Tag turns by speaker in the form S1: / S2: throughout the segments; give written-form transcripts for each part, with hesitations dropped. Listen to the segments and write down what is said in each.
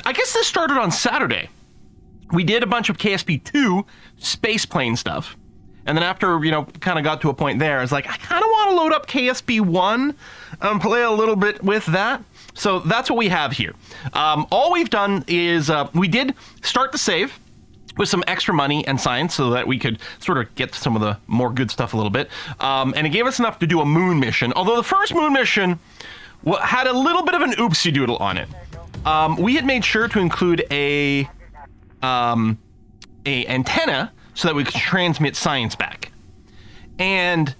S1: I guess this started on Saturday. We did a bunch of KSP2 space plane stuff. And then after, you know, kind of got to a point there, I was like, I kind of want to load up KSP1 and play a little bit with that. So that's what we have here. All we've done is we did start the save with some extra money and science so that we could sort of get some of the more good stuff a little bit. And it gave us enough to do a moon mission. Although the first moon mission had a little bit of an oopsie doodle on it. We had made sure to include a antenna so that we could transmit science back. And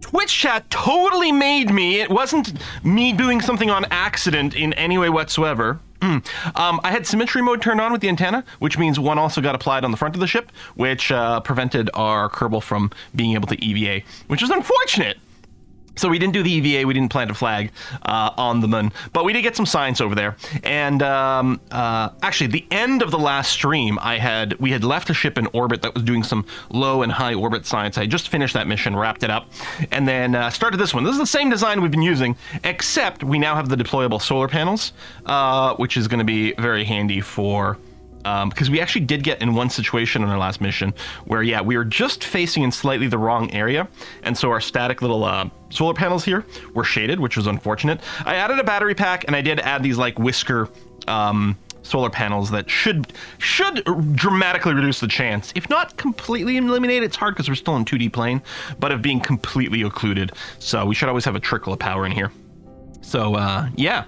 S1: Twitch chat totally made me. It wasn't me doing something on accident in any way whatsoever. I had symmetry mode turned on with the antenna, which means one also got applied on the front of the ship, which prevented our Kerbal from being able to EVA, which was unfortunate. So we didn't do the EVA, we didn't plant a flag on the moon, but we did get some science over there. And actually, the end of the last stream, we had left a ship in orbit that was doing some low and high orbit science. I just finished that mission, wrapped it up, and then started this one. This is the same design we've been using, except we now have the deployable solar panels, which is going to be very handy for... because we actually did get in one situation on our last mission where, yeah, we were just facing in slightly the wrong area. And so our static little solar panels here were shaded, which was unfortunate. I added a battery pack, and I did add these like whisker solar panels that should dramatically reduce the chance, if not completely eliminate. It's hard because we're still in 2D plane, but of being completely occluded. So we should always have a trickle of power in here. So, yeah.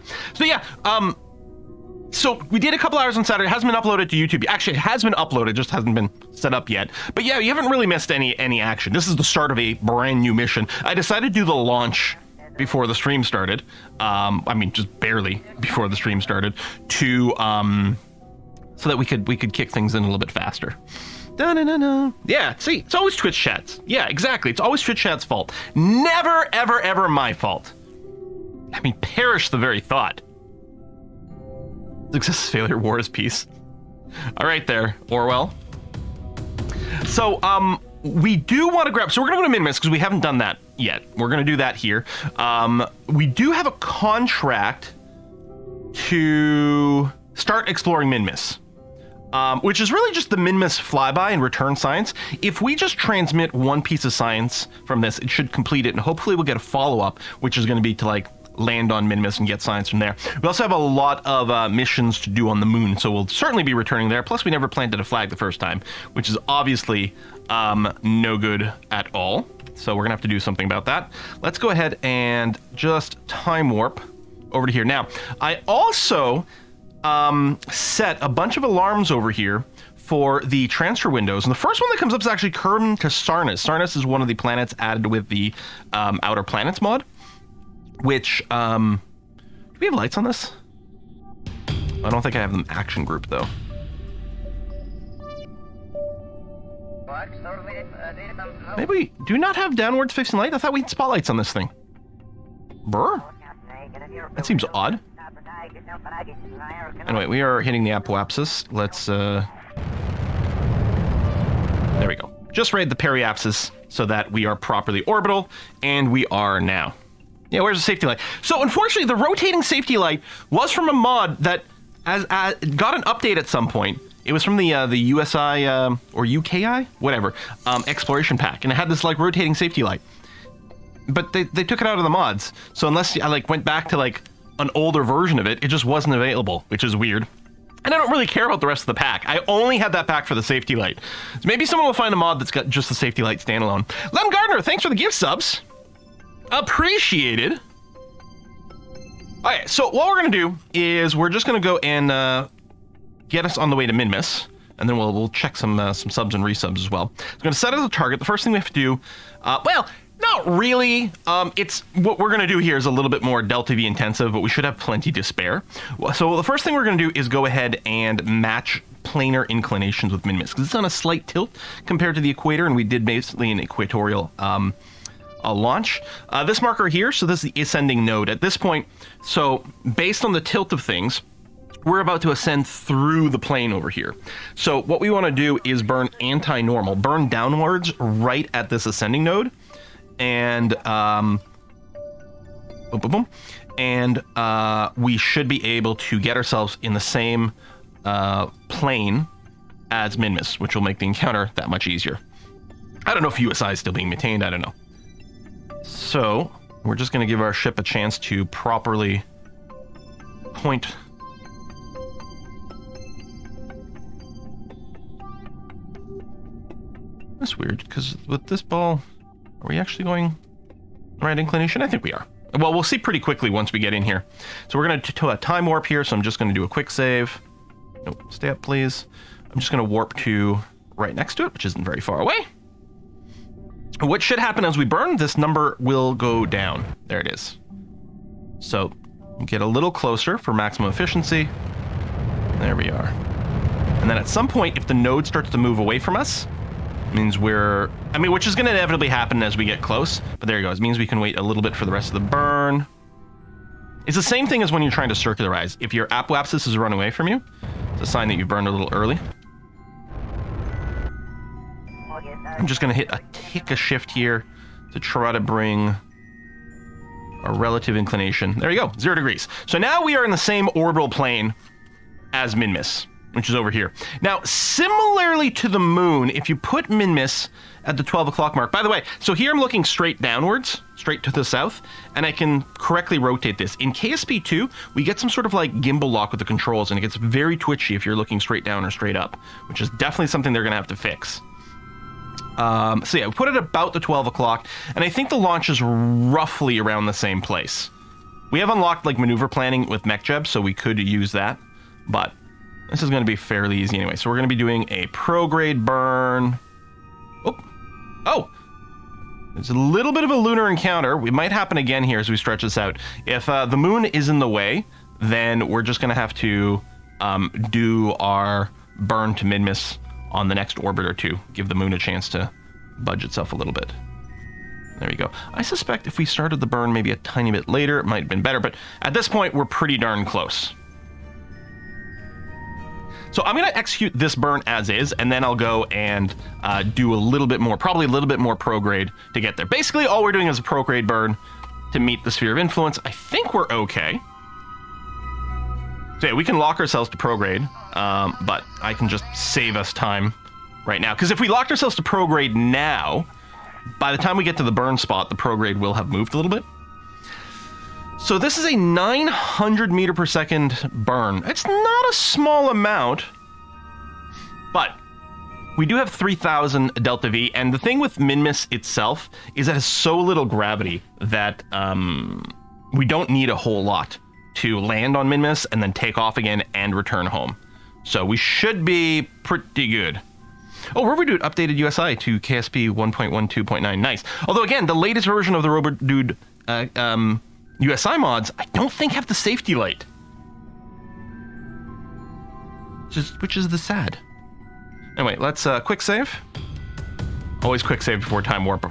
S1: So we did a couple hours on Saturday. It hasn't been uploaded to YouTube. Actually, it has been uploaded, just hasn't been set up yet. But yeah, you haven't really missed any action. This is the start of a brand new mission. I decided to do the launch before the stream started. I mean, just barely before the stream started, to so that we could kick things in a little bit faster. Da-na-na-na. Yeah, see, it's always Twitch chats. Yeah, exactly. It's always Twitch chat's fault. Never, ever, ever my fault. I mean, perish the very thought. Success, failure, war is peace. All right there, Orwell. So, we do want to grab... So we're going to go to Minmus because we haven't done that yet. We're going to do that here. We do have a contract to start exploring Minmus, which is really just the Minmus flyby and return science. If we just transmit one piece of science from this, it should complete it, and hopefully we'll get a follow-up, which is going to be to, like, land on Minmus and get science from there. We also have a lot of missions to do on the moon, so we'll certainly be returning there. Plus, we never planted a flag the first time, which is obviously no good at all. So we're gonna have to do something about that. Let's go ahead and just time warp over to here. Now, I also set a bunch of alarms over here for the transfer windows. And the first one that comes up is actually Kerbin to Sarnus. Sarnus is one of the planets added with the Outer Planets mod. Which, do we have lights on this? I don't think I have them action group, though. Maybe we do not have downwards facing light? I thought we had spotlights on this thing. Brr. That seems odd. Anyway, we are hitting the apoapsis. Let's, there we go. Just raid the periapsis so that we are properly orbital, and we are now. Yeah, where's the safety light? So unfortunately, the rotating safety light was from a mod that got an update at some point. It was from the USI or UKI, whatever, exploration pack, and it had this like rotating safety light. But they took it out of the mods. So unless I like went back to like an older version of it, it just wasn't available, which is weird. And I don't really care about the rest of the pack. I only had that pack for the safety light. So maybe someone will find a mod that's got just the safety light standalone. Lem Gardner, thanks for the gift subs. Appreciated. All right, so what we're gonna do is we're just gonna go and get us on the way to Minmus, and then we'll check some subs and resubs as well. So I'm gonna set as a target. The first thing we have to do, well, not really. It's what we're gonna do here is a little bit more Delta V intensive, but we should have plenty to spare. So the first thing we're gonna do is go ahead and match planar inclinations with Minmus because it's on a slight tilt compared to the equator, and we did basically an equatorial launch. This marker here, so this is the ascending node at this point. So based on the tilt of things, we're about to ascend through the plane over here. So what we want to do is burn anti-normal, burn downwards right at this ascending node, and boom, boom, boom. and we should be able to get ourselves in the same plane as Minmus, which will make the encounter that much easier. I don't know if USI is still being maintained. I don't know. So we're just going to give our ship a chance to properly point. That's weird, because with this ball, are we actually going the right inclination? I think we are. Well, we'll see pretty quickly once we get in here. So we're going to time warp here, so I'm just going to do a quick save. Nope, stay up, please. I'm just going to warp to right next to it, which isn't very far away. What should happen as we burn, this number will go down. There it is. So get a little closer for maximum efficiency. There we are. And then at some point, if the node starts to move away from us, means we're, which is going to inevitably happen as we get close, but there you go. It means we can wait a little bit for the rest of the burn. It's the same thing as when you're trying to circularize. If your apoapsis is running away from you, it's a sign that you burned a little early. I'm just going to take a shift here to try to bring a relative inclination. There you go, 0 degrees. So now we are in the same orbital plane as Minmus, which is over here. Now, similarly to the moon, if you put Minmus at the 12 o'clock mark, by the way, so here I'm looking straight downwards, straight to the south, and I can correctly rotate this. In KSP2, we get some sort of like gimbal lock with the controls, and it gets very twitchy if you're looking straight down or straight up, which is definitely something they're gonna have to fix. So yeah, we put it about the 12 o'clock, and I think the launch is roughly around the same place. We have unlocked like maneuver planning with MechJeb, so we could use that, but this is going to be fairly easy anyway. So we're going to be doing a prograde burn. Oh, there's a little bit of a lunar encounter. We might happen again here as we stretch this out. If the moon is in the way, then we're just going to have to do our burn to Minmus on the next orbit or two. Give the moon a chance to budge itself a little bit. There we go. I suspect if we started the burn maybe a tiny bit later, it might have been better, but at this point, we're pretty darn close. So I'm going to execute this burn as is, and then I'll go and do a little bit more, probably a little bit more prograde to get there. Basically, all we're doing is a prograde burn to meet the sphere of influence. I think we're okay. So yeah, we can lock ourselves to prograde, but I can just save us time right now. Because if we locked ourselves to prograde now, by the time we get to the burn spot, the prograde will have moved a little bit. So this is a 900 meter per second burn. It's not a small amount, but we do have 3,000 delta V, and the thing with Minmus itself is that it has so little gravity that we don't need a whole lot to land on Minmus and then take off again and return home. So we should be pretty good. Oh, Robodude updated USI to KSP 1.12.9. Nice. Although again, the latest version of the Robodude USI mods, I don't think have the safety light. Which is the sad. Anyway, let's quick save. Always quick save before time warp.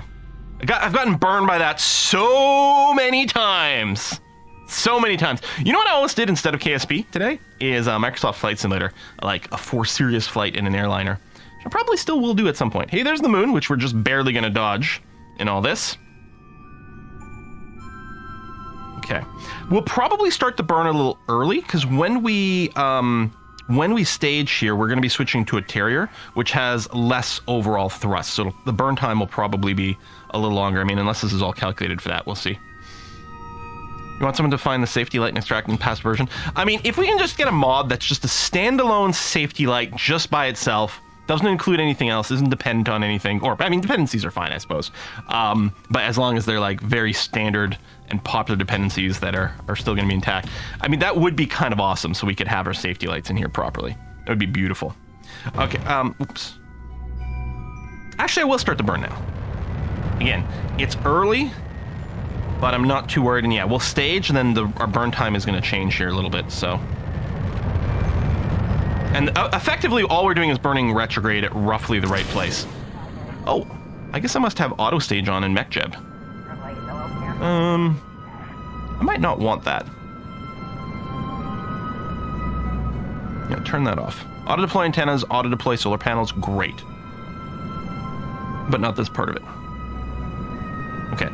S1: I've gotten burned by that so many times. So many times. You know what I almost did instead of KSP today? Is Microsoft Flight Simulator, like a 4 serious flight in an airliner. I probably still will do at some point. Hey, there's the moon, which we're just barely going to dodge in all this. Okay. We'll probably start the burn a little early, because when we stage here, we're going to be switching to a Terrier, which has less overall thrust. So the burn time will probably be a little longer. I mean, unless this is all calculated for that, we'll see. You want someone to find the safety light and extract in past version? I mean, if we can just get a mod that's just a standalone safety light just by itself, doesn't include anything else, isn't dependent on anything, or, I mean, dependencies are fine, I suppose. But as long as they're like very standard and popular dependencies that are still going to be intact. I mean, that would be kind of awesome, so we could have our safety lights in here properly. That would be beautiful. Okay, oops. Actually, I will start the burn now. Again, it's early, but I'm not too worried. And yeah, we'll stage, and then our burn time is going to change here a little bit, so. And effectively, all we're doing is burning retrograde at roughly the right place. Oh, I guess I must have auto stage on in MechJeb. I might not want that. Yeah, turn that off. Auto deploy antennas, auto deploy solar panels, great. But not this part of it. Okay,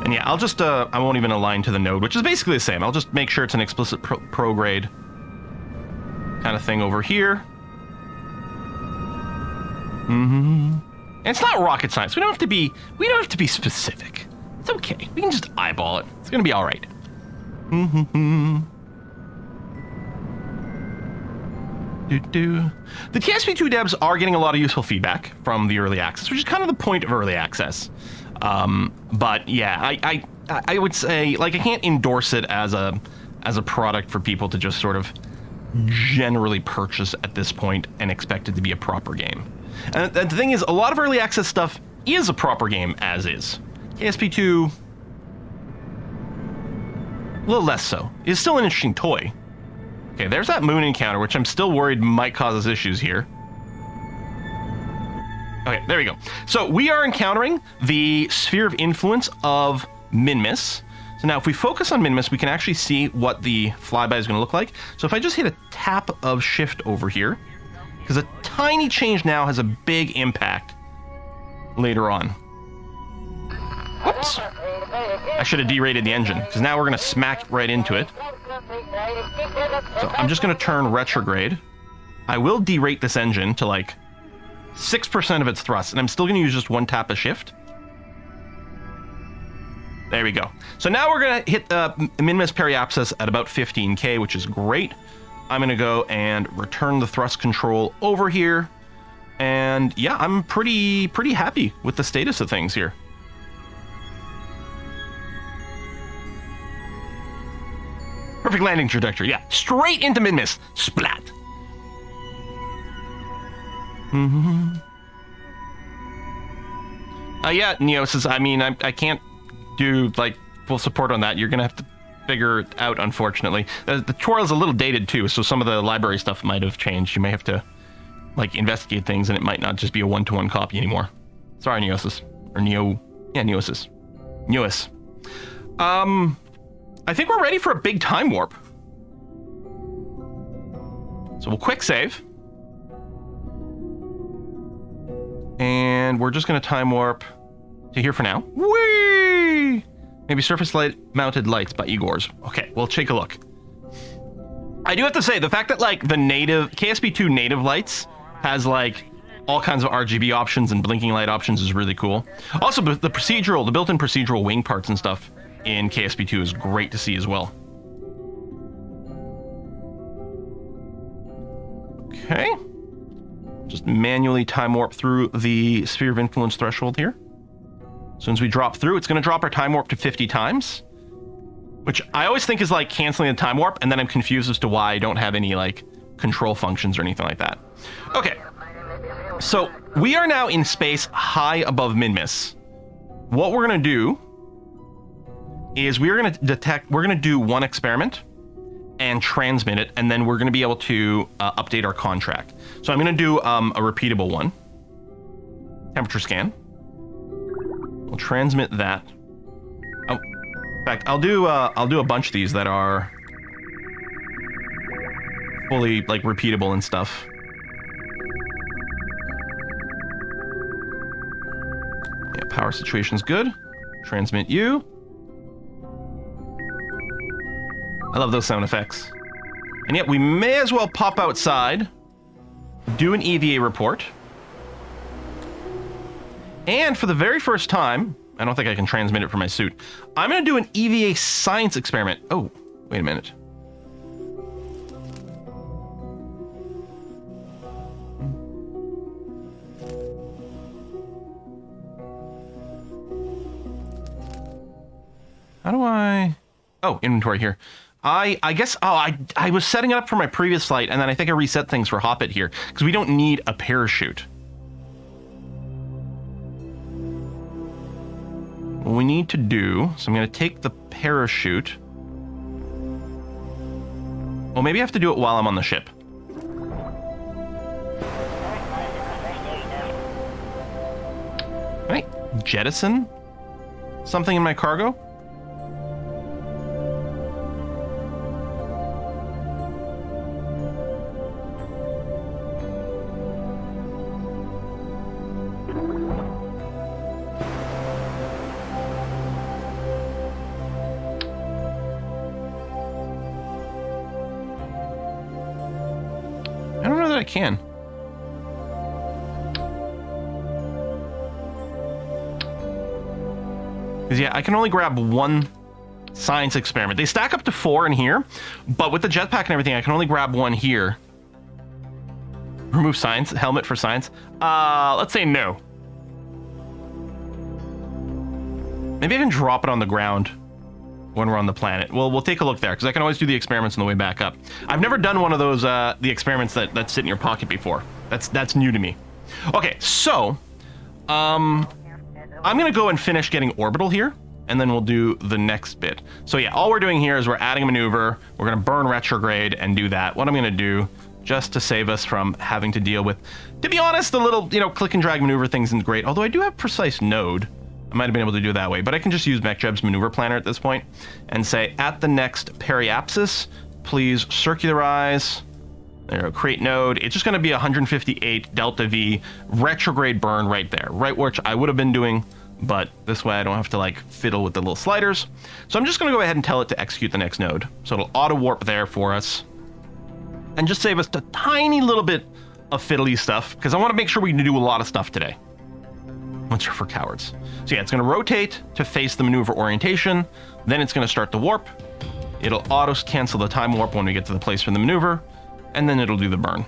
S1: And yeah, I'll just, I won't even align to the node, which is basically the same. I'll just make sure it's an explicit prograde kind of thing over here. And it's not rocket science. We don't have to be specific. It's okay. We can just eyeball it. It's gonna be all right. The TSP2 devs are getting a lot of useful feedback from the early access, which is kind of the point of early access. But yeah, I would say, like, I can't endorse it as a product for people to just sort of generally purchase at this point and expect it to be a proper game. And the thing is, a lot of early access stuff is a proper game as is. KSP2, a little less so. It's still an interesting toy. Okay, there's that moon encounter, which I'm still worried might cause us issues here. Okay, there we go. So we are encountering the sphere of influence of Minmus. So now if we focus on Minmus, we can actually see what the flyby is going to look like. So if I just hit a tap of shift over here, because a tiny change now has a big impact later on. Whoops. I should have derated the engine, because now we're going to smack right into it. So I'm just going to turn retrograde. I will derate this engine to like 6% of its thrust, and I'm still going to use just one tap of shift. There we go. So now we're going to hit Minmus periapsis at about 15k, which is great. I'm going to go and return the thrust control over here. And yeah, I'm pretty happy with the status of things here. Perfect landing trajectory, yeah. Straight into Minmus. Splat. Yeah, Neosis, I mean, I can't do, like, full support on that. You're gonna have to figure it out, unfortunately. The tutorial is a little dated, too, so some of the library stuff might have changed. You may have to, like, investigate things, and it might not just be a one-to-one copy anymore. Sorry, Neosis. Or Neosis. Neos. I think we're ready for a big time warp. So we'll quick save. And we're just going to time warp to here for now. Whee! Maybe surface light mounted lights by Igor's. Okay, we'll take a look. I do have to say, the fact that, like, the native KSP2 native lights has, like, all kinds of RGB options and blinking light options is really cool. Also, the built-in procedural wing parts and stuff in KSP2 is great to see as well. Okay. Just manually time warp through the sphere of influence threshold here. As soon as we drop through, it's going to drop our time warp to 50 times, which I always think is like canceling the time warp, and then I'm confused as to why I don't have any like control functions or anything like that. Okay. So we are now in space high above Minmus. What we're going to do is we're going to do one experiment and transmit it, and then we're going to be able to update our contract. So I'm going to do a repeatable one. Temperature scan. We'll transmit that. Oh, in fact, I'll do a bunch of these that are fully like repeatable and stuff. Yeah, power situation's good. Transmit you. I love those sound effects. And yet we may as well pop outside, do an EVA report. And for the very first time, I don't think I can transmit it from my suit, I'm going to do an EVA science experiment. Oh, wait a minute. How do I... Oh, inventory here. I guess, I was setting it up for my previous flight, and then I think I reset things for Hoppit here, because we don't need a parachute. What we need to do, so I'm going to take the parachute. Well, maybe I have to do it while I'm on the ship. Can I jettison something in my cargo? I can. Because, yeah, I can only grab one science experiment. They stack up to 4 in here, but with the jetpack and everything, I can only grab one here. Remove science, helmet for science. Let's say no. Maybe I can drop it on the ground when we're on the planet. Well, we'll take a look there, because I can always do the experiments on the way back up. I've never done one of those, the experiments that sit in your pocket before. That's new to me. Okay, so, I'm going to go and finish getting orbital here, and then we'll do the next bit. So yeah, all we're doing here is we're adding a maneuver. We're going to burn retrograde and do that. What I'm going to do, just to save us from having to deal with, to be honest, the little, click and drag maneuver thing isn't great. Although I do have precise node. I might have been able to do it that way, but I can just use MechJeb's maneuver planner at this point and say, at the next periapsis, please circularize. There, create node. It's just going to be 158 delta V retrograde burn right there, right, which I would have been doing, but this way I don't have to like fiddle with the little sliders. So I'm just going to go ahead and tell it to execute the next node. So it'll auto warp there for us and just save us a tiny little bit of fiddly stuff, because I want to make sure we can do a lot of stuff today. Once you're for cowards. So yeah, it's going to rotate to face the maneuver orientation. Then it's going to start the warp. It'll auto cancel the time warp when we get to the place for the maneuver, and then it'll do the burn.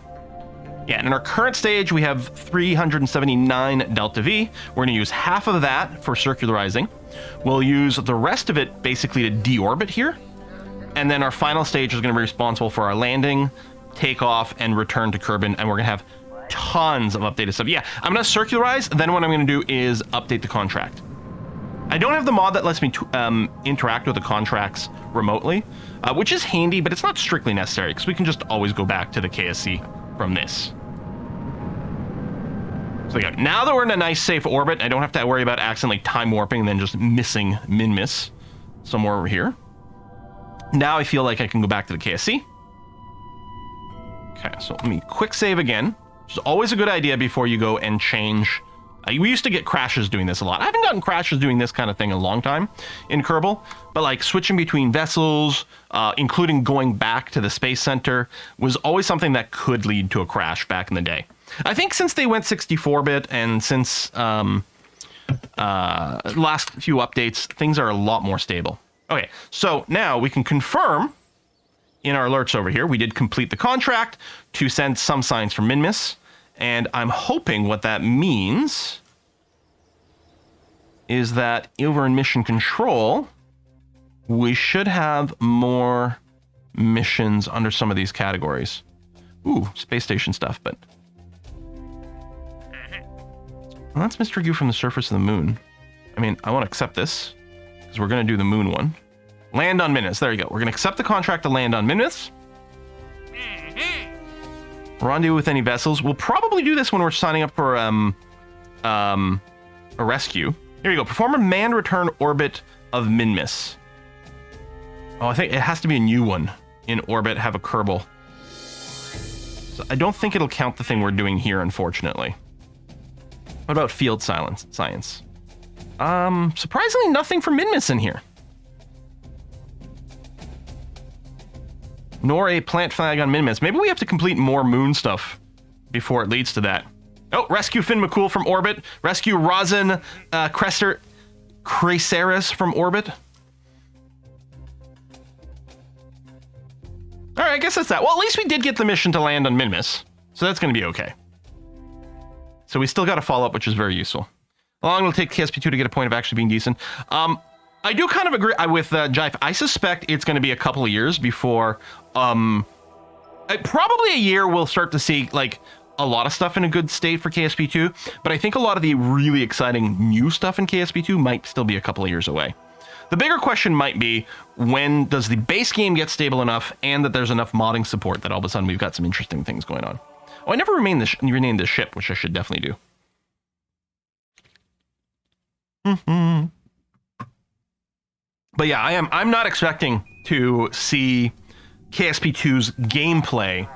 S1: Yeah, and in our current stage, we have 379 delta V. We're going to use half of that for circularizing. We'll use the rest of it basically to deorbit here. And then our final stage is going to be responsible for our landing, takeoff, and return to Kerbin, and we're going to have tons of updated stuff. Yeah, I'm going to circularize, then what I'm going to do is update the contract. I don't have the mod that lets me interact with the contracts remotely, which is handy, but it's not strictly necessary, because we can just always go back to the KSC from this. So yeah, now that we're in a nice safe orbit, I don't have to worry about accidentally time warping and then just missing Minmus somewhere over here. Now I feel like I can go back to the KSC. Okay, so let me quick save again. Which is always a good idea before you go and change. We used to get crashes doing this a lot. I haven't gotten crashes doing this kind of thing in a long time in Kerbal, but like switching between vessels, including going back to the space center, was always something that could lead to a crash back in the day. I think since they went 64-bit and since last few updates, things are a lot more stable. Okay, so now we can confirm in our alerts over here, we did complete the contract to send some signs from Minmus, and I'm hoping what that means is that over in mission control, we should have more missions under some of these categories. Ooh, space station stuff, but... Well, that's Mr. Goo from the surface of the moon. I mean, I want to accept this, because we're going to do the moon one. Land on Minmus. There you go. We're going to accept the contract to land on Minmus. Rendezvous with any vessels. We'll probably do this when we're signing up for a rescue. Here you go. Perform a manned return orbit of Minmus. Oh, I think it has to be a new one in orbit, have a Kerbal. So I don't think it'll count the thing we're doing here, unfortunately. What about field science? Surprisingly nothing for Minmus in here. Nor a plant flag on Minmus. Maybe we have to complete more moon stuff before it leads to that. Oh, rescue Finn McCool from orbit. Rescue Rosin Craceris from orbit. All right, I guess that's that. Well, at least we did get the mission to land on Minmus, so that's going to be okay. So we still got a follow-up, which is very useful. How long will it take KSP2 to get a point of actually being decent? I do kind of agree with Jive. I suspect it's going to be a couple of years before, probably a year we'll start to see like a lot of stuff in a good state for KSP2, but I think a lot of the really exciting new stuff in KSP2 might still be a couple of years away. The bigger question might be, when does the base game get stable enough and that there's enough modding support that all of a sudden we've got some interesting things going on. Oh, I never renamed the ship, which I should definitely do. But yeah, I'm not expecting to see KSP2's gameplay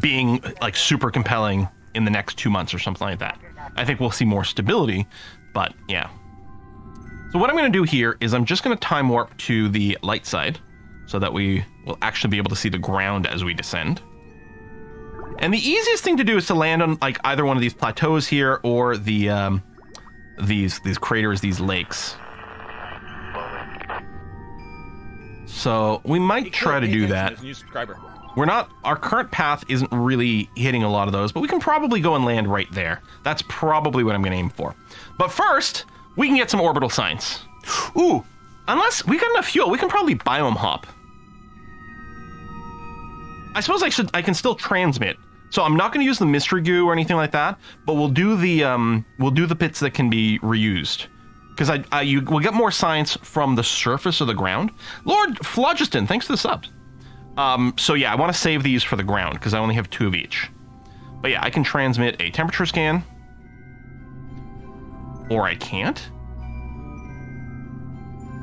S1: being like super compelling in the next 2 months or something like that. I think we'll see more stability, but yeah. So what I'm going to do here is I'm just going to time warp to the light side so that we will actually be able to see the ground as we descend. And And the easiest thing to do is to land on like either one of these plateaus here or the these craters, these lakes. So we might try to do that. Our current path isn't really hitting a lot of those, but we can probably go and land right there. That's probably what I'm going to aim for. But first, we can get some orbital science. Ooh, unless we got enough fuel, we can probably biome hop. I suppose I can still transmit. So I'm not going to use the mystery goo or anything like that, but we'll do the bits that can be reused. Because we'll get more science from the surface of the ground. Lord Phlogiston, thanks for the subs. So yeah, I want to save these for the ground because I only have 2 of each. But yeah, I can transmit a temperature scan. Or I can't.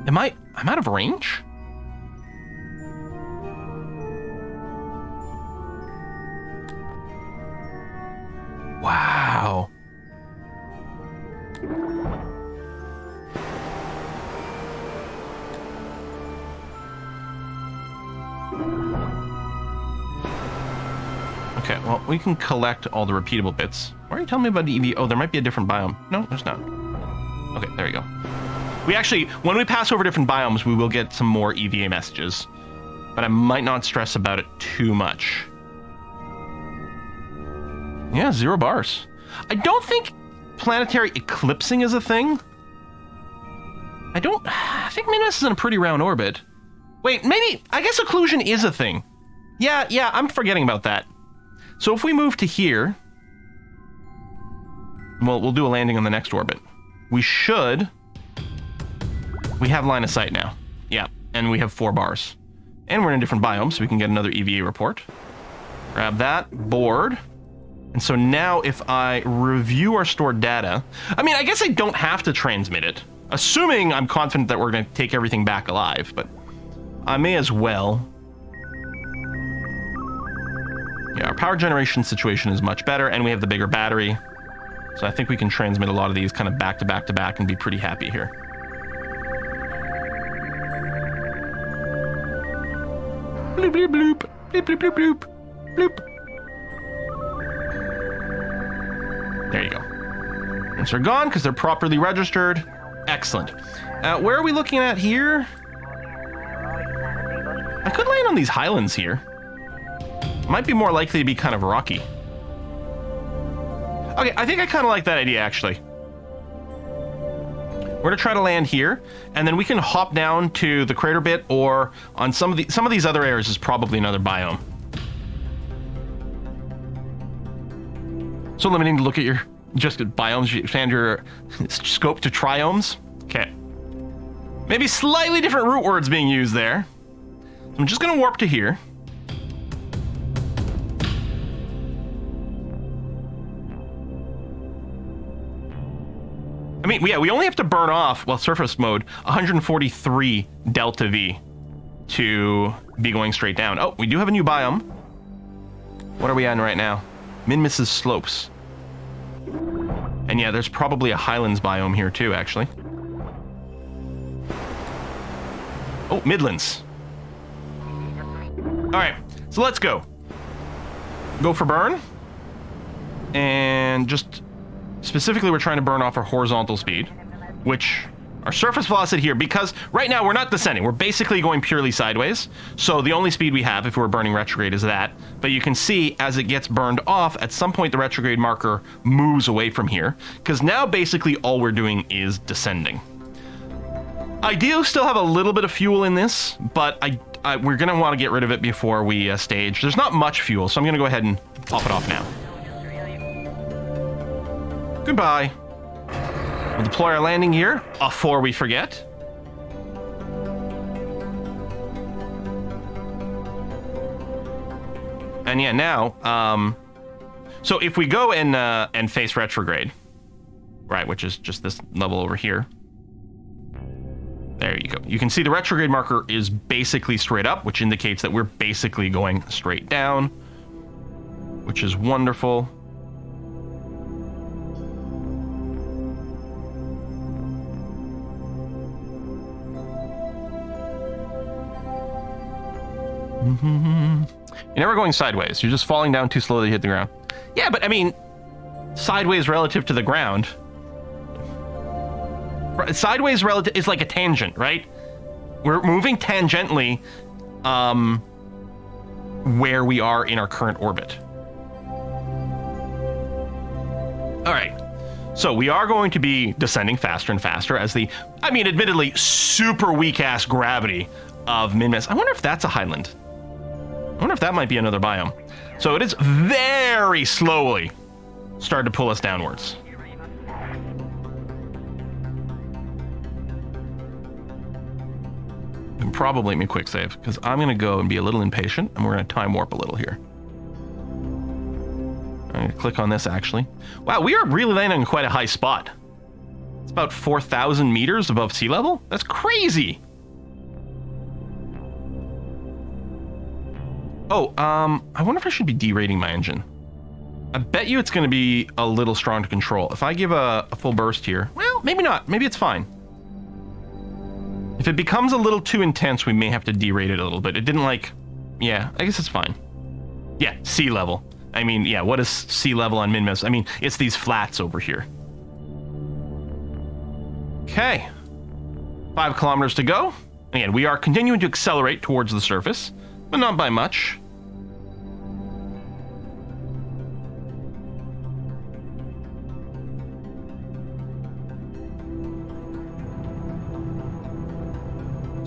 S1: I'm out of range? Wow. Okay, well, we can collect all the repeatable bits. Why are you telling me about the EV? Oh, there might be a different biome. No, there's not. Okay, there you go. We actually, when we pass over different biomes, we will get some more EVA messages. But I might not stress about it too much. Yeah, 0 bars. I don't think planetary eclipsing is a thing. I think Minmus is in a pretty round orbit. Wait, maybe, I guess occlusion is a thing. Yeah, I'm forgetting about that. So if we move to here, well, we'll do a landing on the next orbit. We have line of sight now. Yeah, and we have 4 bars. And we're in a different biome, so we can get another EVA report. Grab that, board. And so now if I review our stored data, I mean, I guess I don't have to transmit it, assuming I'm confident that we're going to take everything back alive, but I may as well. Yeah, our power generation situation is much better, and we have the bigger battery. So I think we can transmit a lot of these kind of back to back to back and be pretty happy here. Bloop, bloop, bloop. Bloop, bloop, bloop, bloop. Bloop. There you go. And so they're gone because they're properly registered. Excellent. Where are we looking at here? I could land on these highlands here. Might be more likely to be kind of rocky. Okay, I think I kind of like that idea, actually. We're going to try to land here, and then we can hop down to the crater bit, or on some of these other areas is probably another biome. So limiting to look at your just at biomes, you expand your scope to triomes. Okay. Maybe slightly different root words being used there. So I'm just going to warp to here. I mean, yeah, we only have to burn off, well, surface mode, 143 delta V to be going straight down. Oh, we do have a new biome. What are we on right now? Minmus's slopes. And yeah, there's probably a highlands biome here too, actually. Oh, Midlands. All right, so let's go. Go for burn. And just specifically, we're trying to burn off our horizontal speed, which our surface velocity here, because right now we're not descending. We're basically going purely sideways. So the only speed we have if we're burning retrograde is that. But you can see as it gets burned off, at some point the retrograde marker moves away from here, because now basically all we're doing is descending. I do still have a little bit of fuel in this, but we're going to want to get rid of it before we stage. There's not much fuel, so I'm going to go ahead and pop it off now. Goodbye. We'll deploy our landing gear before we forget. And yeah, now, so if we go and face retrograde, right, which is just this level over here. There you go. You can see the retrograde marker is basically straight up, which indicates that we're basically going straight down, which is wonderful. You're never going sideways. You're just falling down too slowly to hit the ground. Yeah, but I mean, sideways relative to the ground. Sideways relative is like a tangent, right? We're moving tangentially where we are in our current orbit. All right. So we are going to be descending faster and faster as the, I mean, admittedly, super weak-ass gravity of Minmus. I wonder if that's a highland. I wonder if that might be another biome. So it is very slowly starting to pull us downwards. And probably make a quick save, because I'm going to go and be a little impatient, and we're going to time warp a little here. I'm going to click on this, actually. Wow, we are really landing in quite a high spot. It's about 4,000 meters above sea level? That's crazy! Oh, I wonder if I should be derating my engine. I bet you it's going to be a little strong to control. If I give a full burst here, well, maybe not. Maybe it's fine. If it becomes a little too intense, we may have to derate it a little bit. It didn't like... Yeah, I guess it's fine. Yeah, sea level. I mean, yeah, what is sea level on Minmus? I mean, it's these flats over here. Okay. 5 kilometers to go. Again, we are continuing to accelerate towards the surface, but not by much.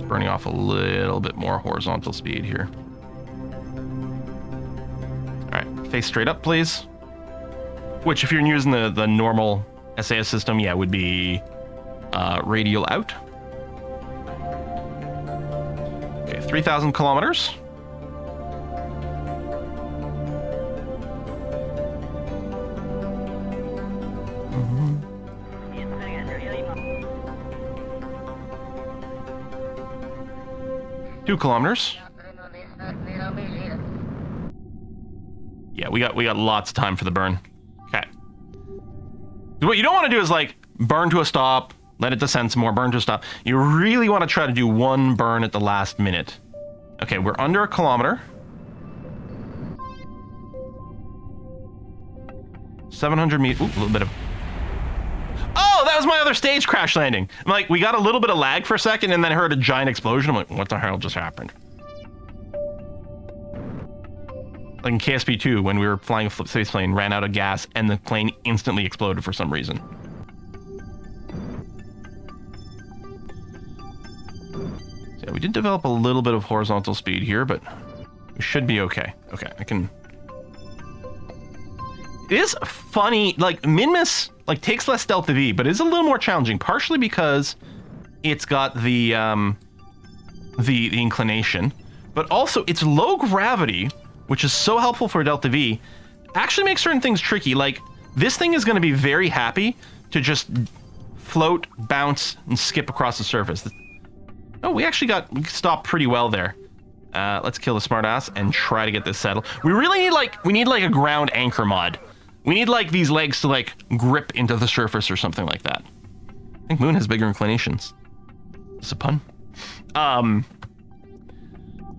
S1: Burning off a little bit more horizontal speed here. All right, face straight up, please. Which, if you're using the normal SAS system, yeah, would be radial out. Okay, 3,000 kilometers. Mm-hmm. 2 kilometers. Yeah, we got lots of time for the burn. Okay. What you don't want to do is like burn to a stop, let it descend some more, burn to a stop. You really want to try to do one burn at the last minute. Okay, we're under a kilometer. 700 meters. Ooh, a little bit of... Oh, that was my other stage crash landing. I'm like, we got a little bit of lag for a second and then I heard a giant explosion. I'm like, what the hell just happened? Like in KSP2, when we were flying a space plane, ran out of gas and the plane instantly exploded for some reason. So yeah, we did develop a little bit of horizontal speed here, but we should be okay. Okay, I can... It is funny, like Minmus like takes less delta V, but is a little more challenging, partially because it's got the inclination, but also it's low gravity, which is so helpful for delta V, actually makes certain things tricky. Like this thing is going to be very happy to just float, bounce, and skip across the surface. Oh, we stopped pretty well there. Let's kill the smartass and try to get this settled. We really need like a ground anchor mod. We need like these legs to like grip into the surface or something like that. I think Moon has bigger inclinations. Is a pun?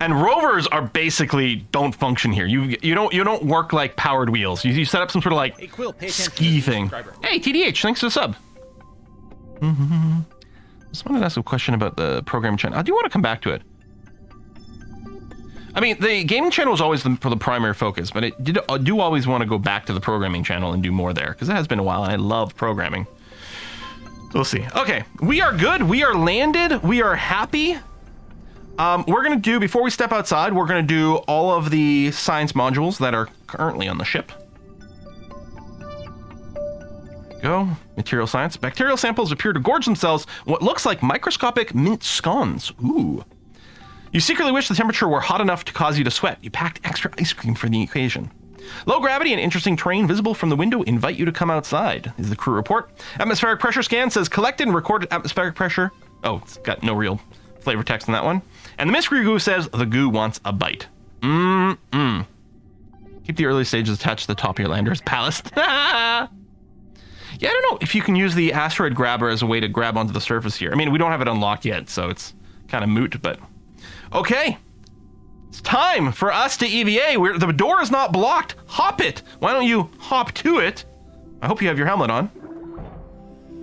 S1: And rovers are basically don't function here. You don't work like powered wheels. You set up some sort of like ski thing. Hey TDH, thanks for the sub. Just wanted to ask a question about the programming channel. I do want to come back to it. I mean, the gaming channel is always for the primary focus, but I do always want to go back to the programming channel and do more there, because it has been a while, and I love programming. We'll see. Okay, we are good. We are landed. We are happy. We're going to do, before we step outside, we're going to do all of the science modules that are currently on the ship. There we go. Material science. Bacterial samples appear to gorge themselves what looks like microscopic mint scones. Ooh. You secretly wish the temperature were hot enough to cause you to sweat. You packed extra ice cream for the occasion. Low gravity and interesting terrain visible from the window invite you to come outside, is the crew report. Atmospheric pressure scan says collected and recorded atmospheric pressure. Oh, it's got no real flavor text in that one. And the mystery goo says the goo wants a bite. Keep the early stages attached to the top of your lander's palace. Yeah, I don't know if you can use the asteroid grabber as a way to grab onto the surface here. I mean, we don't have it unlocked yet, so it's kind of moot, but... Okay, It's time for us to EVA. The door is not blocked. Hop it. Why don't you hop to it? I hope you have your helmet on.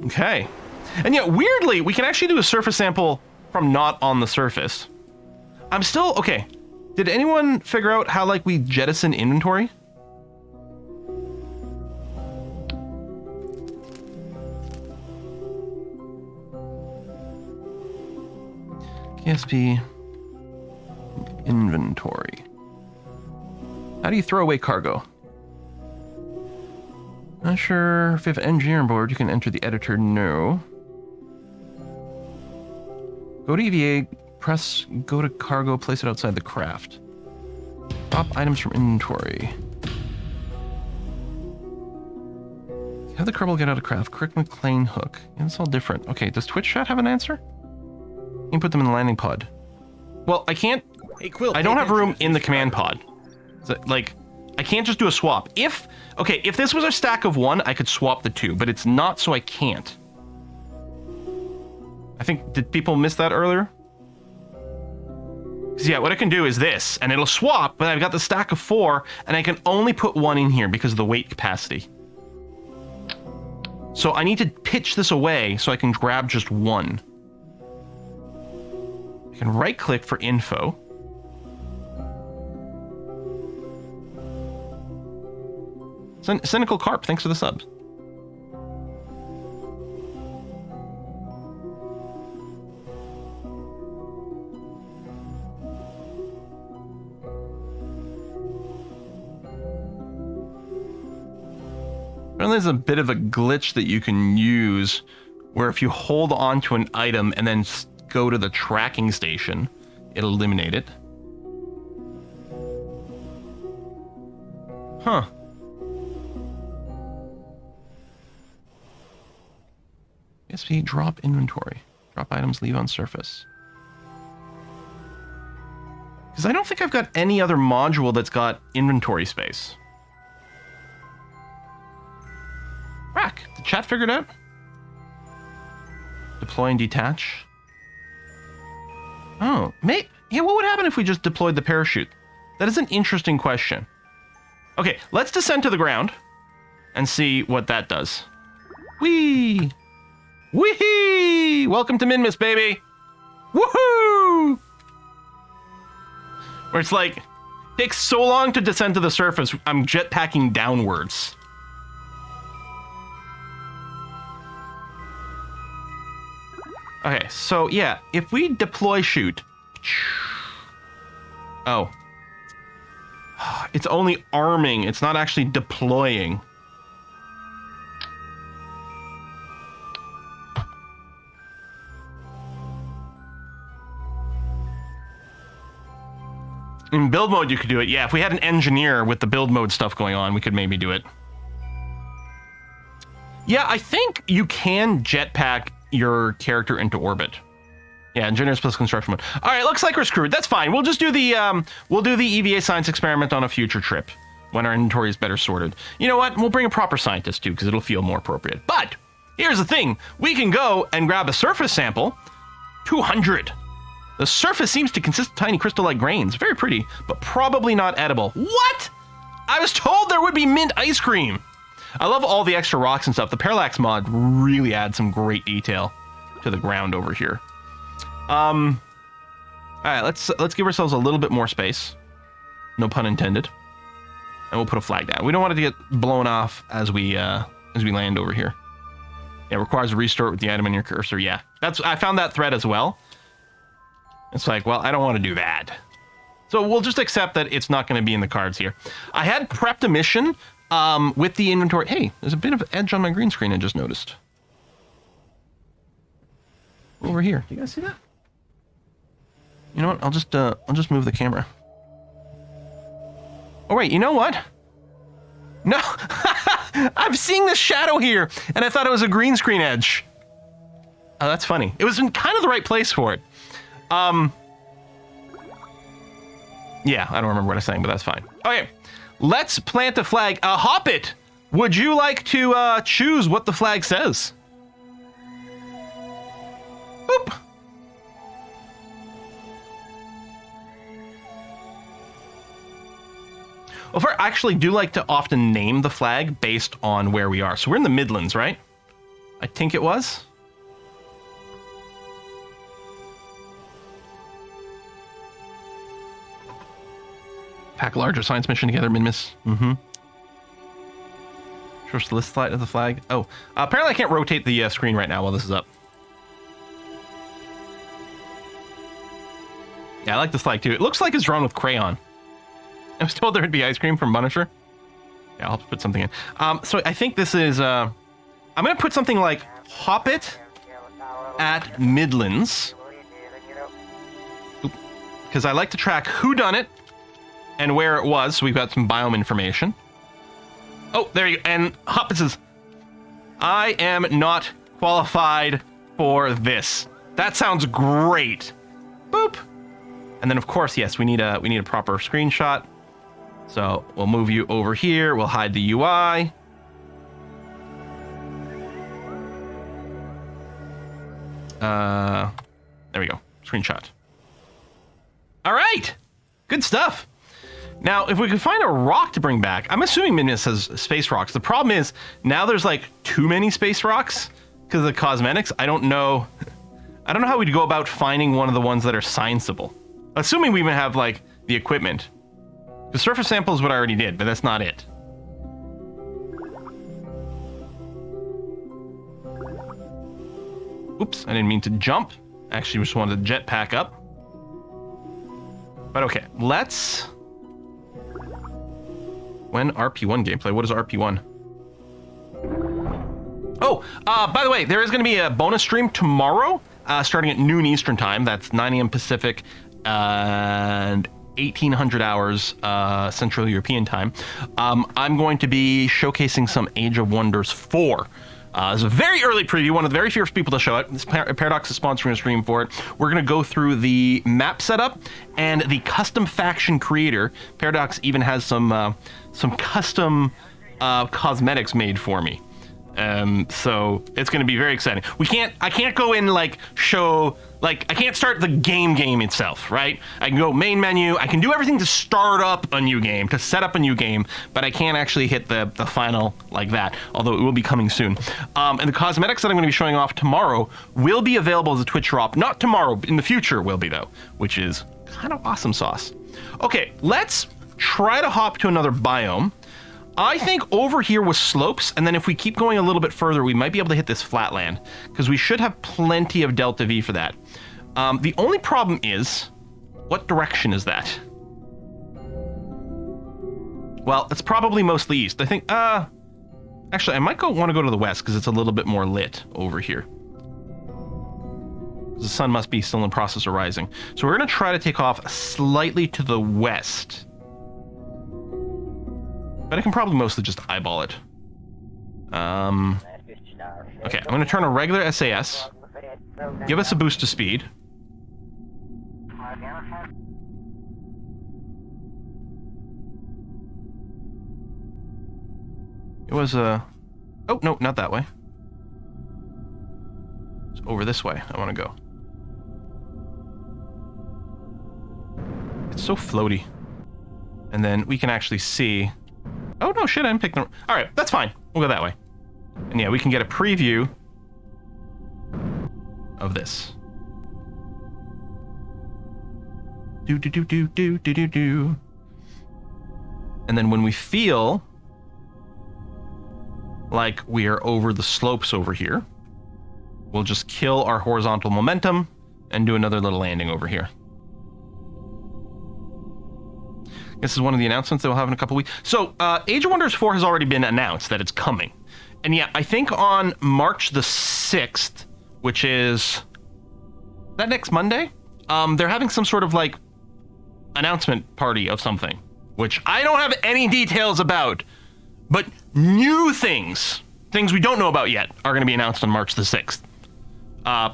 S1: Okay. And yet, weirdly, we can actually do a surface sample from not on the surface. I'm still... Okay. Did anyone figure out how, like, we jettison inventory? KSP... Inventory. How do you throw away cargo? Not sure if you have an engineer on board, you can enter the editor. No. Go to EVA, press go to cargo, place it outside the craft. Drop items from inventory. Have the Kerbal get out of craft. Correct McLean hook. Yeah, it's all different. Okay, does Twitch chat have an answer? You can put them in the landing pod. Well, I can't.
S2: Hey, Quill,
S1: I don't have room in the command pod. So, like, I can't just do a swap. If this was a stack of 1, I could swap the 2, but it's not, so I can't. I think, did people miss that earlier? Because yeah, what I can do is this, and it'll swap, but I've got the stack of 4, and I can only put 1 in here because of the weight capacity. So I need to pitch this away so I can grab just 1. I can right-click for info. Cynical Carp, thanks for the subs. Apparently there's a bit of a glitch that you can use where if you hold on to an item and then go to the tracking station, it'll eliminate it. Huh. SP drop inventory. Drop items, leave on surface. Because I don't think I've got any other module that's got inventory space. Rack. Did chat figure it out? Deploy and detach. Oh, yeah, what would happen if we just deployed the parachute? That is an interesting question. Okay, let's descend to the ground and see what that does. Whee! Whee! Welcome to Minmus, baby! Woohoo! Where it's like, takes so long to descend to the surface, I'm jetpacking downwards. Okay, so yeah, if we deploy shoot... Oh. It's only arming, it's not actually deploying. In build mode, you could do it. Yeah, if we had an engineer with the build mode stuff going on, we could maybe do it. Yeah, I think you can jetpack your character into orbit. Yeah, engineers plus construction mode. All right, looks like we're screwed. That's fine. We'll just do the EVA science experiment on a future trip when our inventory is better sorted. You know what? We'll bring a proper scientist too, because it'll feel more appropriate. But here's the thing: we can go and grab a surface sample. 200. The surface seems to consist of tiny crystal-like grains. Very pretty, but probably not edible. What? I was told there would be mint ice cream. I love all the extra rocks and stuff. The parallax mod really adds some great detail to the ground over here. All right, let's give ourselves a little bit more space. No pun intended. And we'll put a flag down. We don't want it to get blown off as we land over here. Yeah, it requires a restart with the item in your cursor. Yeah, I found that thread as well. It's like, well, I don't want to do that. So we'll just accept that it's not going to be in the cards here. I had prepped a mission with the inventory. Hey, there's a bit of edge on my green screen I just noticed. Over here. Do you guys see that? You know what? I'll just move the camera. Oh wait, you know what? No, I'm seeing this shadow here, and I thought it was a green screen edge. Oh, that's funny. It was in kind of the right place for it. Yeah, I don't remember what I was saying, but that's fine. Okay, let's plant the flag. Hop it. Would you like to choose what the flag says? Boop. Well, I actually do like to often name the flag based on where we are. So we're in the Midlands, right? I think it was. Pack a larger science mission together, Minmus. Mm-hmm. Show us the list slide of the flag. Oh, apparently I can't rotate the screen right now while this is up. Yeah, I like this flag too. It looks like it's drawn with crayon. I was told there'd be ice cream from Punisher. Yeah, I'll have to put something in. So I think this is... I'm going to put something like Hop It at Midlands. Because I like to track who done it and where it was. So we've got some biome information. Oh, there you go. And Hop It says, I am not qualified for this. That sounds great. Boop. And then, of course, yes, we need a proper screenshot. So we'll move you over here. We'll hide the UI. There we go. Screenshot. All right. Good stuff. Now, if we could find a rock to bring back, I'm assuming Minmus has space rocks. The problem is now there's like too many space rocks because of the cosmetics. I don't know how we'd go about finding one of the ones that are scienceable. Assuming we even have like the equipment. The surface sample is what I already did, but that's not it. Oops, I didn't mean to jump. Actually, just wanted to jetpack up. But okay, let's... When RP1 gameplay? What is RP1? Oh, by the way, there is going to be a bonus stream tomorrow, starting at noon Eastern time. That's 9 a.m. Pacific and 1800 hours Central European time. I'm going to be showcasing some Age of Wonders 4. It's a very early preview, one of the very first people to show it. Paradox is sponsoring a stream for it. We're going to go through the map setup and the custom faction creator. Paradox even has some custom cosmetics made for me. So it's going to be very exciting. I can't go in like show, like I can't start the game itself, right? I can go main menu. I can do everything to start up a new game, to set up a new game, but I can't actually hit the final like that, although it will be coming soon. And the cosmetics that I'm going to be showing off tomorrow will be available as a Twitch drop. Not tomorrow, but in the future will be though, which is kind of awesome sauce. Okay, let's try to hop to another biome. I think over here was slopes, and then if we keep going a little bit further, we might be able to hit this flatland, because we should have plenty of delta V for that. The only problem is, what direction is that? Well, it's probably mostly east. I think, actually, I might want to go to the west, because it's a little bit more lit over here. The sun must be still in the process of rising. So we're going to try to take off slightly to the west. But I can probably mostly just eyeball it. Okay, I'm going to turn a regular SAS. Give us a boost to speed. It was a... Oh, no, not that way. It's over this way. I want to go. It's so floaty. And then we can actually see... Oh, no, shit, I didn't pick the... All right, that's fine. We'll go that way. And yeah, we can get a preview of this. Do. And then when we feel like we are over the slopes over here, we'll just kill our horizontal momentum and do another little landing over here. This is one of the announcements that we'll have in a couple weeks. So, Age of Wonders 4 has already been announced that it's coming. And yeah, I think on March the 6th, which is that next Monday, they're having some sort of like announcement party of something, which I don't have any details about, but new things we don't know about yet, are going to be announced on March the 6th.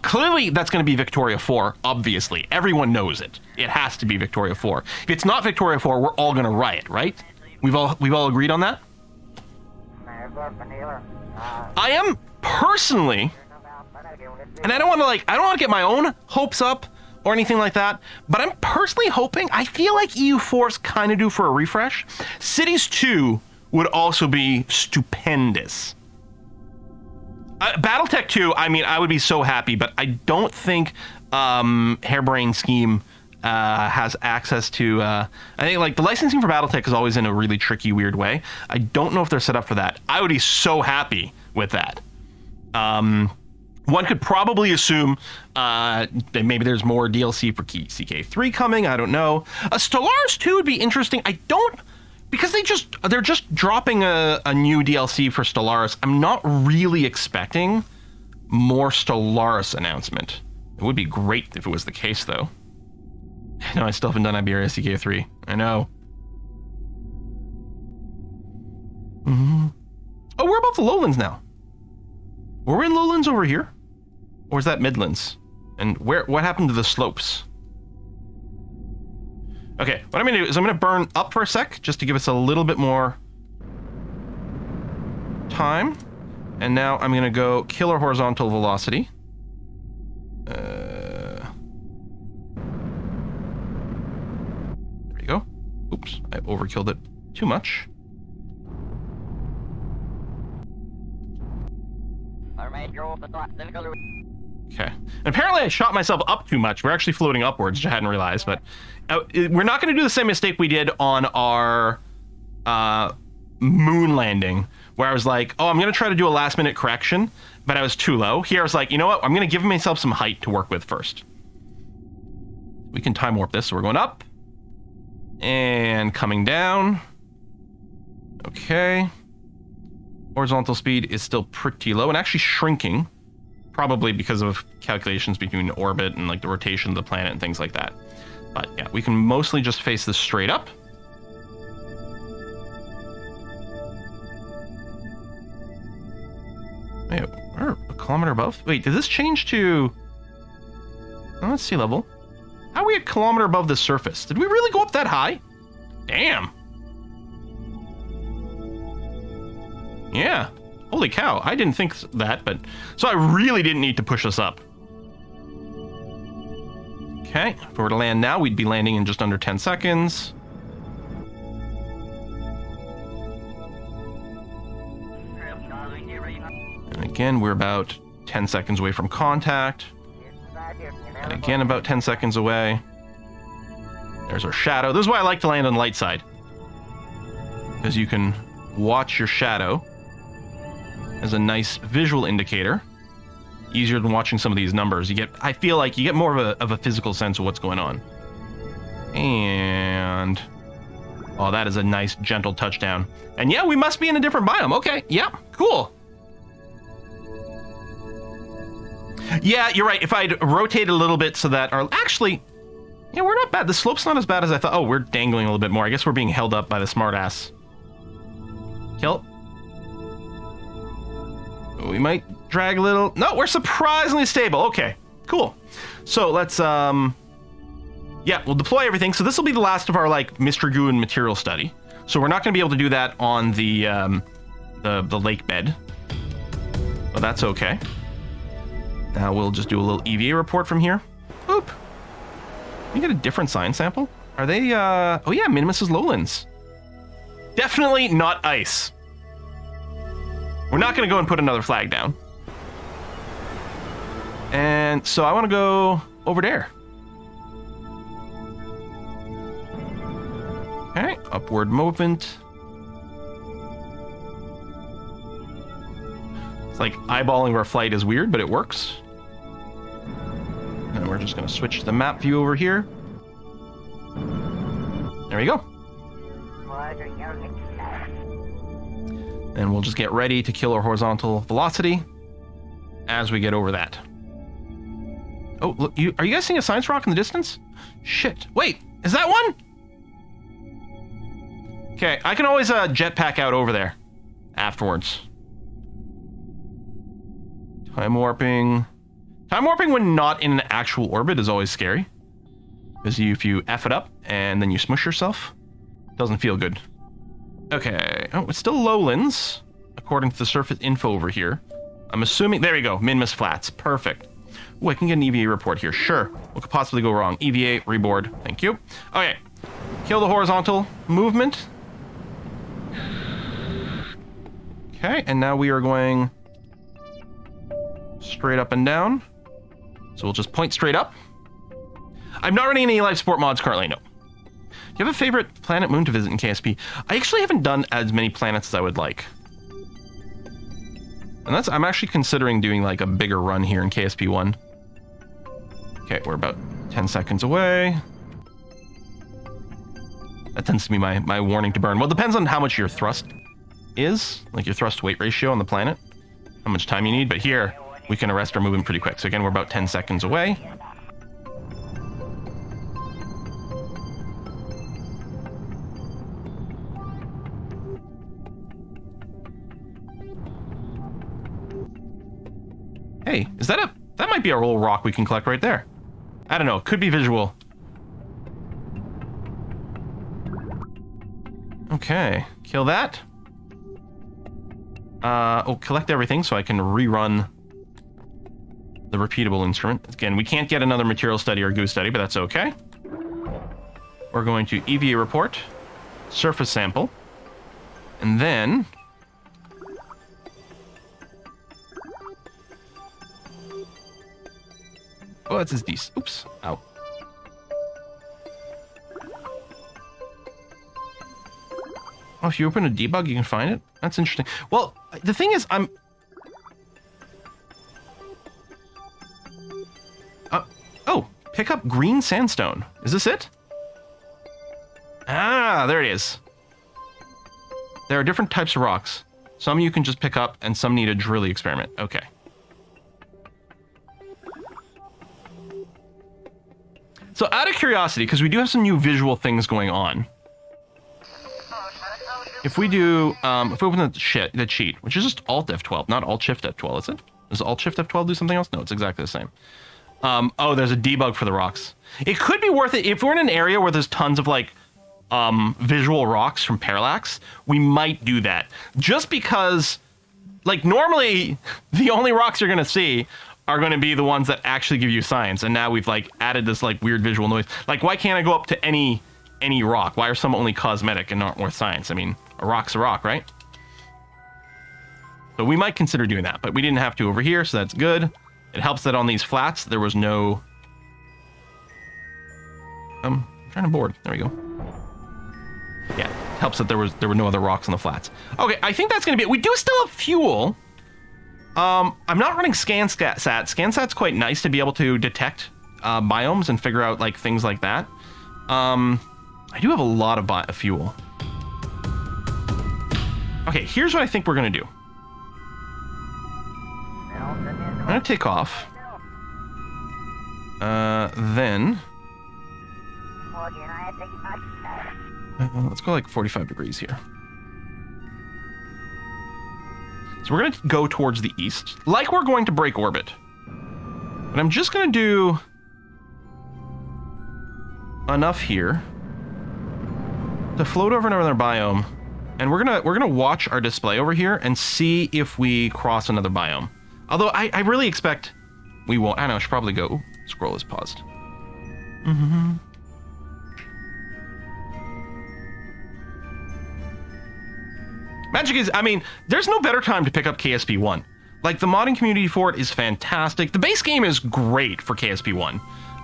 S1: Clearly, that's going to be Victoria 4, obviously. Everyone knows it. It has to be Victoria 4. If it's not Victoria 4, we're all going to riot, right? We've all agreed on that? I am personally, and I don't want to get my own hopes up or anything like that, but I'm personally hoping, I feel like EU4's kind of due for a refresh. Cities 2 would also be stupendous. Battletech 2, I mean, I would be so happy, but I don't think Harebrained Scheme has access to, I think like the licensing for Battletech is always in a really tricky, weird way. I don't know if they're set up for that. I would be so happy with that. One could probably assume that maybe there's more DLC for CK3 coming. I don't know. Stellaris 2 would be interesting. I don't, because they're just dropping a new DLC for Stellaris. I'm not really expecting more Stellaris announcement. It would be great if it was the case, though. No, I still haven't done Iberia CK3. I know. Oh, we're above the lowlands now. Were we in lowlands over here? Or is that midlands? And what happened to the slopes? Okay, what I'm gonna do is I'm gonna burn up for a sec, just to give us a little bit more time. And now I'm gonna go kill our horizontal velocity. There we go. Oops, I overkilled it too much. Okay. And apparently I shot myself up too much. We're actually floating upwards, which I hadn't realized, but we're not going to do the same mistake we did on our moon landing, where I was like, oh, I'm going to try to do a last minute correction, but I was too low. Here I was like, you know what? I'm going to give myself some height to work with first. We can time warp this, so we're going up and coming down. Okay. Horizontal speed is still pretty low and actually shrinking, probably because of calculations between orbit and like the rotation of the planet and things like that. But yeah, we can mostly just face this straight up. Wait, we're a kilometer above? Wait, did this change to... Oh, let's see level. How are we a kilometer above the surface? Did we really go up that high? Damn. Yeah. Holy cow. I didn't think that, but... So I really didn't need to push us up. Okay. If we were to land now, we'd be landing in just under 10 seconds. And again, we're about 10 seconds away from contact. And again, about 10 seconds away. There's our shadow. This is why I like to land on the light side, because you can watch your shadow as a nice visual indicator. Easier than watching some of these numbers. I feel like you get more of a physical sense of what's going on. And oh, that is a nice gentle touchdown. And yeah, we must be in a different biome. Okay, yeah, cool. Yeah, you're right. If I'd rotate a little bit so that actually, yeah, we're not bad. The slope's not as bad as I thought. Oh, we're dangling a little bit more. I guess we're being held up by the smartass. Kill. We might drag a little. No, we're surprisingly stable. Okay, cool. So let's, yeah, we'll deploy everything. So this will be the last of our, like, Mr. Goo and material study. So we're not going to be able to do that on the lake bed. But that's okay. Now we'll just do a little EVA report from here. Oop. You get a different sign sample? Are they, oh yeah, Minmus's lowlands. Definitely not ice. We're not going to go and put another flag down. And so I want to go over there. Okay, upward movement. It's like eyeballing our flight is weird, but it works. And we're just going to switch to the map view over here. There we go. And we'll just get ready to kill our horizontal velocity as we get over that. Oh, look, are you guys seeing a science rock in the distance? Shit. Wait, is that one? Okay, I can always jetpack out over there afterwards. Time warping. Time warping when not in an actual orbit is always scary. Because if you F it up and then you smush yourself, it doesn't feel good. Okay, oh, it's still lowlands, according to the surface info over here. I'm assuming, there we go, Minmus Flats, perfect. Ooh, I can get an EVA report here. Sure. What could possibly go wrong? EVA, reboard. Thank you. Okay. Kill the horizontal movement. Okay, and now we are going straight up and down. So we'll just point straight up. I'm not running any life support mods currently, no. Do you have a favorite planet moon to visit in KSP? I actually haven't done as many planets as I would like. And I'm actually considering doing like a bigger run here in KSP 1. Okay, we're about 10 seconds away. That tends to be my warning to burn. Well, it depends on how much your thrust is, like your thrust weight ratio on the planet, how much time you need. But here, we can arrest our movement pretty quick. So again, we're about 10 seconds away. Hey, is that that might be a little rock we can collect right there. I don't know, it could be visual. Okay, kill that. Oh, collect everything so I can rerun the repeatable instrument. Again, we can't get another material study or goose study, but that's okay. We're going to EVA report, surface sample, and then oh, that's his DC. Oops. Ow. Oh, if you open a debug, you can find it? That's interesting. Well, the thing is, oh, pick up green sandstone. Is this it? Ah, there it is. There are different types of rocks. Some you can just pick up, and some need a drilly experiment. Okay. So out of curiosity, because we do have some new visual things going on, if we do, if we open the cheat, which is just Alt F12, not Alt Shift F12, is it? Does Alt Shift F12 do something else? No, it's exactly the same. Oh, there's a debug for the rocks. It could be worth it if we're in an area where there's tons of like visual rocks from parallax. We might do that just because, like, normally the only rocks you're gonna see are going to be the ones that actually give you science, and now we've like added this like weird visual noise. Like, why can't I go up to any rock? Why are some only cosmetic and not worth science? I mean, a rock's a rock, right? So we might consider doing that, but we didn't have to over here, so that's good. It helps that on these flats there was no I'm trying to board. There we go. Yeah, it helps that there were no other rocks on the flats. Okay, I think that's gonna be it. We do still have fuel. I'm not running ScanSat. ScanSat's quite nice to be able to detect biomes and figure out like things like that. I do have a lot of fuel. Okay, here's what I think we're gonna do. I'm gonna take off. Then let's go like 45 degrees here. So we're going to go towards the east, like we're going to break orbit. But I'm just going to do enough here to float over another biome, and we're gonna watch our display over here and see if we cross another biome. Although I really expect we won't. I know I should probably go. Ooh, scroll is paused. Mm-hmm. Magic is, I mean, there's no better time to pick up KSP 1. Like, the modding community for it is fantastic. The base game is great for KSP 1.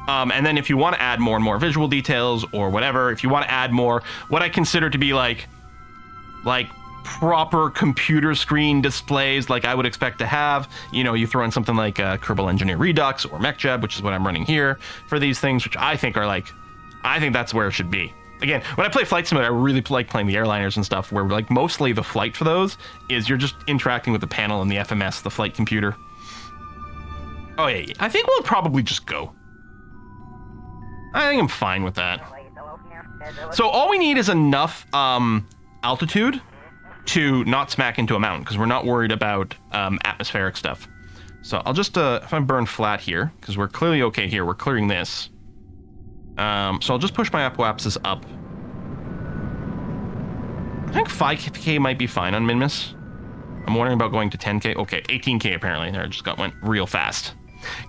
S1: And then if you want to add more and more visual details or whatever, if you want to add more, what I consider to be like proper computer screen displays like I would expect to have, you know, you throw in something like Kerbal Engineer Redux or MechJeb, which is what I'm running here for these things, which I think are like, I think that's where it should be. Again, when I play Flight Simulator, I really like playing the airliners and stuff, where like mostly the flight for those is you're just interacting with the panel and the FMS, the flight computer. Oh yeah, I think we'll probably just go. I think I'm fine with that. So all we need is enough altitude to not smack into a mountain, because we're not worried about atmospheric stuff. So I'll just, if I burn flat here, because we're clearly okay here, we're clearing this. So I'll just push my apoapsis up. I think 5k might be fine on Minmus. I'm wondering about going to 10k. Okay, 18k apparently. There, it just went real fast.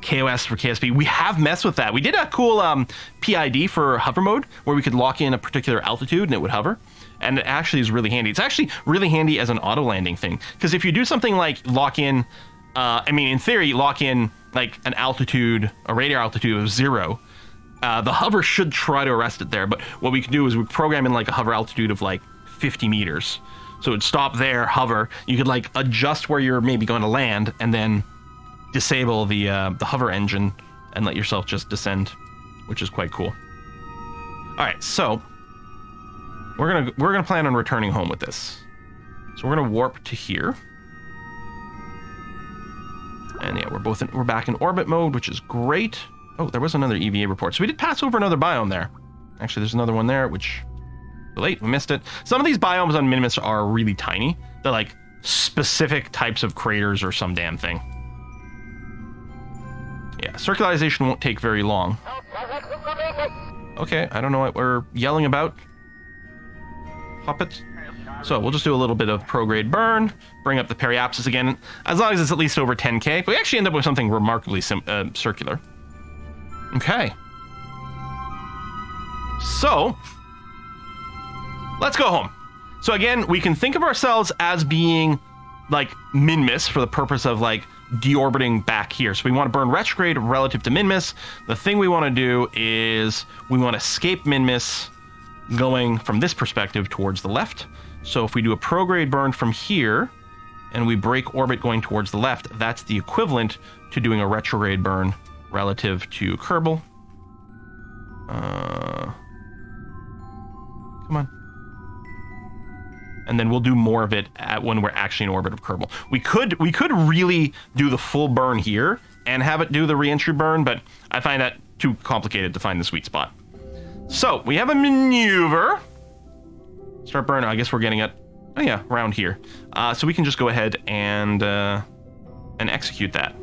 S1: KOS for KSP. We have messed with that. We did a cool PID for hover mode where we could lock in a particular altitude and it would hover. And it actually is really handy. It's actually really handy as an auto landing thing. Because if you do something like lock in, in theory, lock in like an altitude, a radar altitude of 0, the hover should try to arrest it there. But what we can do is we program in like a hover altitude of like 50 meters. So it'd stop there, hover. You could like adjust where you're maybe going to land and then disable the hover engine and let yourself just descend, which is quite cool. All right, so we're gonna plan on returning home with this. So we're gonna warp to here, and yeah, we're back in orbit mode, which is great. Oh, there was another EVA report, so we did pass over another biome there. Actually, there's another one there, which late, we missed it. Some of these biomes on Minmus are really tiny. They're like specific types of craters or some damn thing. Yeah, circularization won't take very long. Okay, I don't know what we're yelling about. Hop it. So we'll just do a little bit of prograde burn, bring up the periapsis again, as long as it's at least over 10k. But we actually end up with something remarkably circular. Okay. So let's go home. So again, we can think of ourselves as being like Minmus for the purpose of like deorbiting back here. So we want to burn retrograde relative to Minmus. The thing we want to do is we want to escape Minmus going from this perspective towards the left. So if we do a prograde burn from here and we break orbit going towards the left, that's the equivalent to doing a retrograde burn relative to Kerbal. Come on. And then we'll do more of it when we're actually in orbit of Kerbal. We could really do the full burn here and have it do the re-entry burn, but I find that too complicated to find the sweet spot. So we have a maneuver. Start burn. I guess we're getting it. Oh yeah, around here. So we can just go ahead and execute that.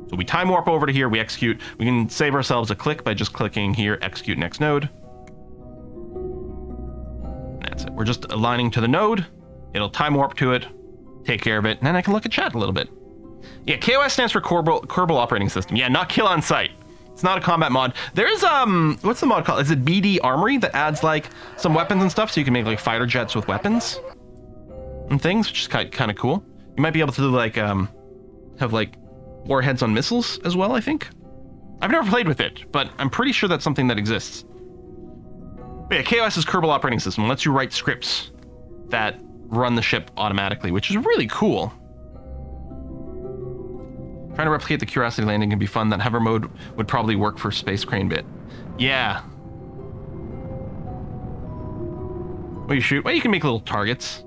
S1: So we time warp over to here. We execute. We can save ourselves a click by just clicking here. Execute next node. That's it. We're just aligning to the node. It'll time warp to it, take care of it, and then I can look at chat a little bit. Yeah, KOS stands for Kerbal Operating System. Yeah, not kill on sight. It's not a combat mod. There is, what's the mod called? Is it BD Armory that adds, like, some weapons and stuff so you can make, like, fighter jets with weapons and things, which is kind of cool. You might be able to, like, have, like, warheads on missiles as well, I think. I've never played with it, but I'm pretty sure that's something that exists. But yeah, KOS is Kerbal Operating System. It lets you write scripts that run the ship automatically, which is really cool. Trying to replicate the Curiosity landing can be fun. That hover mode would probably work for Space Crane bit. Yeah. What you shoot? Well, you can make little targets.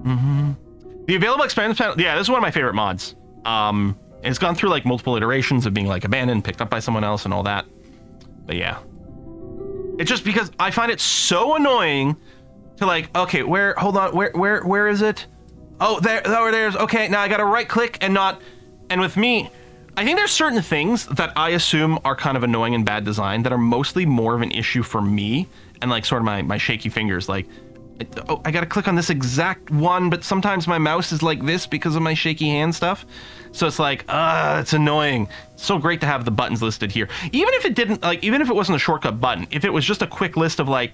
S1: The available expansion panel. Yeah, this is one of my favorite mods. It's gone through like multiple iterations of being like abandoned, picked up by someone else, and all that. But yeah, it's just because I find it so annoying to like, okay, hold on, where is it? Oh, there's, okay, now I gotta right click and not, and with me, I think there's certain things that I assume are kind of annoying and bad design that are mostly more of an issue for me and like sort of my shaky fingers, like, oh, I gotta click on this exact one, but sometimes my mouse is like this because of my shaky hand stuff. So it's like, it's annoying. It's so great to have the buttons listed here. Even if it didn't, like, even if it wasn't a shortcut button, if it was just a quick list of like,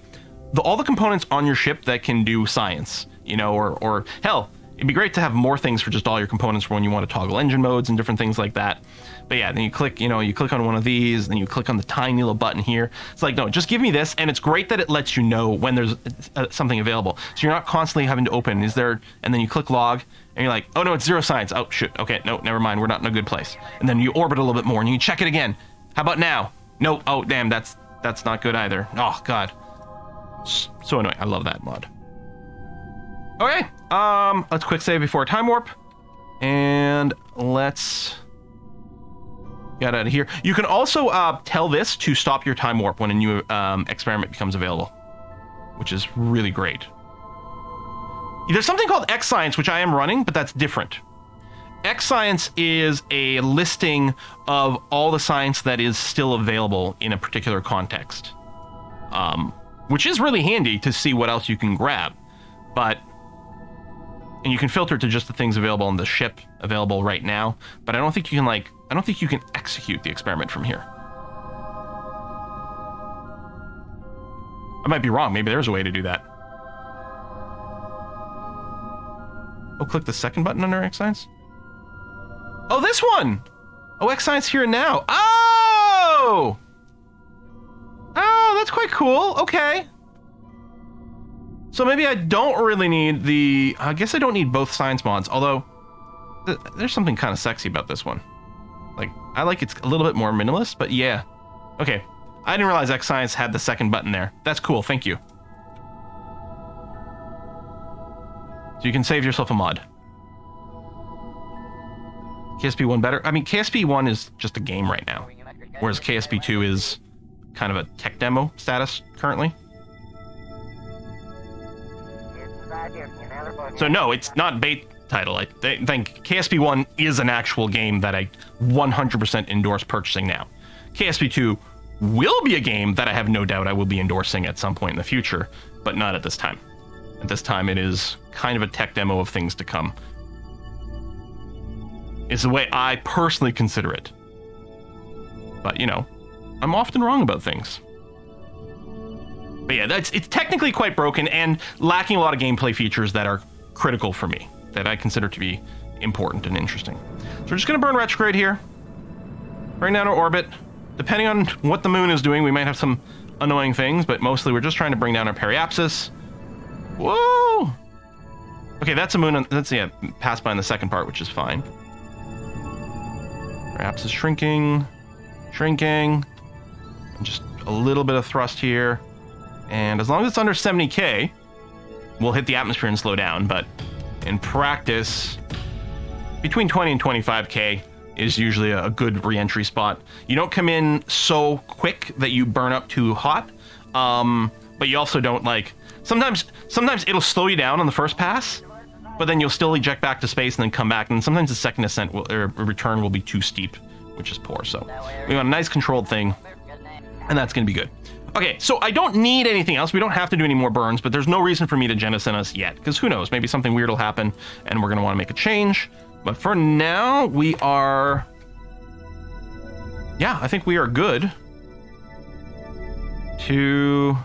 S1: all the components on your ship that can do science, you know, or hell, it'd be great to have more things for just all your components for when you want to toggle engine modes and different things like that. But yeah, then you click on one of these, then you click on the tiny little button here. It's like, no, just give me this. And it's great that it lets you know when there's something available. So you're not constantly having to open, is there, and then you click log and you're like, oh no, it's 0 science. Oh shoot, okay, no, never mind, we're not in a good place. And then you orbit a little bit more and you check it again. How about now? No, oh damn, that's not good either. Oh God. So annoying. I love that mod. Okay, let's quick save before time warp, and let's get out of here. You can also tell this to stop your time warp when a new experiment becomes available, which is really great. There's something called X Science, which I am running, but that's different. X Science is a listing of all the science that is still available in a particular context. Which is really handy to see what else you can grab, and you can filter to just the things available on the ship available right now, but I don't think you can like I don't think you can execute the experiment from here. I might be wrong. Maybe there's a way to do that. Oh, click the second button under X Science. Oh, this one! Oh, X Science here and now. Oh! Oh, that's quite cool. Okay. So maybe I don't really need the... I guess I don't need both science mods, although there's something kind of sexy about this one. Like, I like it's a little bit more minimalist, but yeah. Okay. I didn't realize X Science had the second button there. That's cool. Thank you. So you can save yourself a mod. KSP1 better? I mean, KSP1 is just a game right now, whereas KSP2 is kind of a tech demo status currently. So no, it's not bait title. I think KSP1 is an actual game that I 100% endorse purchasing now. KSP2 will be a game that I have no doubt I will be endorsing at some point in the future, but not at this time. At this time, it is kind of a tech demo of things to come. It's the way I personally consider it. But, you know, I'm often wrong about things. But yeah, it's technically quite broken and lacking a lot of gameplay features that are critical for me, that I consider to be important and interesting. So we're just going to burn retrograde here. Bring down our orbit. Depending on what the moon is doing, we might have some annoying things, but mostly we're just trying to bring down our periapsis. Whoa! Okay, that's a moon. That's, yeah, passed by in the second part, which is fine. Periapsis shrinking. Shrinking. And just a little bit of thrust here. And as long as it's under 70k, we'll hit the atmosphere and slow down, but in practice, between 20 and 25k is usually a good re-entry spot. You don't come in so quick that you burn up too hot, but you also don't, like... Sometimes it'll slow you down on the first pass, but then you'll still eject back to space and then come back, and sometimes the second ascent or return will be too steep, which is poor. So we want a nice controlled thing, and that's going to be good. Okay, so I don't need anything else. We don't have to do any more burns, but there's no reason for me to jettison us yet, because who knows, maybe something weird will happen, and we're going to want to make a change. But for now, we are... Yeah, I think we are good to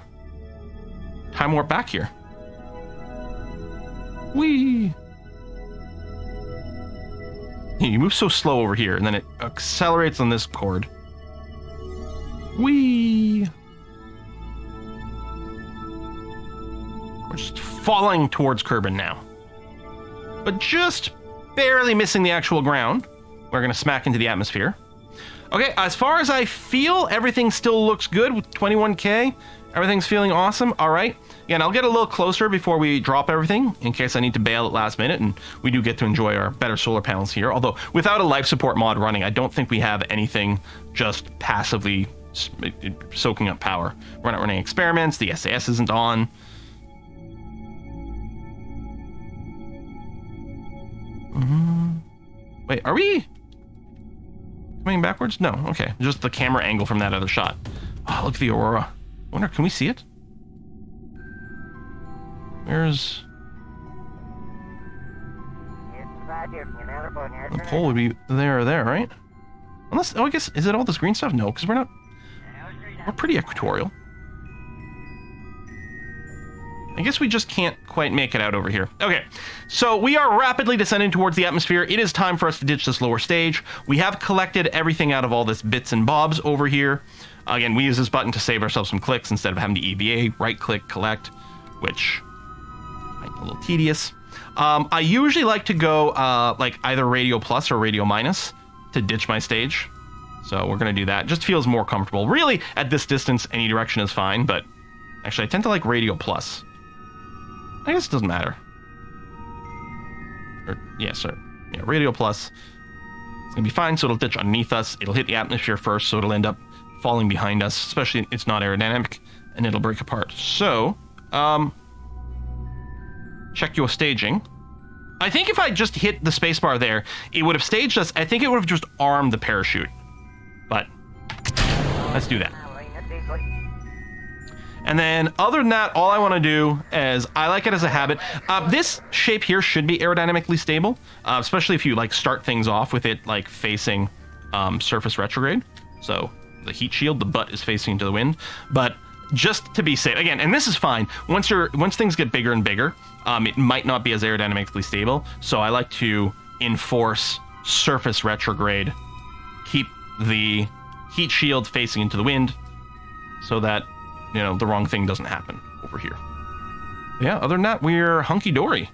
S1: time warp back here. Whee! You move so slow over here, and then it accelerates on this chord. Whee! We're just falling towards Kerbin now. But just barely missing the actual ground. We're going to smack into the atmosphere. Okay, as far as I feel, everything still looks good with 21k. Everything's feeling awesome. All right. Again, I'll get a little closer before we drop everything in case I need to bail at last minute, and we do get to enjoy our better solar panels here. Although, without a life support mod running, I don't think we have anything just passively soaking up power. We're not running experiments. The SAS isn't on. Wait, are we coming backwards? No, okay. Just the camera angle from that other shot. Oh, look at the aurora. I wonder, can we see it? Where's... The pole would be there or there, right? Unless, oh, I guess, is it all this green stuff? No, because we're pretty equatorial. I guess we just can't quite make it out over here. Okay, so we are rapidly descending towards the atmosphere. It is time for us to ditch this lower stage. We have collected everything out of all this bits and bobs over here. Again, we use this button to save ourselves some clicks instead of having to EVA, right-click, collect, which might be a little tedious. I usually like to go like either radio plus or radio minus to ditch my stage. So we're going to do that. Just feels more comfortable. Really, at this distance, any direction is fine, but actually I tend to like radio plus. I guess it doesn't matter. Or, yeah, sorry. Yeah, radio plus. It's going to be fine, so it'll ditch underneath us. It'll hit the atmosphere first, so it'll end up falling behind us, especially it's not aerodynamic, and it'll break apart. So, check your staging. I think if I just hit the spacebar there, it would have staged us. I think it would have just armed the parachute. But, let's do that. And then, other than that, all I want to do is, I like it as a habit. This shape here should be aerodynamically stable, especially if you, like, start things off with it, like, facing surface retrograde. So the heat shield, the butt is facing into the wind. But just to be safe, again, and this is fine, once things get bigger and bigger, it might not be as aerodynamically stable. So I like to enforce surface retrograde, keep the heat shield facing into the wind so that, you know, the wrong thing doesn't happen over here. Yeah, other than that, we're hunky-dory.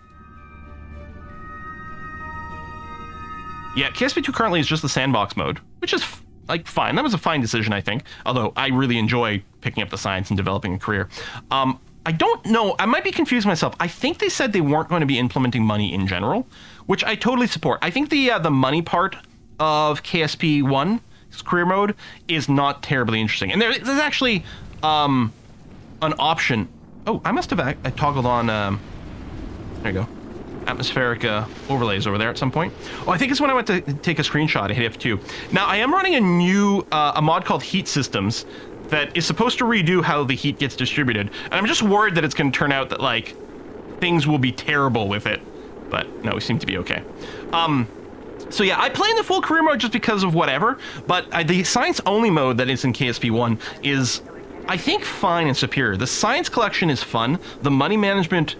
S1: Yeah, KSP2 currently is just the sandbox mode, which is, like, fine. That was a fine decision, I think. Although, I really enjoy picking up the science and developing a career. I don't know. I might be confusing myself. I think they said they weren't going to be implementing money in general, which I totally support. I think the money part of KSP1 career mode is not terribly interesting. And there's actually an option. Oh, I must have toggled on. There you go. Atmospheric overlays over there at some point. Oh, I think it's when I went to take a screenshot. I hit F2. Now, I am running a new a mod called Heat Systems that is supposed to redo how the heat gets distributed. And I'm just worried that it's going to turn out that, like, things will be terrible with it. But no, we seem to be okay. So yeah, I play in the full career mode just because of whatever, but the science-only mode that is in KSP1 is, I think, fine and superior. The science collection is fun. The money management,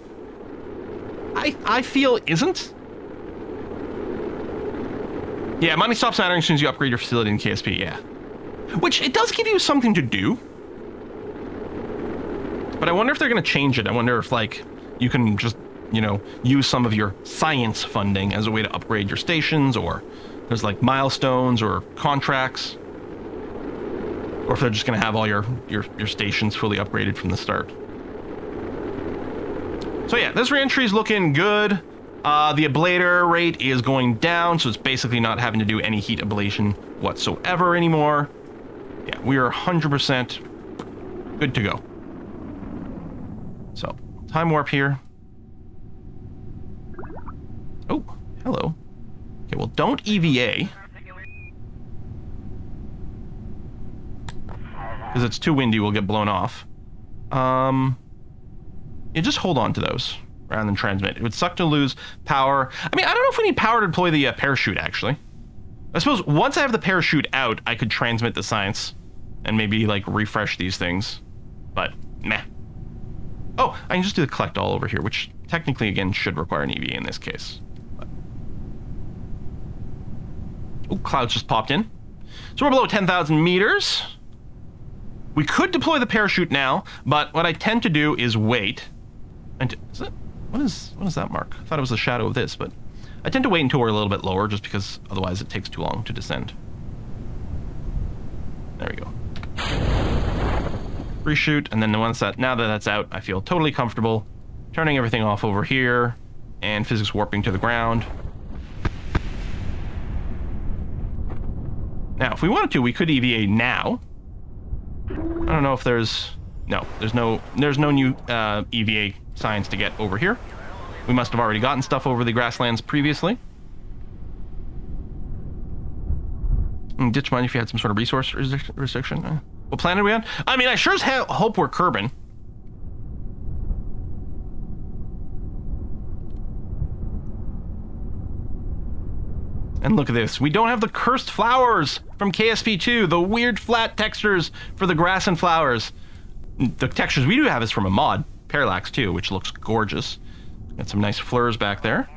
S1: I feel, isn't. Yeah, money stops mattering as soon as you upgrade your facility in KSP, yeah. Which, it does give you something to do. But I wonder if they're going to change it. I wonder if, like, you can just, you know, use some of your science funding as a way to upgrade your stations, or there's, like, milestones or contracts. Or if they're just going to have all your stations fully upgraded from the start. So yeah, this re-entry is looking good. The ablator rate is going down, so it's basically not having to do any heat ablation whatsoever anymore. Yeah, we are 100% good to go. So, time warp here. Oh, hello. Okay, well, don't EVA. Because it's too windy, we'll get blown off. Yeah, just hold on to those rather than transmit. It would suck to lose power. I mean, I don't know if we need power to deploy the parachute, actually. I suppose once I have the parachute out, I could transmit the science and maybe, like, refresh these things. But, meh. Oh, I can just do the collect all over here, which technically, again, should require an EVA in this case. But... oh, clouds just popped in. So we're below 10,000 meters. We could deploy the parachute now, but what I tend to do is wait. And what is that mark? I thought it was the shadow of this, but I tend to wait until we're a little bit lower, just because otherwise it takes too long to descend. There we go. Reshoot, and then now that that's out, I feel totally comfortable turning everything off over here and physics warping to the ground. Now, if we wanted to, we could EVA now. I don't know if there's no new EVA science to get over here. We must have already gotten stuff over the grasslands previously. Ditch mine if you had some sort of resource restriction. What planet are we on? I mean, I sure as hell hope we're Kerbin. And look at this. We don't have the cursed flowers from KSP2. The weird flat textures for the grass and flowers. The textures we do have is from a mod, Parallax 2, which looks gorgeous. Got some nice fleurs back there.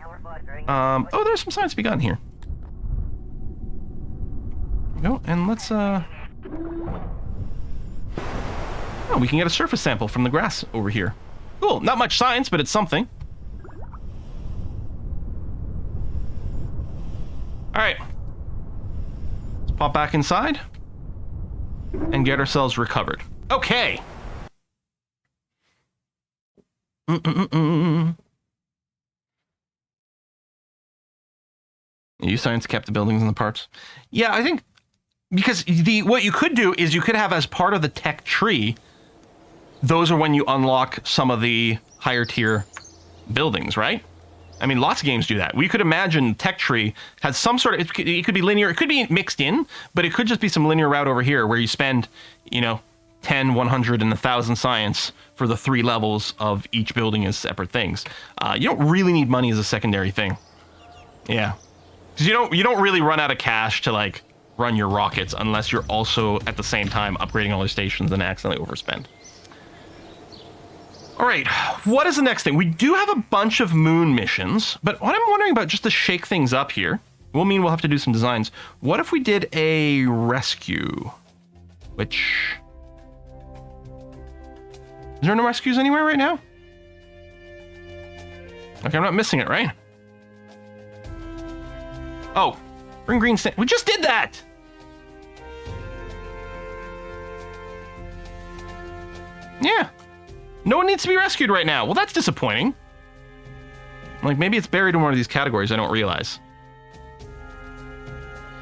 S1: Oh, there's some science begun here. There we go, and let's, oh, we can get a surface sample from the grass over here. Cool, not much science, but it's something. Alright. Let's pop back inside and get ourselves recovered. Okay. You science kept the buildings and the parts. Yeah, I think because what you could do is you could have as part of the tech tree, those are when you unlock some of the higher tier buildings, right? I mean, lots of games do that. We could imagine tech tree has some sort of, it could be linear, it could be mixed in, but it could just be some linear route over here where you spend, you know, 10, 100, and 1,000 science for the 3 levels of each building as separate things. You don't really need money as a secondary thing. Yeah. Because you don't really run out of cash to, like, run your rockets unless you're also at the same time upgrading all your stations and accidentally overspend. All right, what is the next thing? We do have a bunch of moon missions, but what I'm wondering about, just to shake things up here, will mean we'll have to do some designs. What if we did a rescue? Which... Is there no rescues anywhere right now? Okay, I'm not missing it, right? Oh, bring green sand. We just did that! Yeah. No one needs to be rescued right now. Well, that's disappointing. Like, maybe it's buried in one of these categories I don't realize.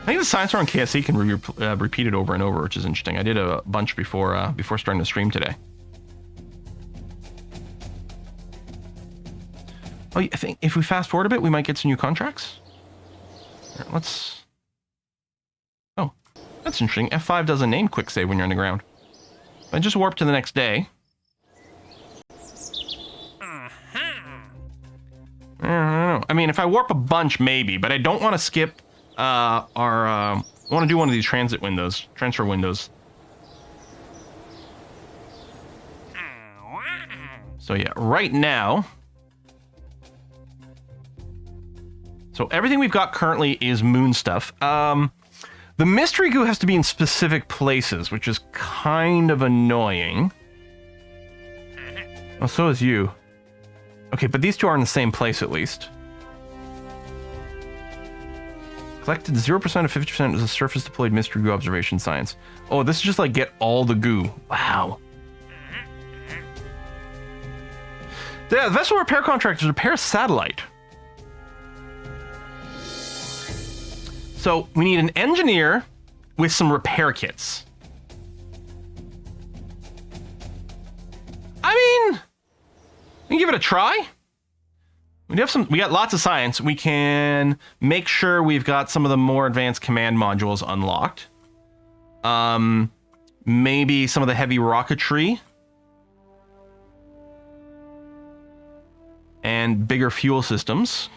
S1: I think the science on KSE can repeat it over and over, which is interesting. I did a bunch before starting the stream today. Oh, I think if we fast forward a bit, we might get some new contracts. Here, let's... Oh, that's interesting. F5 does a name quick save when you're underground. I just warp to the next day. I don't know. I mean, if I warp a bunch, maybe, but I don't want to skip I want to do one of these transfer windows. So yeah, right now. So everything we've got currently is moon stuff. The mystery goo has to be in specific places, which is kind of annoying. Oh, so is you. Okay, but these two are in the same place at least. Collected 0% of 50% of the surface deployed mystery goo observation science. Oh, this is just like get all the goo. Wow. Yeah, the vessel repair contractors repair a satellite. So we need an engineer with some repair kits. I mean, we can give it a try. We got lots of science. We can make sure we've got some of the more advanced command modules unlocked. Maybe some of the heavy rocketry. And bigger fuel systems.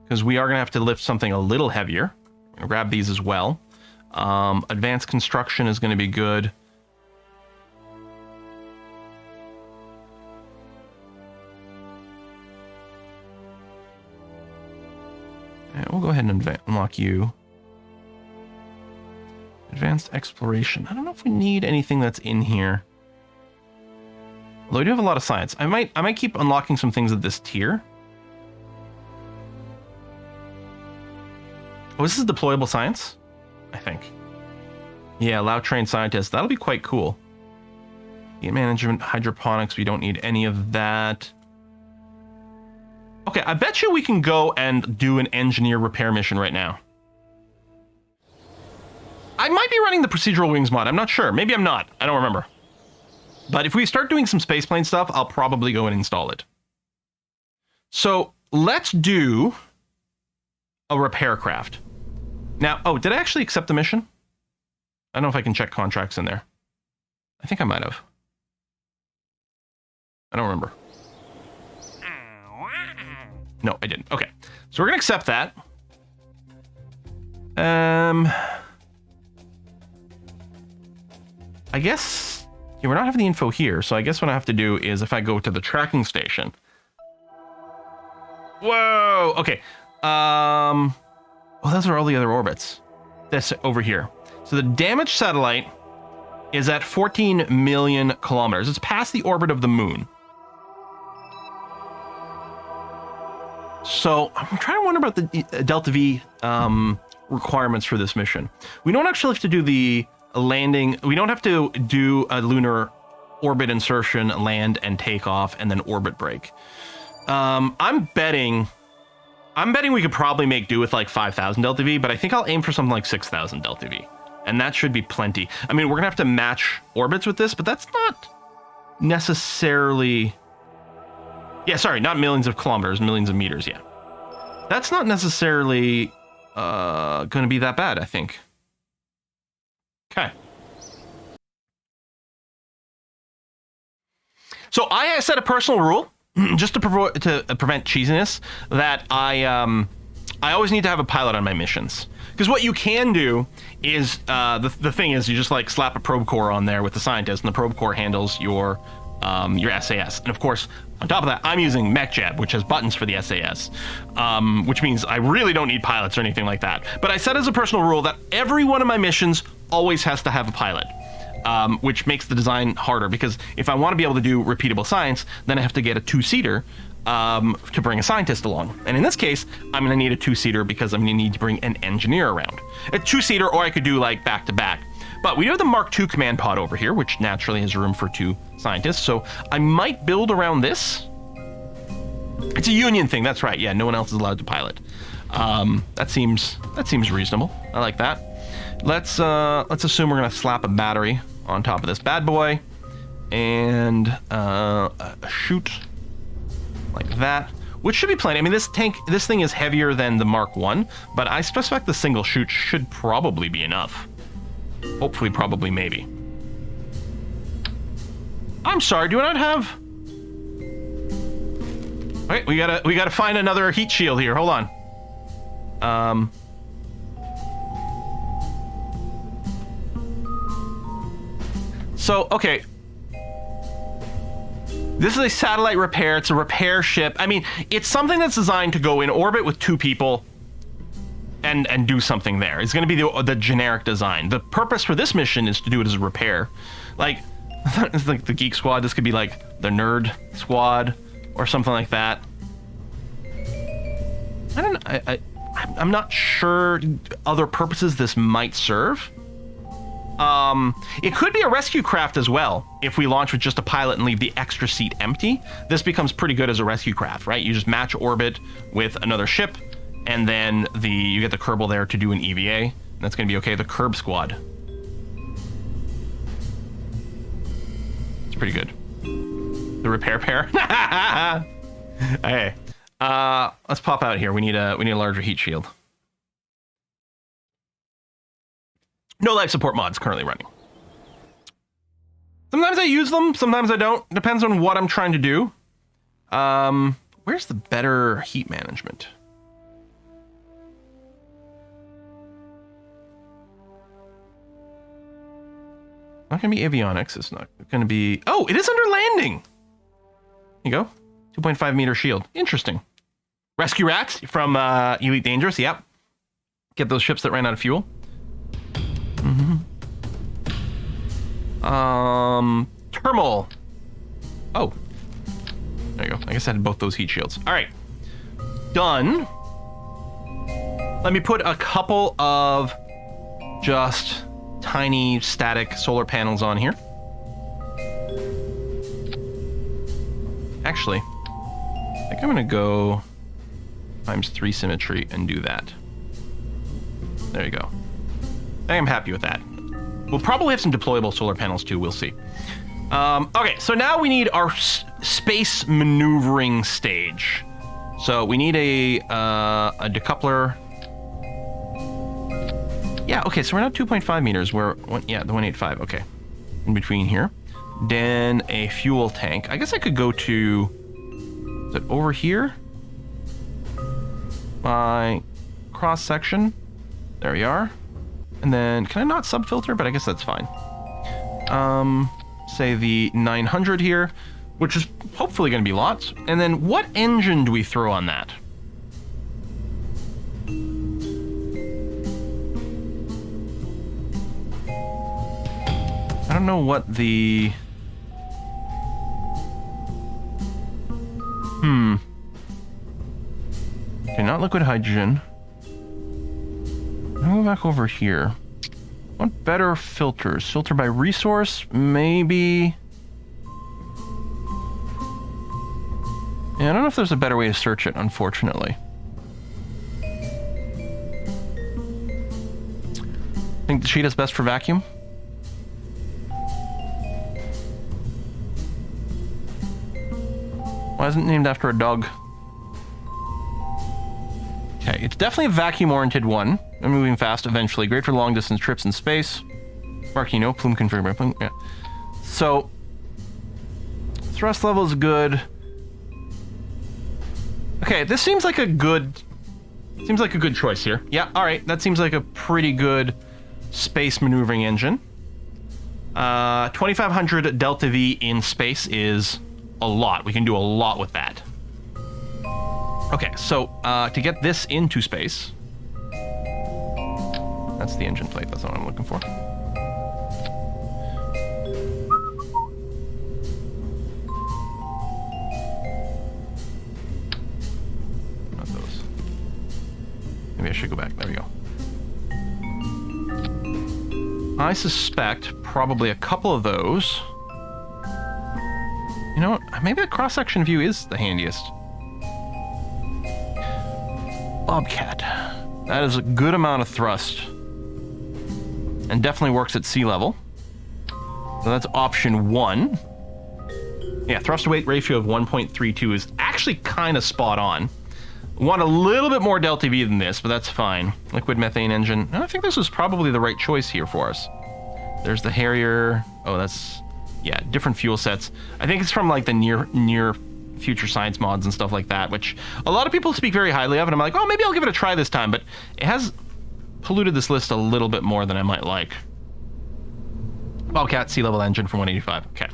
S1: Because we are going to have to lift something a little heavier. I'm going to grab these as well. Advanced construction is going to be good. Yeah, we'll go ahead and unlock you. Advanced exploration. I don't know if we need anything that's in here. Although we do have a lot of science. I might keep unlocking some things at this tier. Oh, this is deployable science? I think. Yeah, allow trained scientists. That'll be quite cool. Heat management, hydroponics. We don't need any of that. Okay, I bet you we can go and do an engineer repair mission right now. I might be running the procedural wings mod. I'm not sure. Maybe I'm not. I don't remember. But if we start doing some spaceplane stuff, I'll probably go and install it. So let's do a repair craft. Now, oh, did I actually accept the mission? I don't know if I can check contracts in there. I think I might have. I don't remember. No, I didn't. Okay. So we're going to accept that. I guess... Yeah, we're not having the info here, so I guess what I have to do is if I go to the tracking station... Whoa! Okay. Well, those are all the other orbits. That's over here. So the damaged satellite is at 14 million kilometers. It's past the orbit of the moon. So I'm trying to wonder about the Delta V requirements for this mission. We don't actually have to do the landing. We don't have to do a lunar orbit insertion, land and take off, and then orbit break. I'm betting we could probably make do with like 5,000 Delta V, but I think I'll aim for something like 6,000 Delta V. And that should be plenty. I mean, we're going to have to match orbits with this, but that's not necessarily... Yeah, sorry, not millions of kilometers, millions of meters, yeah. That's not necessarily going to be that bad, I think. Okay. So I set a personal rule, just to prevent cheesiness, that I always need to have a pilot on my missions. Because what you can do is, the thing is, you just like slap a probe core on there with the scientist, and the probe core handles your SAS. And of course, on top of that, I'm using MechJab, which has buttons for the SAS, which means I really don't need pilots or anything like that. But I set as a personal rule that every one of my missions always has to have a pilot. Which makes the design harder, because if I want to be able to do repeatable science, then I have to get a two-seater to bring a scientist along. And in this case, I'm going to need a two-seater because I'm going to need to bring an engineer around. A two-seater, or I could do like back-to-back. But we do have the Mark II command pod over here, which naturally has room for two scientists, so I might build around this. It's a union thing, that's right. Yeah, no one else is allowed to pilot. That seems reasonable. I like that. Let's assume we're going to slap a battery on top of this bad boy, and a chute like that, which should be plenty. I mean, this thing is heavier than the Mark I, but I suspect the single chute should probably be enough. Hopefully, probably, maybe. I'm sorry, do I not have... Okay, we gotta find another heat shield here. Hold on. So, okay. This is a satellite repair. It's a repair ship. I mean, it's something that's designed to go in orbit with two people and do something there. It's going to be the generic design. The purpose for this mission is to do it as a repair. Like, it's like the Geek Squad. This could be like the Nerd Squad or something like that. I'm not sure other purposes this might serve. It could be a rescue craft as well. If we launch with just a pilot and leave the extra seat empty, this becomes pretty good as a rescue craft, right? You just match orbit with another ship, and then you get the Kerbal there to do an EVA. And that's going to be okay. The Kerb Squad. It's pretty good. The repair pair. Hey, let's pop out here. We need a larger heat shield. No life support mods currently running. Sometimes I use them, sometimes I don't. Depends on what I'm trying to do. Where's the better heat management? Not gonna be avionics. It's not gonna be... Oh, it is under landing. Here you go. 2.5 meter shield. Interesting. Rescue rats from Elite Dangerous. Yep. Get those ships that ran out of fuel. Thermal. Oh. There you go. I guess I had both those heat shields. All right. Done. Let me put a couple of just tiny static solar panels on here. Actually, I think I'm going to go ×3 symmetry and do that. There you go. I think I'm happy with that. We'll probably have some deployable solar panels too, we'll see. Okay, so now we need our space maneuvering stage. So we need a decoupler. Yeah, okay, so we're not 2.5 meters, we're, the 185, okay. In between here. Then a fuel tank. I guess I could go to, is it over here? My cross section. There we are. And then, can I not sub-filter? But I guess that's fine. Say the 900 here, which is hopefully going to be lots. And then what engine do we throw on that? I don't know what the... Okay, not liquid hydrogen. I'll go back over here. What better filters? Filter by resource? Maybe... Yeah, I don't know if there's a better way to search it, unfortunately. Think the cheetah's best for vacuum? Why isn't it named after a dog? Okay, it's definitely a vacuum-oriented one. I'm moving fast eventually. Great for long-distance trips in space. Marquino, plume configured by plume. Yeah. So, thrust level is good. Okay, this seems like a good Seems like a good choice here. Yeah, all right. That seems like a pretty good space maneuvering engine. 2,500 delta V in space is a lot. We can do a lot with that. Okay, so to get this into space, that's the engine plate. That's not what I'm looking for. Not those. Maybe I should go back. There we go. I suspect probably a couple of those. You know what? Maybe the cross-section view is the handiest. Bobcat. That is a good amount of thrust. And definitely works at sea level. So that's option 1. Yeah, thrust to weight ratio of 1.32 is actually kind of spot on. Want a little bit more delta V than this, but that's fine. Liquid methane engine. I think this was probably the right choice here for us. There's the Harrier. Oh, that's... yeah, different fuel sets. I think it's from like the near future science mods and stuff like that, which a lot of people speak very highly of, and I'm like, oh, maybe I'll give it a try this time, but it has polluted this list a little bit more than I might like. Bobcat sea level engine from 185. Okay.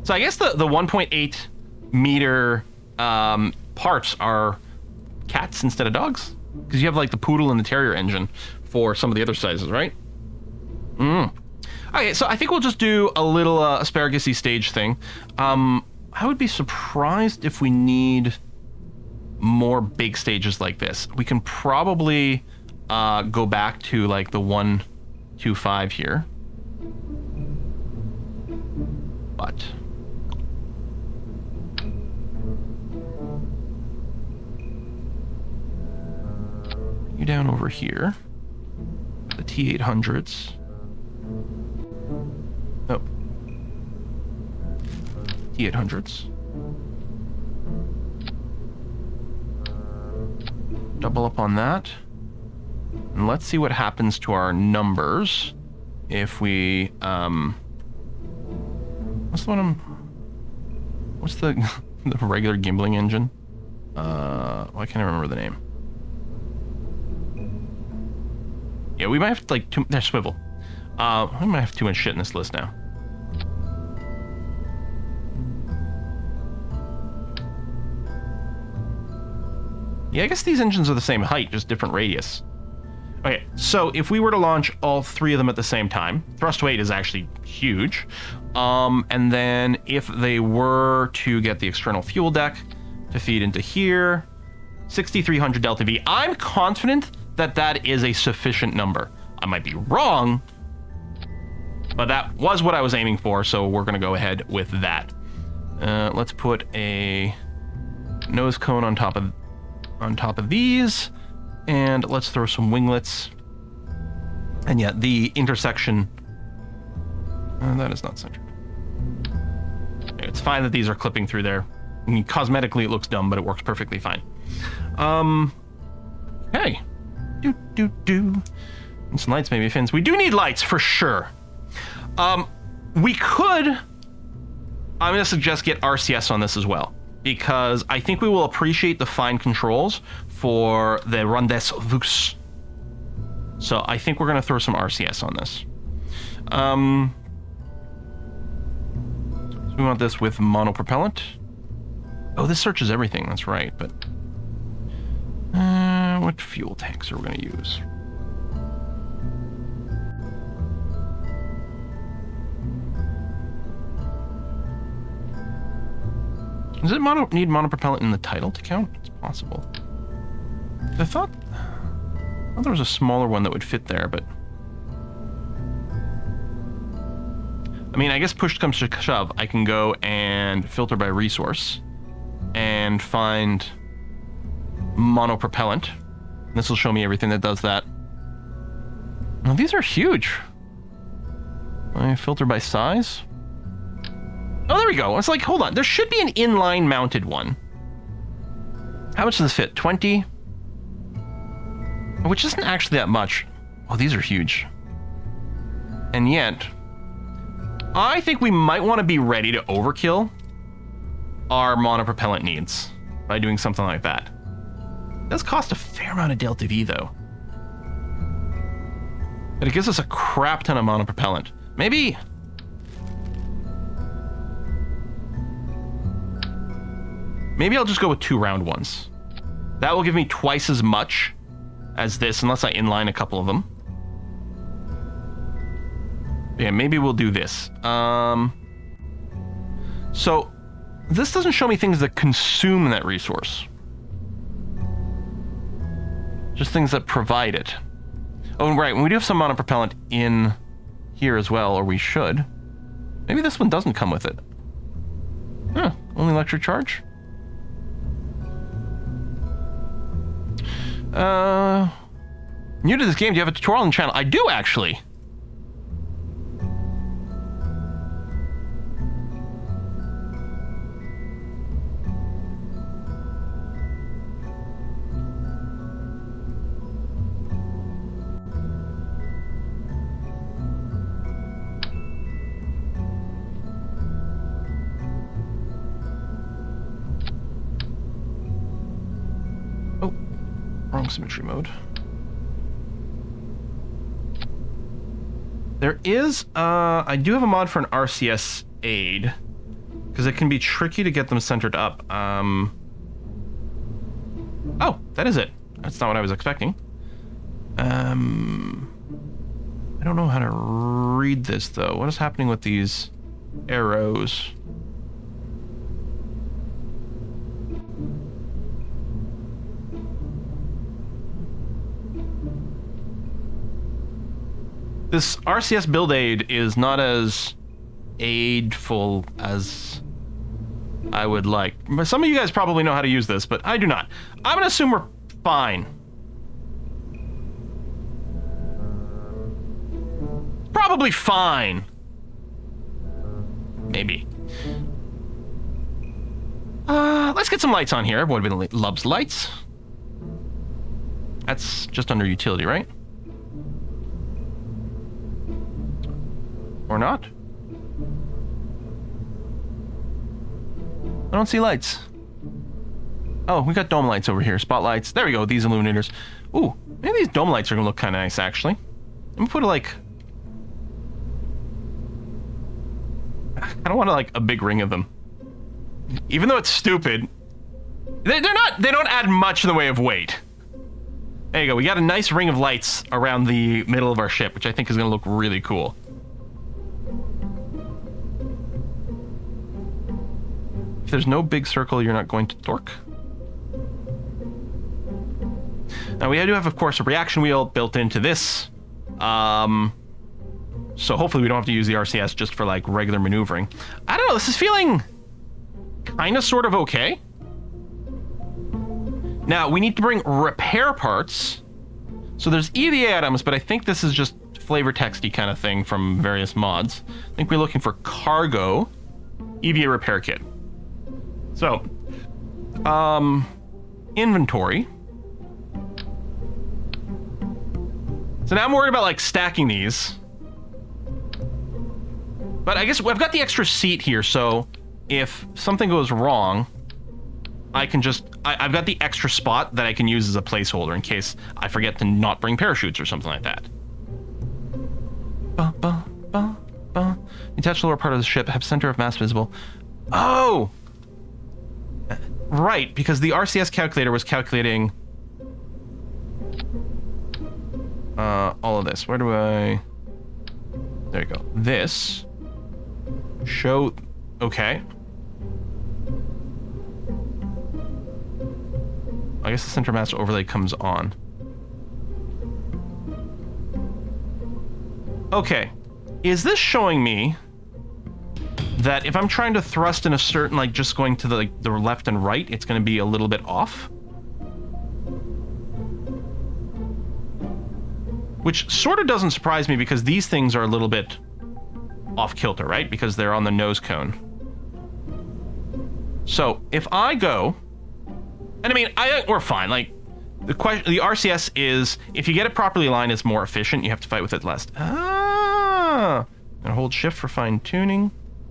S1: So I guess the 1.8 meter parts are cats instead of dogs? Because you have like the poodle and the terrier engine for some of the other sizes, right? Okay, so I think we'll just do a little asparagus-y stage thing. I would be surprised if we need more big stages like this. We can probably go back to like the 125 here. But... you down over here. The T800s. Oh. T800s. Double up on that. And let's see what happens to our numbers if we, what's the one what's the, the regular gimbling engine? Well, I can't remember the name. Yeah, we might have to, like, there's swivel. We might have too much shit in this list now. Yeah, I guess these engines are the same height, just different radius. Okay, so if we were to launch all 3 of them at the same time, thrust weight is actually huge. And then if they were to get the external fuel deck to feed into here, 6,300 delta V. I'm confident that that is a sufficient number. I might be wrong, but that was what I was aiming for, so we're going to go ahead with that. Let's put a nose cone on top of these, and let's throw some winglets. And yeah, the intersection... that is not centered. It's fine that these are clipping through there. I mean, cosmetically it looks dumb, but it works perfectly fine. Hey. And some lights, maybe fins. We do need lights, for sure. We could... I'm going to suggest get RCS on this as well, because I think we will appreciate the fine controls for the Rendezvous. So I think we're going to throw some RCS on this. So we want this with monopropellant. Oh, this searches everything, that's right, but... what fuel tanks are we going to use? Does it need monopropellant in the title to count? It's possible. I thought there was a smaller one that would fit there, but... I mean, I guess push comes to shove. I can go and filter by resource and find monopropellant. This will show me everything that does that. Now, these are huge. I filter by size. Oh, there we go. It's like, hold on. There should be an inline mounted one. How much does this fit? 20? Which isn't actually that much. Oh, these are huge. And yet, I think we might want to be ready to overkill our monopropellant needs by doing something like that. does cost a fair amount of Delta V, though. But it gives us a crap ton of monopropellant. Maybe... Maybe I'll just go with 2 round ones. That will give me twice as much as this, unless I inline a couple of them. Yeah, maybe we'll do this. So, this doesn't show me things that consume that resource. Just things that provide it. Oh, right, we do have some monopropellant in here as well, or we should. Maybe this one doesn't come with it. Huh, only electric charge? New to this game, do you have a tutorial on the channel? I do, actually. Oh, wrong symmetry mode. There is, I do have a mod for an RCS aid, because it can be tricky to get them centered up. Oh, that is it. That's not what I was expecting. I don't know how to read this, though. What is happening with these arrows? This RCS build aid is not as aidful as I would like. Some of you guys probably know how to use this, but I do not. I'm gonna assume we're fine. Probably fine. Maybe. Let's get some lights on here. Everybody loves lights. That's just under utility, right? Or not? I don't see lights. Oh, we got dome lights over here. Spotlights. There we go. These illuminators. Ooh, maybe these dome lights are gonna look kind of nice, actually. Let me put like... I don't want like a big ring of them. Even though it's stupid, they don't add much in the way of weight. There you go. We got a nice ring of lights around the middle of our ship, which I think is gonna look really cool. If there's no big circle, you're not going to torque. Now we do have, of course, a reaction wheel built into this. So hopefully we don't have to use the RCS just for like regular maneuvering. I don't know, this is feeling kind of sort of okay. Now we need to bring repair parts. So there's EVA items, but I think this is just flavor texty kind of thing from various mods. I think we're looking for cargo EVA repair kit. So, inventory. So now I'm worried about like stacking these. But I guess I've got the extra seat here, so if something goes wrong, I can just, I've got the extra spot that I can use as a placeholder in case I forget to not bring parachutes or something like that. Detach lower part of the ship, have center of mass visible. Oh! Right, because the RCS calculator was calculating all of this. Where do I... There you go. This. Show... Okay. I guess the center mass overlay comes on. Okay. Is this showing me that if I'm trying to thrust in a certain, like, just going to the left and right, it's going to be a little bit off? Which sort of doesn't surprise me because these things are a little bit off kilter, right? Because they're on the nose cone. So if I go, and I mean, we're fine. Like the RCS is, if you get it properly aligned, it's more efficient. You have to fight with it less. And hold shift for fine tuning.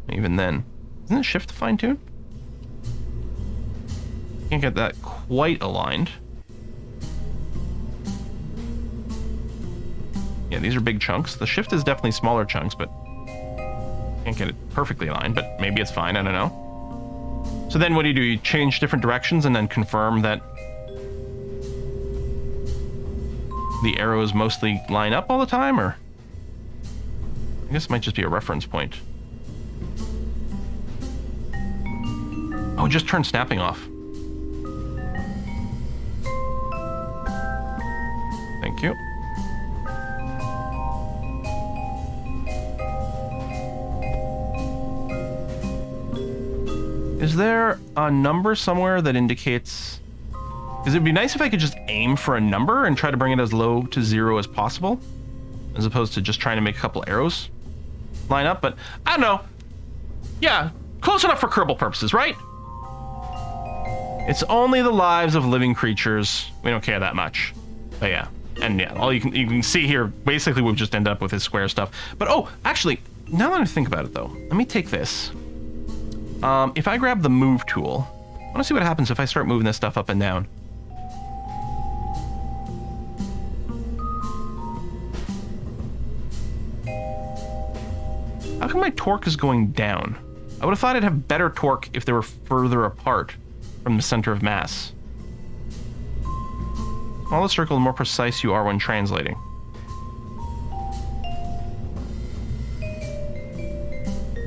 S1: Even then, isn't it shift to fine tune? Can't get that quite aligned. Yeah, these are big chunks. The shift is definitely smaller chunks, but can't get it perfectly aligned, but maybe it's fine, I don't know. So then what do? You change different directions and then confirm that the arrows mostly line up all the time, or? I guess it might just be a reference point. Oh, just turn snapping off. Thank you. Is there a number somewhere that indicates... Because it'd be nice if I could just aim for a number and try to bring it as low to 0 as possible, as opposed to just trying to make a couple arrows line up, but I don't know. Yeah, close enough for Kerbal purposes, right? It's only the lives of living creatures. We don't care that much. But yeah, and yeah, all you can see here, basically we've just ended up with his square stuff. But oh, actually, now that I think about it though, let me take this. If I grab the move tool, I want to see what happens if I start moving this stuff up and down. How come my torque is going down? I would have thought I'd have better torque if they were further apart from the center of mass. The smaller the circle, the more precise you are when translating.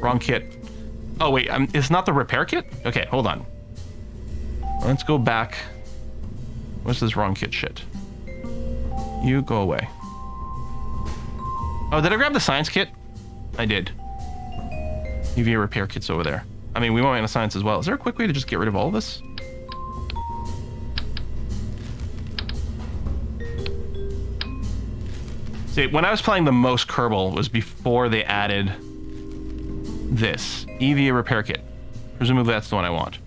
S1: Wrong kit. Oh wait, it's not the repair kit? Okay, hold on. Let's go back. What's this wrong kit shit? You go away. Oh, did I grab the science kit? I did. UV repair kit's over there. I mean, we want to science as well. Is there a quick way to just get rid of all of this? See, when I was playing the most Kerbal was before they added this. EVA repair kit. Presumably that's the one I want.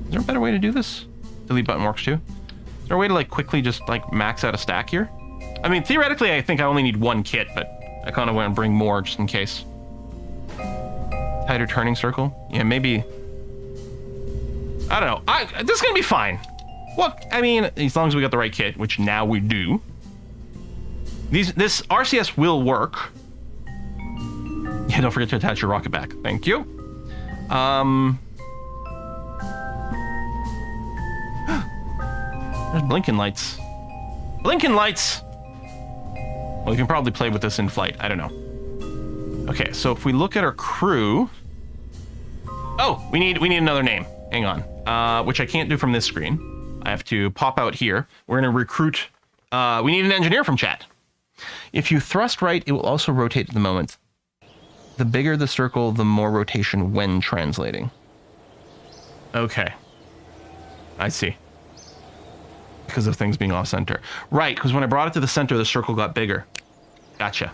S1: Is there a better way to do this? Delete button works too. Is there a way to like quickly just like max out a stack here? I mean, theoretically I think I only need one kit, but I kind of want to bring more just in case. Tighter turning circle? Yeah, maybe. I don't know. This is going to be fine. What? I mean, as long as we got the right kit, which now we do. This RCS will work. Yeah, don't forget to attach your rocket back. Thank you. There's blinking lights. Blinking lights! Well, we can probably play with this in flight. I don't know. Okay, so if we look at our crew... Oh, we need another name. Hang on. Which I can't do from this screen. I have to pop out here. We're going to recruit... we need an engineer from chat. If you thrust right, it will also rotate at the moment. The bigger the circle, the more rotation when translating. Okay. I see. Because of things being off center. Right, because when I brought it to the center, the circle got bigger. Gotcha.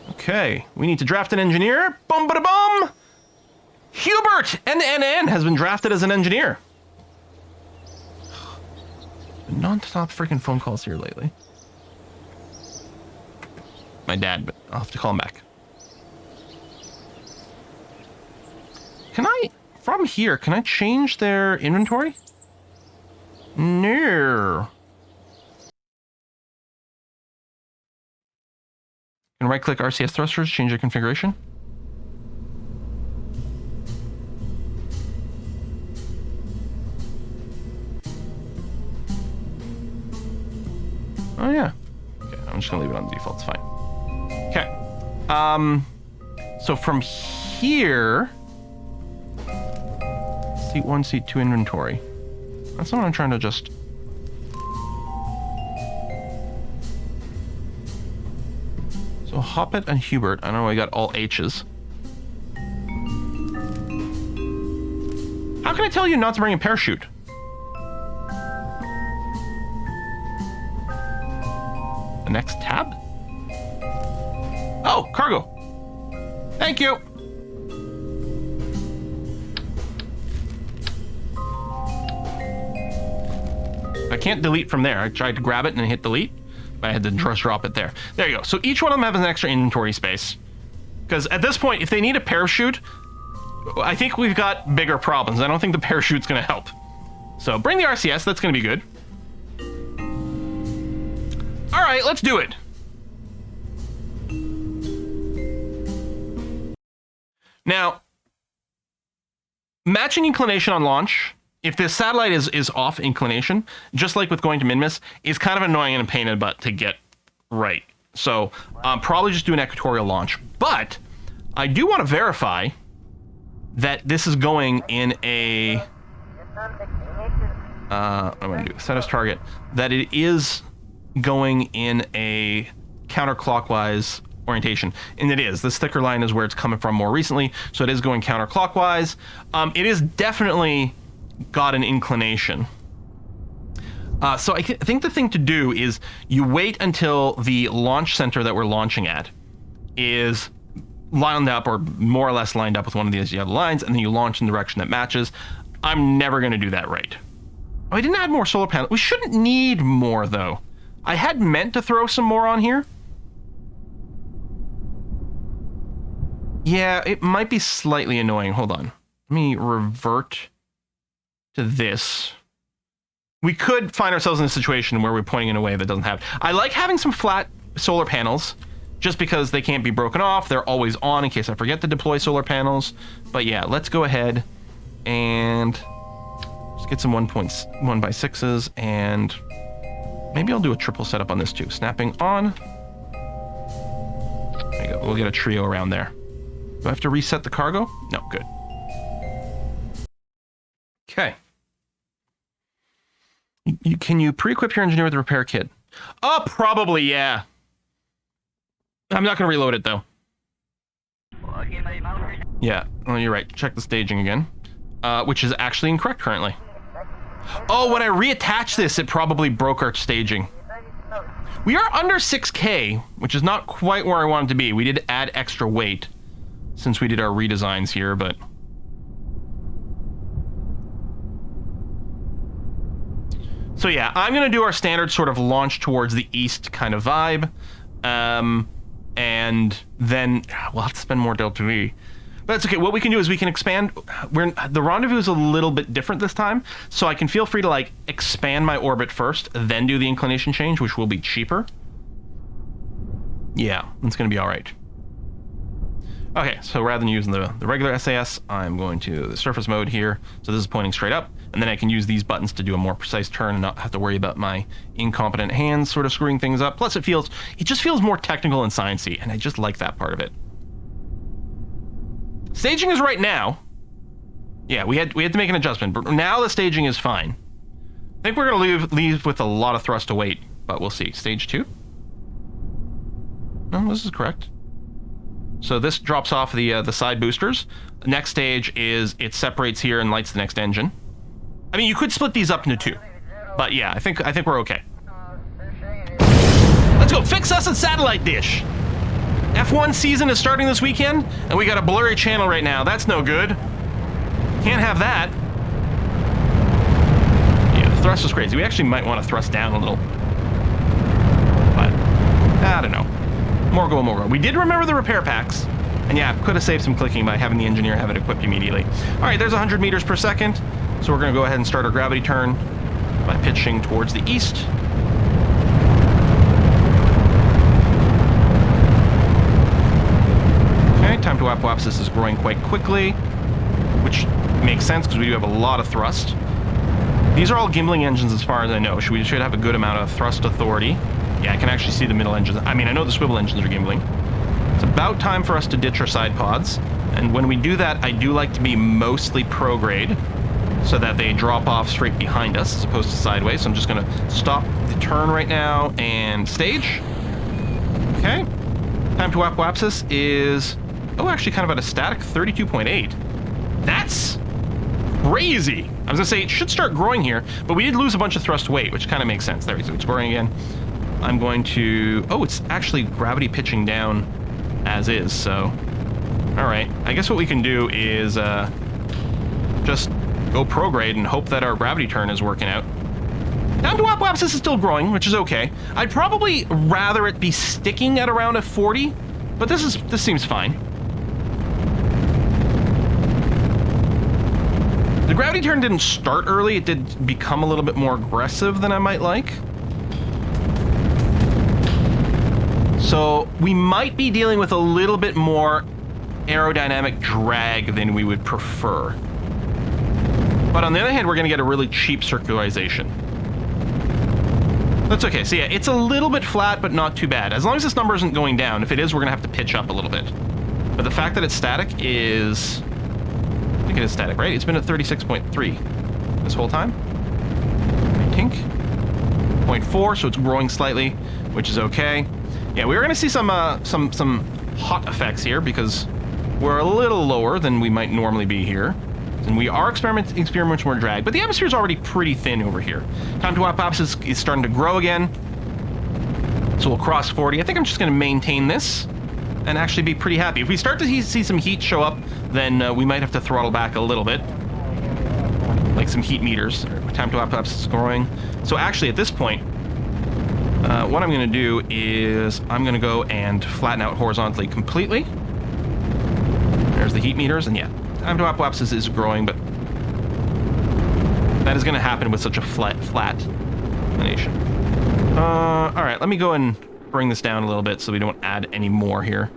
S1: Okay, we need to draft an engineer. Bum ba da bum! Hubert NNN has been drafted as an engineer. Non-stop freaking phone calls here lately. My dad, but I'll have to call him back. Can I, from here, can I change their inventory? No. Can right-click RCS thrusters, change their configuration? Oh yeah. Okay, I'm just gonna leave it on default. It's fine. Okay. So from here, seat 1, seat 2 inventory. That's not what I'm trying to just... So Hoppet and Hubert, I know I got all H's. How can I tell you not to bring a parachute? The next tab? Oh, cargo. Thank you. I can't delete from there. I tried to grab it and hit delete, but I had to just drop it there. There you go. So each one of them has an extra inventory space. Because at this point, if they need a parachute, I think we've got bigger problems. I don't think the parachute's going to help. So bring the RCS. That's going to be good. All right, let's do it. Now, matching inclination on launch, if the satellite is off inclination, just like with going to Minmus, is kind of annoying and a pain in the butt to get right. So probably just do an equatorial launch. But I do want to verify that this is going in a... I'm going to do set as target. That it is going in a counterclockwise orientation, and it is. This thicker line is where it's coming from more recently, so it is going counterclockwise. It is definitely got an inclination. So I think the thing to do is you wait until the launch center that we're launching at is lined up, or more or less lined up with one of these other lines, and then you launch in the direction that matches. I'm never going to do that right. Oh, I didn't add more solar panels. We shouldn't need more, though. I had meant to throw some more on here. Yeah, it might be slightly annoying. Hold on. Let me revert to this. We could find ourselves in a situation where we're pointing in a way that doesn't have... I like having some flat solar panels, just because they can't be broken off. They're always on in case I forget to deploy solar panels. But yeah, let's go ahead and just get some 1.1x6s, and maybe I'll do a triple setup on this too. Snapping on. There you go. We'll get a trio around there. Do I have to reset the cargo? No, good. Okay. Can you pre-equip your engineer with a repair kit? Oh, probably, yeah. I'm not going to reload it, though. Yeah, well, you're right. Check the staging again. Which is actually incorrect currently. Oh, when I reattached this, it probably broke our staging. We are under 6K, which is not quite where I wanted to be. We did add extra weight since we did our redesigns here, but... So yeah, I'm going to do our standard sort of launch towards the east kind of vibe. And then we'll have to spend more Delta V. But that's okay. What we can do is we can expand. The rendezvous is a little bit different this time, so I can feel free to like expand my orbit first, then do the inclination change, which will be cheaper. Yeah, it's going to be all right. Okay, so rather than using the regular SAS, I'm going to the surface mode here. So this is pointing straight up, and then I can use these buttons to do a more precise turn and not have to worry about my incompetent hands sort of screwing things up. Plus it just feels more technical and sciencey, and I just like that part of it. Staging is right now. Yeah, we had to make an adjustment, but now the staging is fine. I think we're going to leave with a lot of thrust to weight, but we'll see. Stage 2? No, this is correct. So this drops off the side boosters. The next stage is it separates here and lights the next engine. I mean, you could split these up into two, but yeah, I think we're okay. Let's go fix us a satellite dish. F1 season is starting this weekend, and we got a blurry channel right now. That's no good. Can't have that. Yeah, the thrust is crazy. We actually might want to thrust down a little, but I don't know. More go. We did remember the repair packs, and yeah, could have saved some clicking by having the engineer have it equipped immediately. All right, there's 100 meters per second, so we're going to go ahead and start our gravity turn by pitching towards the east. Okay, time to wap. This is growing quite quickly, which makes sense because we do have a lot of thrust. These are all gimbling engines as far as I know. We should have a good amount of thrust authority. Yeah, I can actually see the middle engines. I mean, I know the swivel engines are gimbling. It's about time for us to ditch our side pods. And when we do that, I do like to be mostly prograde so that they drop off straight behind us as opposed to sideways. So I'm just going to stop the turn right now and stage. Okay. Time to wap-wapsis is, oh, actually kind of at a static 32.8. That's crazy. I was going to say it should start growing here, but we did lose a bunch of thrust weight, which kind of makes sense. There we go. It's growing again. I'm going to... Oh, it's actually gravity pitching down as is, so... Alright, I guess what we can do is just go prograde and hope that our gravity turn is working out. Down to wap-waps, this is still growing, which is okay. I'd probably rather it be sticking at around a 40, but this seems fine. The gravity turn didn't start early, it did become a little bit more aggressive than I might like. So we might be dealing with a little bit more aerodynamic drag than we would prefer. But on the other hand, we're going to get a really cheap circularization. That's okay. So yeah, it's a little bit flat, but not too bad. As long as this number isn't going down. If it is, we're going to have to pitch up a little bit. But the fact that it's static is... I think it is static, right? It's been at 36.3 this whole time. I think. 0.4, so it's growing slightly, which is okay. Yeah, we're going to see some hot effects here because we're a little lower than we might normally be here. And we are experiencing more drag, but the atmosphere is already pretty thin over here. Time to apoapsis is starting to grow again. So we'll cross 40. I think I'm just going to maintain this and actually be pretty happy. If we start to see some heat show up, then we might have to throttle back a little bit. Like some heat meters. Time to apoapsis is growing. So actually at this point, what I'm going to do is I'm going to go and flatten out horizontally completely. There's the heat meters, and yeah. Time to apoapsis is growing, but that is going to happen with such a flat inclination. All right, let me go and bring this down a little bit so we don't add any more here.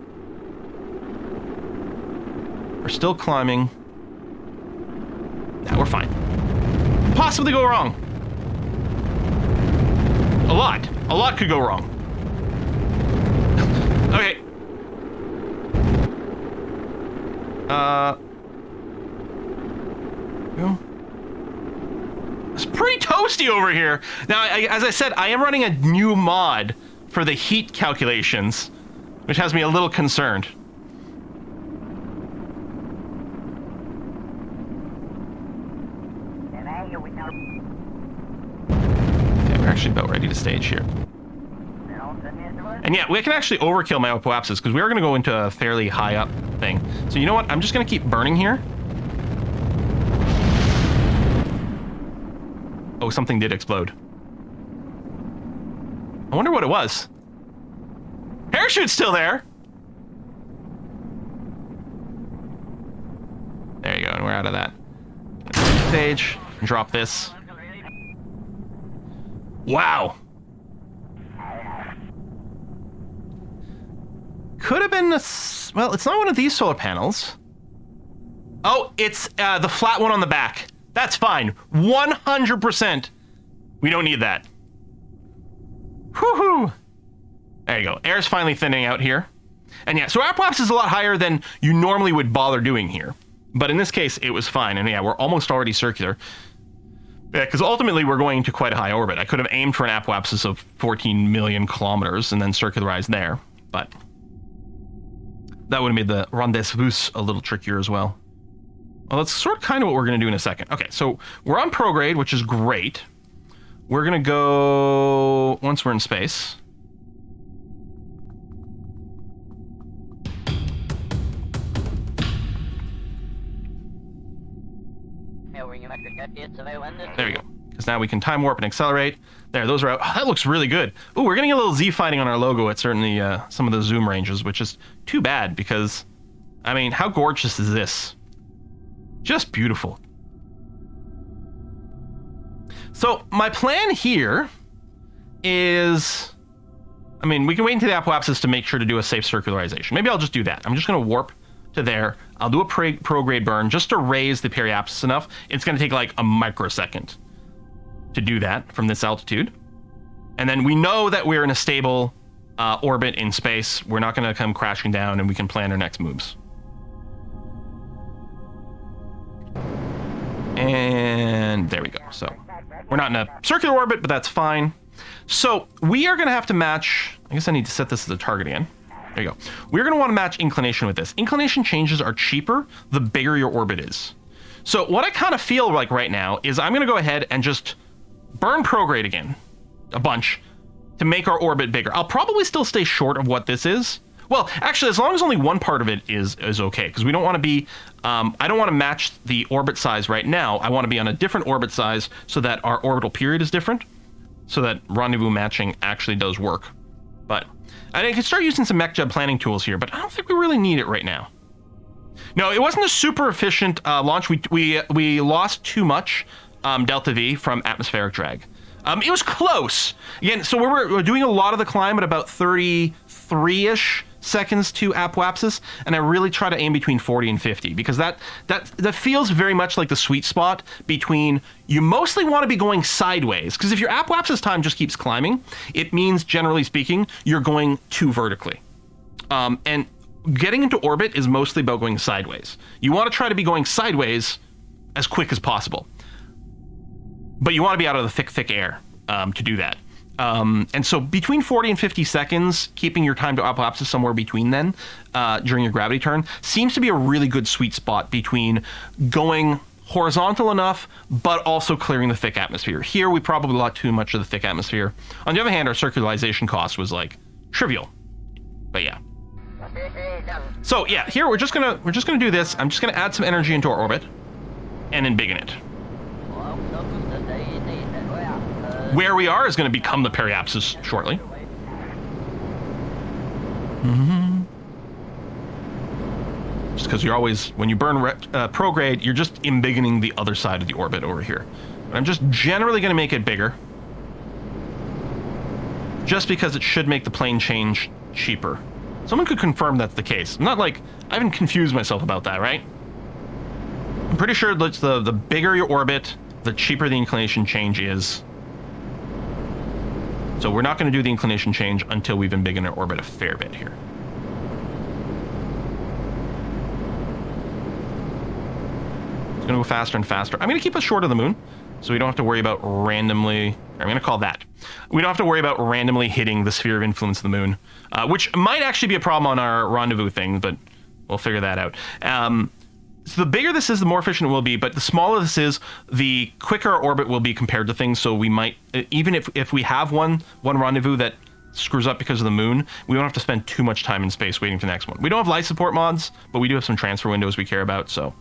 S1: We're still climbing. Nah, we're fine. Possibly go wrong. A lot could go wrong. Okay. It's pretty toasty over here. Now, as I said, I am running a new mod for the heat calculations, which has me a little concerned. Okay, we're actually about ready to stage here. And yeah, we can actually overkill my apoapsis because we are going to go into a fairly high up thing. So you know what? I'm just going to keep burning here. Oh, something did explode. I wonder what it was. Parachute's still there. There you go, and we're out of that. Stage, and drop this. Wow. Could have been a... Well, it's not one of these solar panels. Oh, it's the flat one on the back. That's fine. 100%. We don't need that. Woohoo! There you go. Air's finally thinning out here. And yeah, so apoapsis is a lot higher than you normally would bother doing here. But in this case, it was fine. And yeah, we're almost already circular. Yeah, because ultimately we're going to quite a high orbit. I could have aimed for an apoapsis of 14 million kilometers and then circularized there. But that would have made the Rendezvous a little trickier as well. Well, that's sort of kind of what we're going to do in a second. Okay, so we're on prograde, which is great. We're going to go... Once we're in space... There we go. Because now we can time warp and accelerate. There, those are out. Oh, that looks really good. Ooh, we're getting a little Z fighting on our logo at certainly some of the zoom ranges, which is too bad because, I mean, how gorgeous is this? Just beautiful. So my plan here is, I mean, we can wait until the apoapsis to make sure to do a safe circularization. Maybe I'll just do that. I'm just going to warp to there. I'll do a prograde burn just to raise the periapsis enough. It's going to take like a microsecond to do that from this altitude. And then we know that we're in a stable orbit in space. We're not going to come crashing down, and we can plan our next moves. And there we go. So we're not in a circular orbit, but that's fine. So we are going to have to match... I guess I need to set this as a target again. There you go. We're going to want to match inclination with this. Inclination changes are cheaper the bigger your orbit is. So what I kind of feel like right now is I'm going to go ahead and just burn prograde again a bunch to make our orbit bigger. I'll probably still stay short of what this is. Well, actually, as long as only one part of it is okay, because we don't want to be... I don't want to match the orbit size right now. I want to be on a different orbit size so that our orbital period is different, so that rendezvous matching actually does work. But I can start using some mech planning tools here, but I don't think we really need it right now. No, it wasn't a super efficient launch. We lost too much delta V from atmospheric drag. It was close. Again, so we're doing a lot of the climb at about 33-ish seconds to apoapsis, and I really try to aim between 40 and 50 because that feels very much like the sweet spot between you mostly want to be going sideways, because if your apoapsis time just keeps climbing, it means, generally speaking, you're going too vertically. And getting into orbit is mostly about going sideways. You want to try to be going sideways as quick as possible, but you want to be out of the thick air to do that. And so between 40 and 50 seconds, keeping your time to apoapsis somewhere between then during your gravity turn seems to be a really good sweet spot between going horizontal enough, but also clearing the thick atmosphere. Here, we probably lost too much of the thick atmosphere. On the other hand, our circularization cost was like trivial, but yeah. So yeah, here we're just gonna do this. I'm just gonna add some energy into our orbit and embiggen it. Where we are is going to become the periapsis shortly. Just because you're always, when you burn prograde, you're just embiggening the other side of the orbit over here. But I'm just generally going to make it bigger, just because it should make the plane change cheaper. Someone could confirm that's the case. I'm not like, I haven't confused myself about that, right? I'm pretty sure that's the bigger your orbit, the cheaper the inclination change is. So we're not going to do the inclination change until we've embiggened our orbit a fair bit here. It's going to go faster and faster. I'm going to keep us short of the moon, so we don't have to worry about randomly... I'm going to call that. We don't have to worry about randomly hitting the sphere of influence of the moon, which might actually be a problem on our rendezvous thing, but we'll figure that out. So the bigger this is, the more efficient it will be, but the smaller this is, the quicker our orbit will be compared to things, so we might, even if we have one rendezvous that screws up because of the moon, we don't have to spend too much time in space waiting for the next one. We don't have light support mods, but we do have some transfer windows we care about, so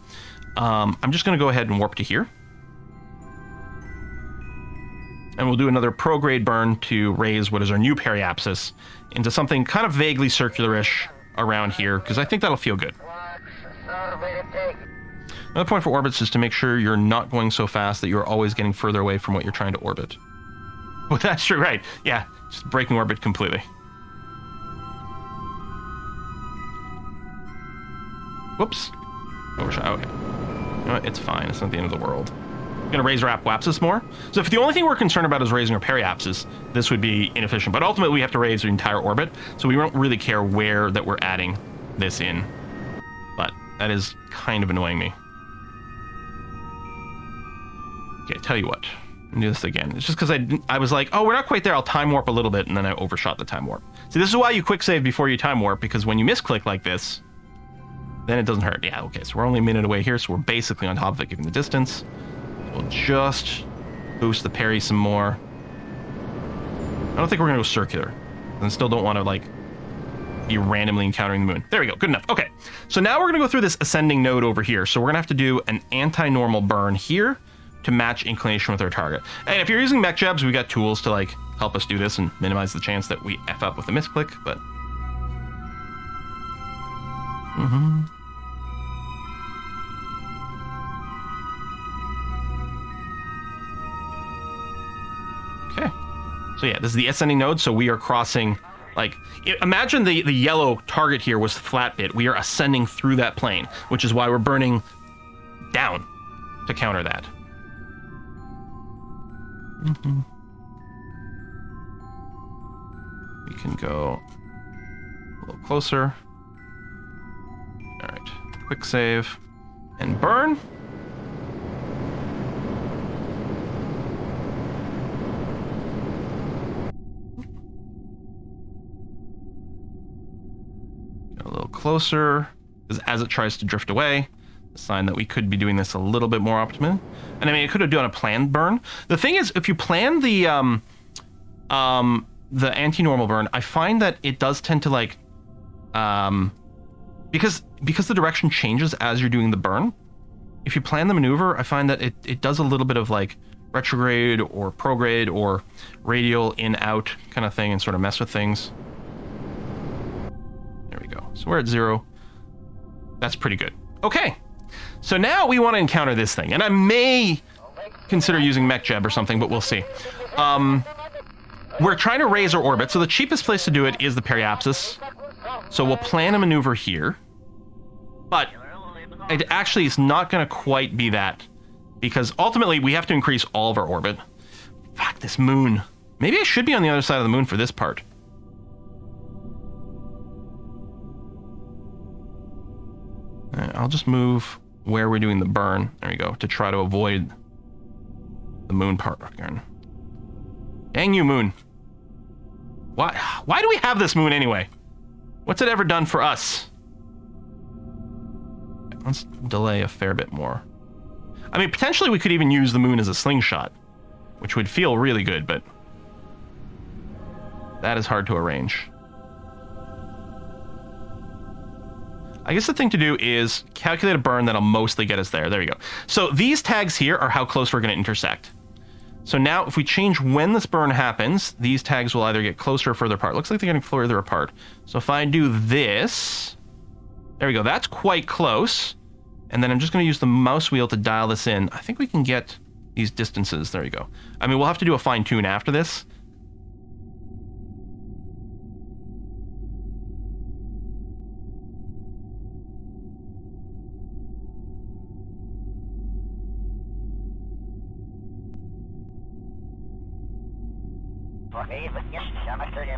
S1: I'm just going to go ahead and warp to here. And we'll do another prograde burn to raise what is our new periapsis into something kind of vaguely circular-ish around here, because I think that'll feel good. Another point for orbits is to make sure you're not going so fast that you're always getting further away from what you're trying to orbit. Well, that's true, right. Yeah, just breaking orbit completely. Whoops. Overshot, okay. You know what, it's fine, it's not the end of the world. We're gonna raise our apoapsis more. So if the only thing we're concerned about is raising our periapsis, this would be inefficient. But ultimately we have to raise the entire orbit, so we don't really care where that we're adding this in. But that is kind of annoying me. Okay, tell you what. Let me do this again. It's just because I was like, oh, we're not quite there. I'll time warp a little bit, and then I overshot the time warp. See, this is why you quick save before you time warp, because when you misclick like this, then it doesn't hurt. Yeah, okay, so we're only a minute away here, so we're basically on top of it given the distance. We'll just boost the parry some more. I don't think we're going to go circular. And still don't want to, like, be randomly encountering the moon. There we go. Good enough. Okay. So now we're going to go through this ascending node over here. So we're going to have to do an anti-normal burn here to match inclination with our target. And if you're using mech jabs, we got tools to, like, help us do this and minimize the chance that we F up with a misclick, but... Okay. So yeah, this is the ascending node, so we are crossing, like, imagine the yellow target here was the flat bit. We are ascending through that plane, which is why we're burning down to counter that. We can go a little closer. All right, quick save and burn. A little closer, because as it tries to drift away, a sign that we could be doing this a little bit more optimally. And I mean, it could have done a planned burn. The thing is, if you plan the anti-normal burn, I find that it does tend to, like, because the direction changes as you're doing the burn. If you plan the maneuver, I find that it does a little bit of, like, retrograde or prograde or radial in out kind of thing and sort of mess with things. There we go. So we're at 0. That's pretty good. Okay. So now we want to encounter this thing, and I may consider using MechJeb or something, but we'll see. We're trying to raise our orbit, so the cheapest place to do it is the periapsis. So we'll plan a maneuver here. But it actually is not going to quite be that, because ultimately we have to increase all of our orbit. Fuck, this moon. Maybe I should be on the other side of the moon for this part. I'll just move where we're doing the burn. There we go, to try to avoid the moon part again. Dang you, moon. Why do we have this moon anyway? What's it ever done for us? Let's delay a fair bit more. I mean, potentially we could even use the moon as a slingshot, which would feel really good, but that is hard to arrange. I guess the thing to do is calculate a burn that'll mostly get us there. There we go. So these tags here are how close we're going to intersect. So now if we change when this burn happens, these tags will either get closer or further apart. Looks like they're getting further apart. So if I do this, there we go. That's quite close. And then I'm just going to use the mouse wheel to dial this in. I think we can get these distances. There you go. I mean, we'll have to do a fine tune after this.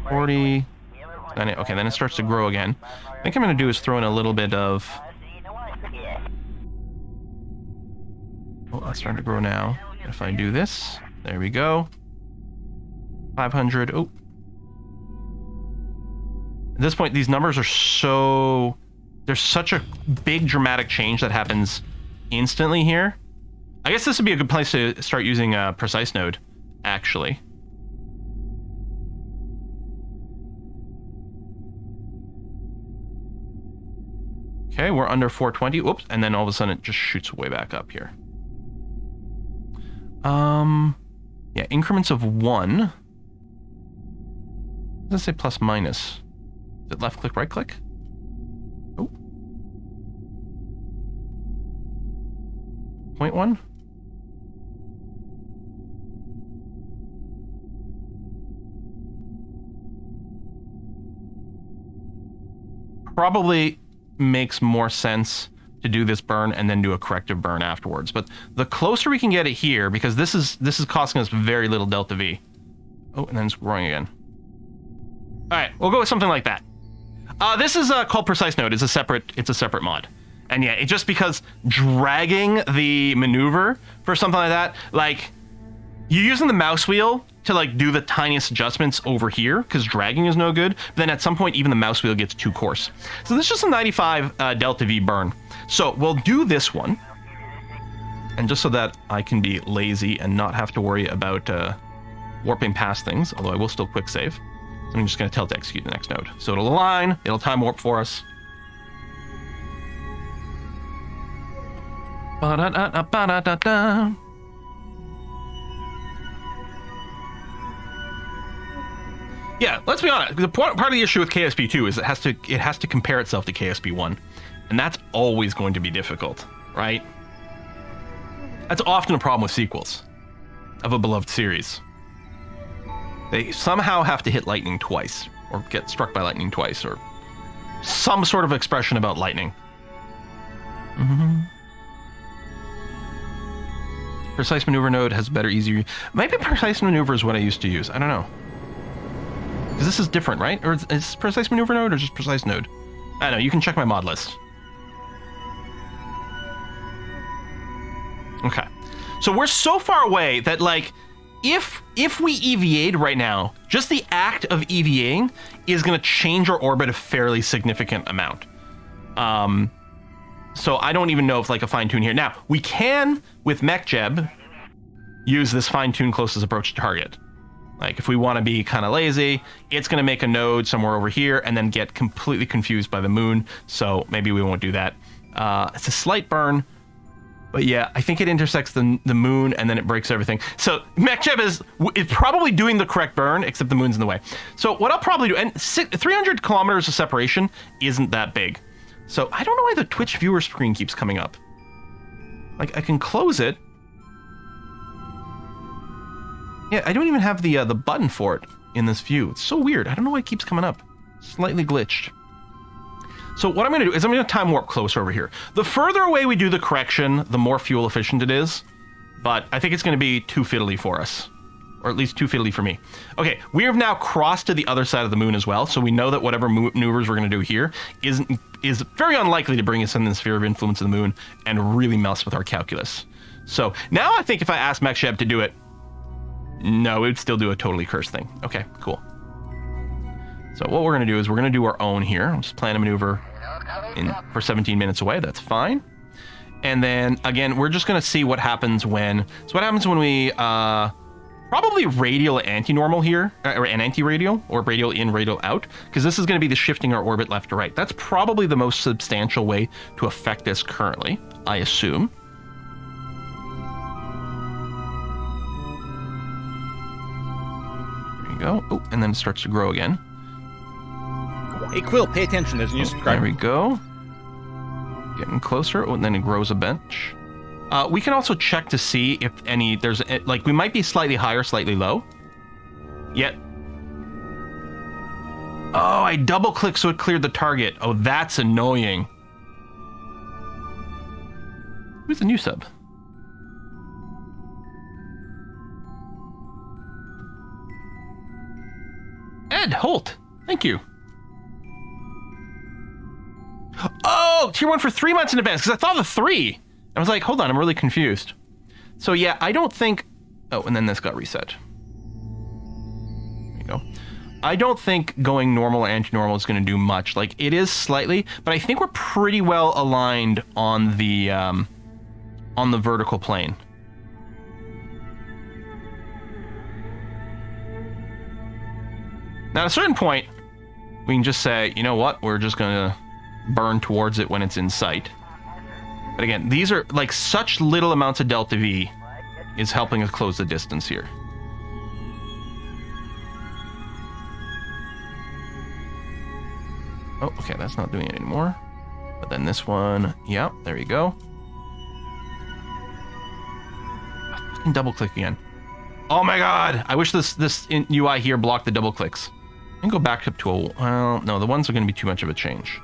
S1: $40. Okay, then it starts to grow again. I think I'm going to do is throw in a little bit of... Oh, it's starting to grow now. If I do this, there we go. 500. Oh. At this point, these numbers are so... There's such a big dramatic change that happens instantly here. I guess this would be a good place to start using a precise node, actually. Okay, we're under 420. Oops, and then all of a sudden it just shoots way back up here. Yeah, increments of 1. Does it say plus minus? Is it left click, right click? Oh. 0.1? Probably makes more sense to do this burn and then do a corrective burn afterwards. But the closer we can get it here, because this is costing us very little delta V. Oh, and then it's growing again. All right, we'll go with something like that. This is called Precise Node. It's a separate mod. And yeah, it just because dragging the maneuver for something like that, like you're using the mouse wheel to like do the tiniest adjustments over here because dragging is no good. But then at some point, even the mouse wheel gets too coarse. So this is just a 95 delta V burn. So we'll do this one. And just so that I can be lazy and not have to worry about warping past things, although I will still quick save. So I'm just going to tell it to execute the next node. So it'll align, it'll time warp for us. Ba-da-da-da-ba-da-da-da. Yeah, let's be honest. The part of the issue with KSP2 is it has to compare itself to KSP1, and that's always going to be difficult, right? That's often a problem with sequels of a beloved series. They somehow have to hit lightning twice, or get struck by lightning twice, or some sort of expression about lightning. Precise maneuver node has better, easier. Maybe precise maneuver is what I used to use. I don't know. Because this is different, right? Or is precise maneuver node or just precise node? I don't know. You can check my mod list. Okay. So we're so far away that, like, if we EVA'd right now, just the act of EVAing is going to change our orbit a fairly significant amount. So I don't even know if, like, a fine-tune here. Now, we can, with MechJeb, use this fine-tune closest approach to target. Like, if we want to be kind of lazy, it's going to make a node somewhere over here and then get completely confused by the moon. So maybe we won't do that. It's a slight burn. But yeah, I think it intersects the moon and then it breaks everything. So MechJeb is probably doing the correct burn, except the moon's in the way. So what I'll probably do, and 300 kilometers of separation isn't that big. So I don't know why the Twitch viewer screen keeps coming up. Like, I can close it. Yeah, I don't even have the button for it in this view. It's so weird. I don't know why it keeps coming up. Slightly glitched. So what I'm going to do is I'm going to time warp closer over here. The further away we do the correction, the more fuel efficient it is. But I think it's going to be too fiddly for us. Or at least too fiddly for me. Okay, we have now crossed to the other side of the moon as well, so we know that whatever maneuvers we're going to do here is very unlikely to bring us in the sphere of influence of the moon and really mess with our calculus. So now I think if I asked MechSheb to do it, no, it would still do a totally cursed thing. Okay, cool. So what we're going to do is we're going to do our own here. I'll just plan a maneuver for 17 minutes away. That's fine. And then, again, we're just going to see what happens when... So what happens when we... probably radial anti-normal here, or an anti-radial, or radial in, radial out, because this is going to be the shifting our orbit left to right. That's probably the most substantial way to affect this currently, I assume. There you go. Oh, and then it starts to grow again.
S2: Hey, Quill, pay attention. There's a new subscriber.
S1: There we go. Getting closer. Oh, and then it grows a bench. We can also check to see if we might be slightly high or slightly low. Yet. Oh, I double clicked so it cleared the target. Oh, that's annoying. Who's the new sub? Ed Holt. Thank you. Oh, tier 1 for 3 months in advance, because I thought of 3. I was like, hold on, I'm really confused. So yeah, I don't think... Oh, and then this got reset. There you go. I don't think going normal or anti-normal is going to do much. Like, it is slightly, but I think we're pretty well aligned on the vertical plane. Now, at a certain point, we can just say, you know what, we're just going to burn towards it when it's in sight. But again, these are like such little amounts of delta V is helping us close the distance here. Oh, okay, that's not doing it anymore. But then this one, yeah, there you go. I can double click again. Oh my god! I wish this UI here blocked the double clicks. I can go back up to a... Well, no, the ones are going to be too much of a change.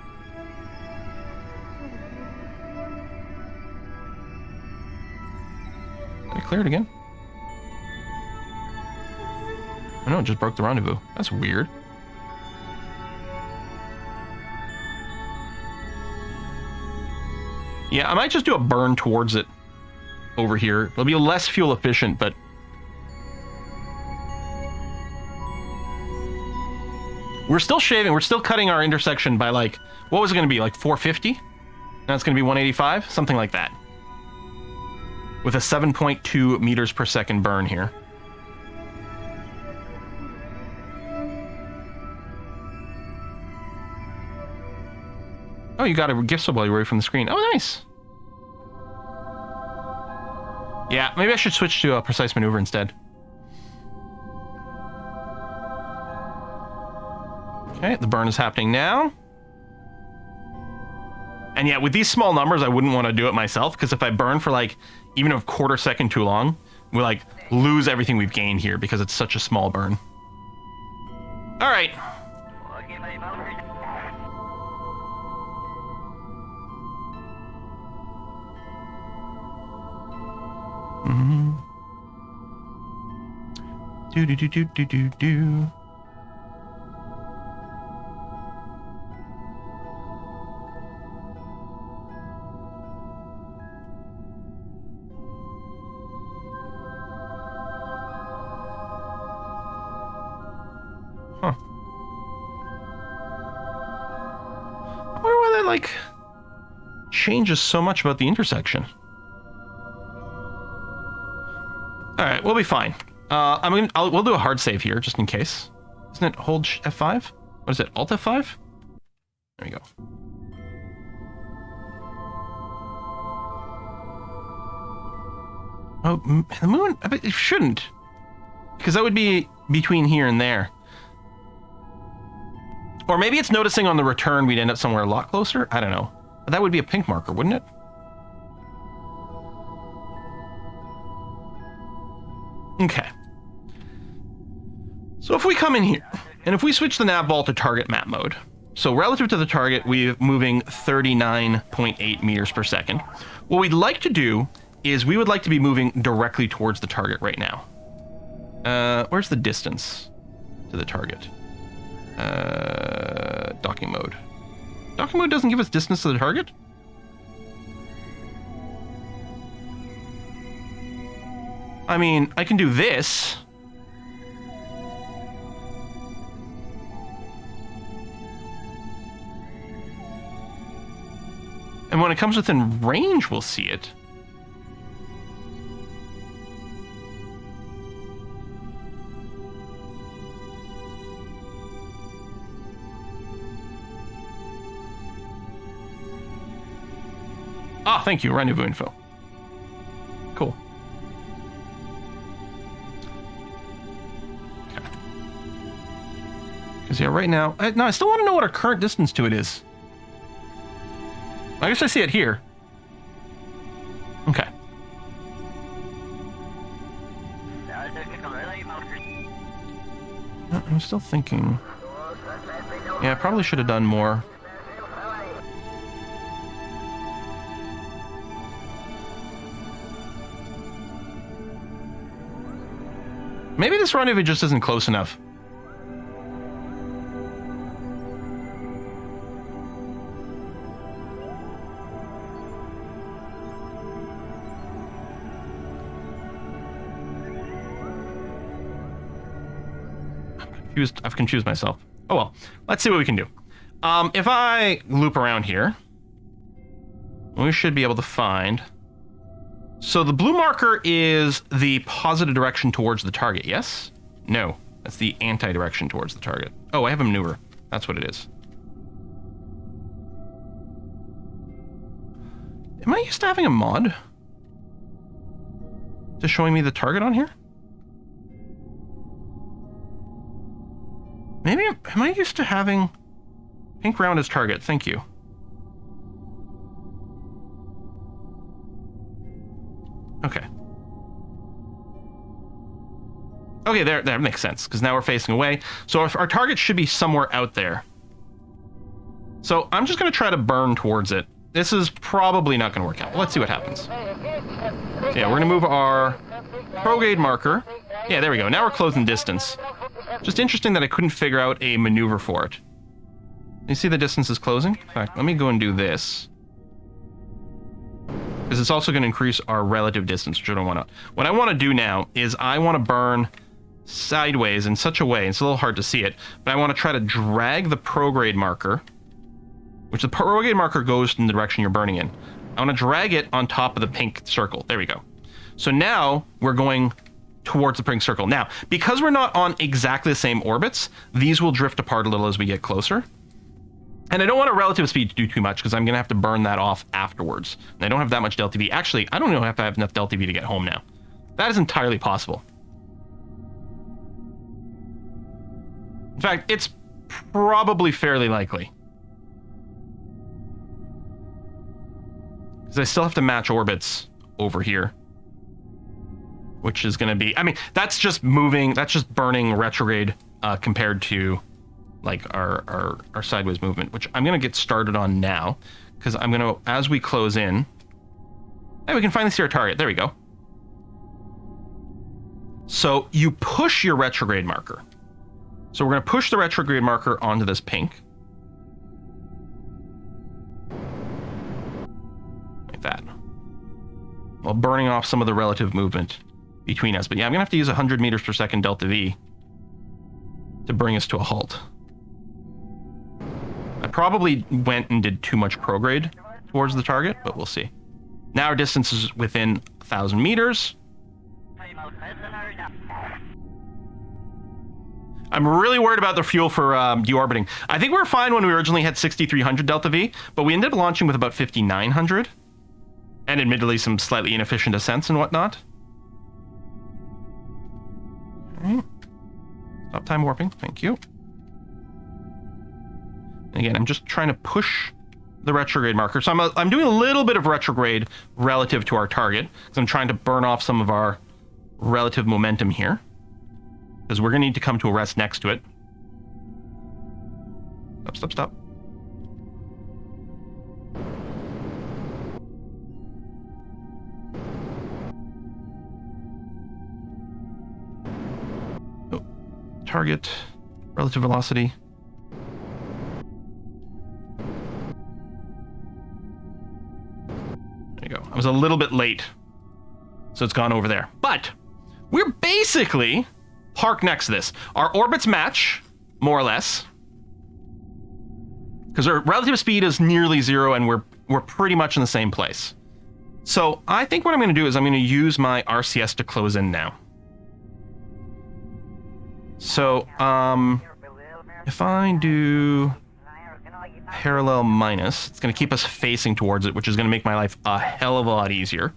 S1: Did I clear it again? Oh no, it just broke the rendezvous. That's weird. Yeah, I might just do a burn towards it over here. It'll be less fuel efficient, but... We're still shaving, we're still cutting our intersection by like... What was it going to be, like 450? Now it's going to be 185? Something like that. With a 7.2 meters per second burn here. Oh, you got a gift sub while you were away from the screen. Oh, nice. Yeah, maybe I should switch to a precise maneuver instead. Okay, the burn is happening now. And yeah, with these small numbers, I wouldn't want to do it myself, because if I burn for like even a quarter second too long, we like lose everything we've gained here because it's such a small burn. All right. Mm-hmm. Do. Huh. I wonder why that like changes so much about the intersection. All right, we'll be fine. We'll do a hard save here just in case. Isn't it hold F5? What is it? Alt F5? There you go. Oh, the moon? I bet it shouldn't, because that would be between here and there. Or maybe it's noticing on the return we'd end up somewhere a lot closer. I don't know. But that would be a pink marker, wouldn't it? Okay. So if we come in here, and if we switch the nav ball to target map mode, so relative to the target, we're moving 39.8 meters per second. What we'd like to do is we would like to be moving directly towards the target right now. Where's the distance to the target? Docking mode. Docking mode doesn't give us distance to the target? I mean, I can do this. And when it comes within range, we'll see it. Ah, thank you, Rendezvous info. Cool. Okay. Because yeah, right now, I still want to know what our current distance to it is. I guess I see it here. Okay. I'm still thinking. Yeah, I probably should have done more. Maybe this rendezvous just isn't close enough. I've confused myself. Oh well, let's see what we can do. If I loop around here, we should be able to find. So the blue marker is the positive direction towards the target, yes? No, that's the anti-direction towards the target. Oh, I have a maneuver. That's what it is. Am I used to having a mod to showing me the target on here? Maybe, am I used to having pink round as target? Thank you. Okay. Okay, there makes sense, because now we're facing away. So if our target should be somewhere out there. So I'm just going to try to burn towards it. This is probably not going to work out. Let's see what happens. So yeah, we're going to move our prograde marker. Yeah, there we go. Now we're closing distance. Just interesting that I couldn't figure out a maneuver for it. You see the distance is closing? In fact, let me go and do this. Because it's also going to increase our relative distance, which I don't want to. What I want to do now is I want to burn sideways in such a way, it's a little hard to see it, but I want to try to drag the prograde marker, which the prograde marker goes in the direction you're burning in. I want to drag it on top of the pink circle. There we go. So now we're going towards the pink circle. Now, because we're not on exactly the same orbits, these will drift apart a little as we get closer. And I don't want a relative speed to do too much because I'm going to have to burn that off afterwards. And I don't have that much delta V. Actually, I don't even have to have enough delta V to get home now. That is entirely possible. In fact, it's probably fairly likely. Because I still have to match orbits over here. Which is going to be, I mean, that's just moving, that's just burning retrograde compared to like our sideways movement, which I'm going to get started on now because I'm going to, as we close in, hey, we can finally see our target. There we go. So you push your retrograde marker. So we're going to push the retrograde marker onto this pink. Like that. While burning off some of the relative movement between us. But yeah, I'm gonna have to use 100 meters per second delta V to bring us to a halt. I probably went and did too much prograde towards the target, but we'll see. Now our distance is within 1,000 meters. I'm really worried about the fuel for deorbiting. I think we were fine when we originally had 6,300 delta V, but we ended up launching with about 5,900. And admittedly some slightly inefficient ascents and whatnot. Alright. Stop time warping, thank you. And again, I'm just trying to push the retrograde marker. So I'm doing a little bit of retrograde relative to our target, because I'm trying to burn off some of our relative momentum here. because we're going to need to come to a rest next to it. Stop, stop, stop. Oh, target, relative velocity. There you go. I was a little bit late, so it's gone over there. But we're basically parked next to this. Our orbits match, more or less, because our relative speed is nearly zero, and we're pretty much in the same place. So I think what I'm going to do is I'm going to use my RCS to close in now. So if I do parallel minus, it's going to keep us facing towards it, which is going to make my life a hell of a lot easier.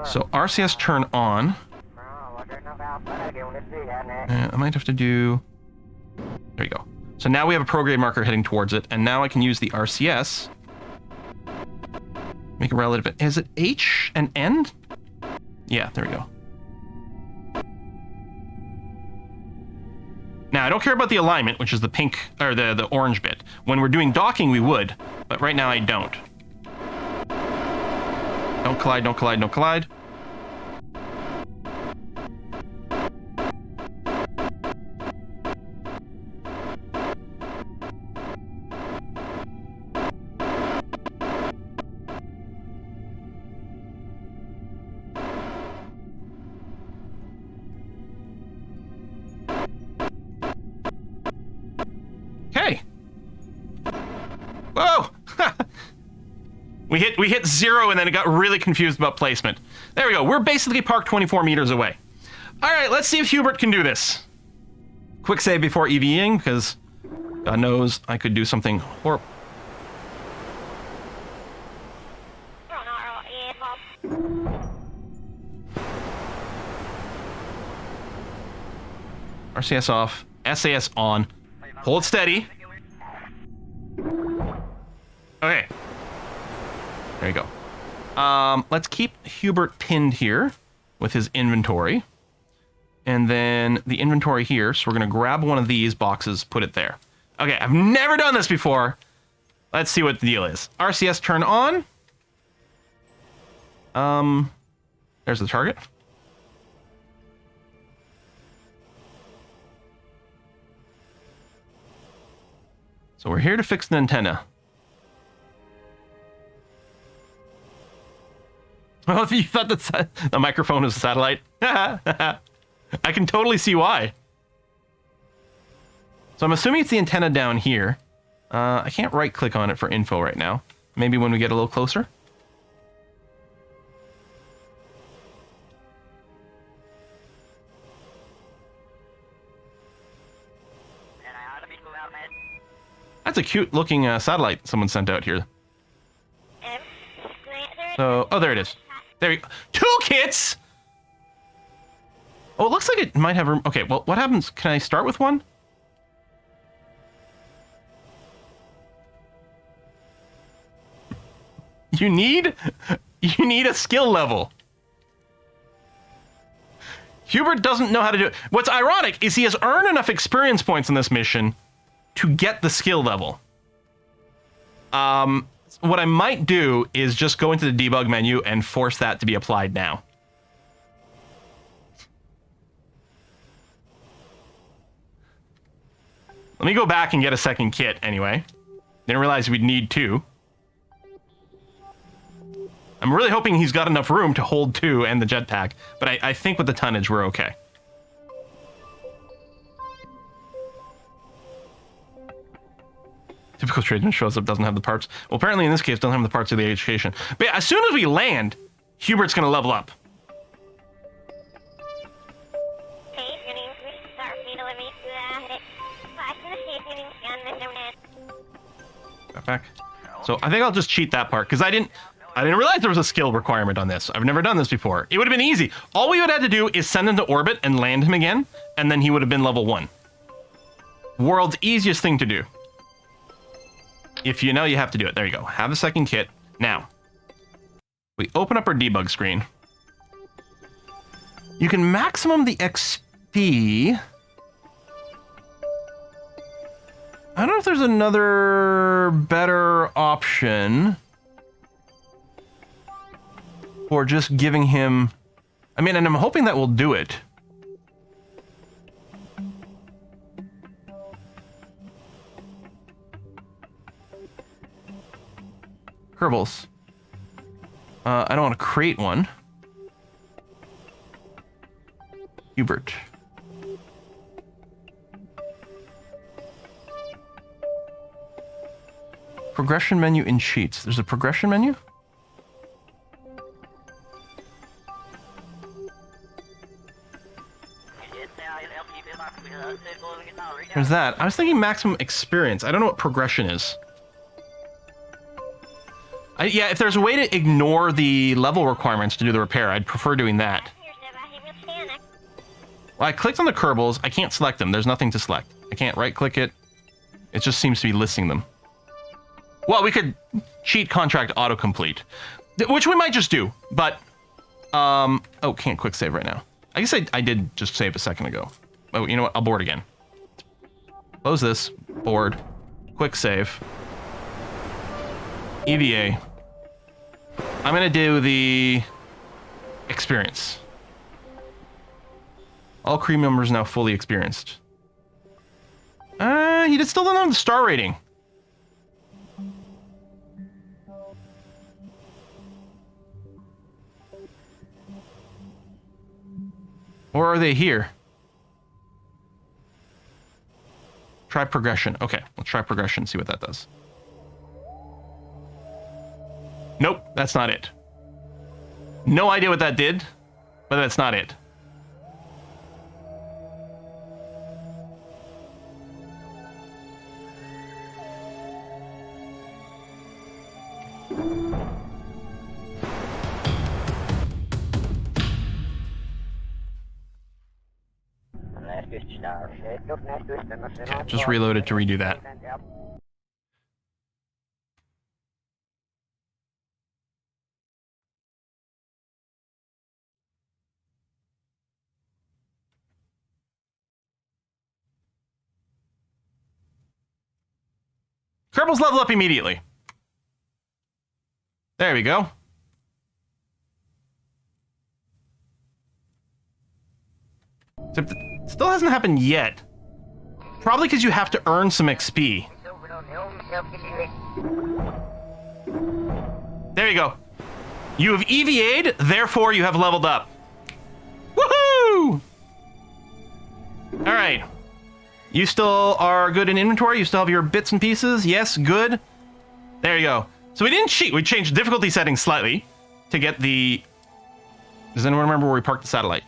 S1: So RCS turn on. I might have to do... There you go. So now we have a prograde marker heading towards it, and now I can use the RCS. Make a relative... Is it H and N? Yeah, there we go. Now, I don't care about the alignment, which is the pink, or the orange bit. When we're doing docking, we would, but right now I don't. Don't collide, don't collide, don't collide. Okay. Whoa! We hit zero, and then it got really confused about placement. There we go. We're basically parked 24 meters away. All right, let's see if Hubert can do this. Quick save before EVing, because God knows I could do something horrible. RCS off, SAS on. Hold steady. Okay. There you go. Let's keep Hubert pinned here with his inventory. And then the inventory here. So we're going to grab one of these boxes, put it there. Okay, I've never done this before. Let's see what the deal is. RCS turn on. There's the target. So we're here to fix the antenna. Oh, you thought that the microphone was a satellite? I can totally see why. So I'm assuming it's the antenna down here. I can't right-click on it for info right now. Maybe when we get a little closer. That's a cute-looking satellite someone sent out here. So, oh, there it is. There you go. 2 kits! Oh, it looks like it might have room. Okay, well, what happens? Can I start with one? You need a skill level. Hubert doesn't know how to do it. What's ironic is he has earned enough experience points in this mission to get the skill level. What I might do is just go into the debug menu and force that to be applied now. Let me go back and get a second kit anyway. Didn't realize we'd need 2. I'm really hoping he's got enough room to hold 2 and the jetpack, but I think with the tonnage we're okay. Typical tradesman shows up, doesn't have the parts. Well, apparently in this case, doesn't have the parts of the education. But yeah, as soon as we land, Hubert's going to level up. Back. So I think I'll just cheat that part, because I didn't realize there was a skill requirement on this. I've never done this before. It would have been easy. All we would have to do is send him to orbit and land him again, and then he would have been level 1. World's easiest thing to do. If you know, you have to do it. There you go. Have the second kit. Now, we open up our debug screen. You can maximum the XP. I don't know if there's another better option for just giving him... I mean, and I'm hoping that will do it. Kerbals. I don't want to create one. Hubert. Progression menu in Sheets. There's a progression menu? There's that. I was thinking maximum experience. I don't know what progression is. Yeah, if there's a way to ignore the level requirements to do the repair, I'd prefer doing that. Well, I clicked on the Kerbals. I can't select them. There's nothing to select. I can't right-click it. It just seems to be listing them. Well, we could cheat contract autocomplete, which we might just do, but... oh, can't quick save right now. I guess I did just save a second ago. Oh, you know what? I'll board again. Close this. Board. Quick save. EVA. I'm going to do the experience. All crew members now fully experienced. He still doesn't have the star rating. Or are they here? Try progression. Okay, let's try progression, see what that does. Nope, that's not it. No idea what that did, but that's not it. Okay, just reloaded to redo that. Kerbals level up immediately. There we go. Except it still hasn't happened yet. Probably because you have to earn some XP. There you go. You have EVA'd, therefore you have leveled up. Woohoo! Alright. You still are good in inventory? You still have your bits and pieces? Yes, good. There you go. So we didn't cheat. We changed difficulty settings slightly to get the... Does anyone remember where we parked the satellite?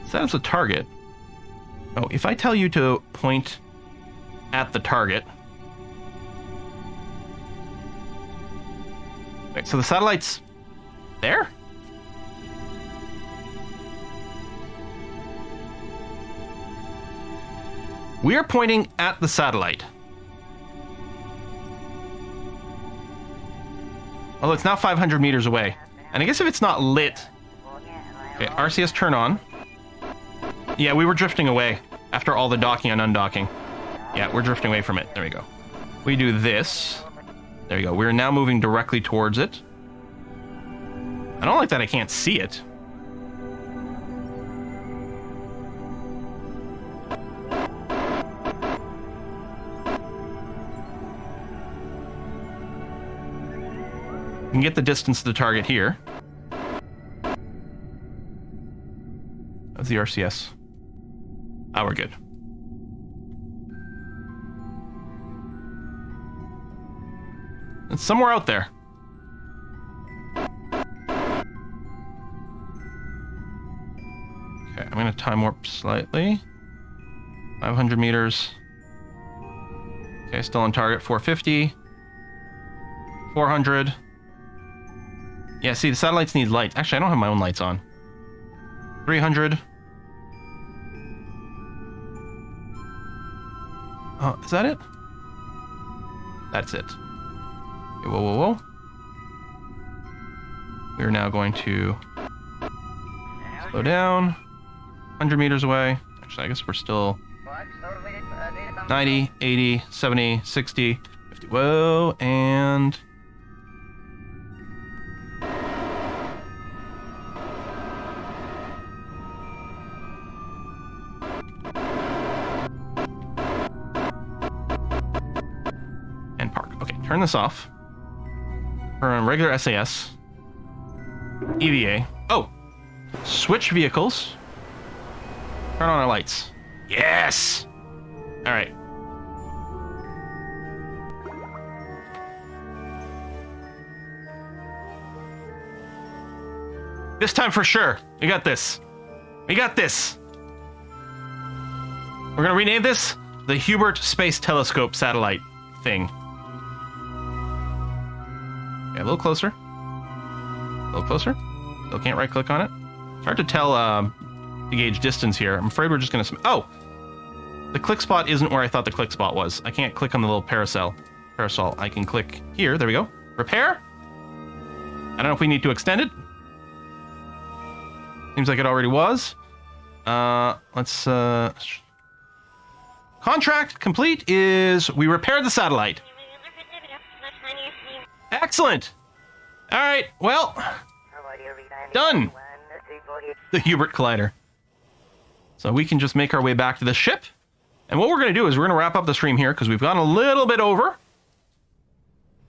S1: Set as a target. Oh, if I tell you to point at the target. Wait, so the satellite's there? We are pointing at the satellite. Although it's now 500 meters away. And I guess if it's not lit... Okay, RCS turn on. Yeah, we were drifting away after all the docking and undocking. Yeah, we're drifting away from it. There we go. We do this. There you go. We're now moving directly towards it. I don't like that I can't see it. You can get the distance to the target here. That's the RCS. Ah, we're good. It's somewhere out there. Okay, I'm gonna time warp slightly. 500 meters. Okay, still on target. 450. 400. Yeah, see, the satellites need lights. Actually, I don't have my own lights on. 300. Is that it? That's it. Okay, whoa, whoa, whoa. We're now going to slow down. 100 meters away. Actually, I guess we're still 90, 80, 70, 60, 50. Whoa, and... and park. Okay, turn this off. Turn on regular SAS. EVA. Oh! Switch vehicles. Turn on our lights. Yes! Alright. This time for sure. We got this. We got this. We're gonna rename this the Hubert Space Telescope Satellite thing. Okay, a little closer. A little closer. Still can't right click on it. It's hard to tell to gauge distance here. I'm afraid we're just gonna... Oh! The click spot isn't where I thought the click spot was. I can't click on the little parasol. I can click here. There we go. Repair? I don't know if we need to extend it. Seems like it already was. Let's... Contract complete is... We repaired the satellite. Excellent! Alright, well... Done! The Hubert Collider. So we can just make our way back to the ship. And what we're going to do is we're going to wrap up the stream here because we've gone a little bit over.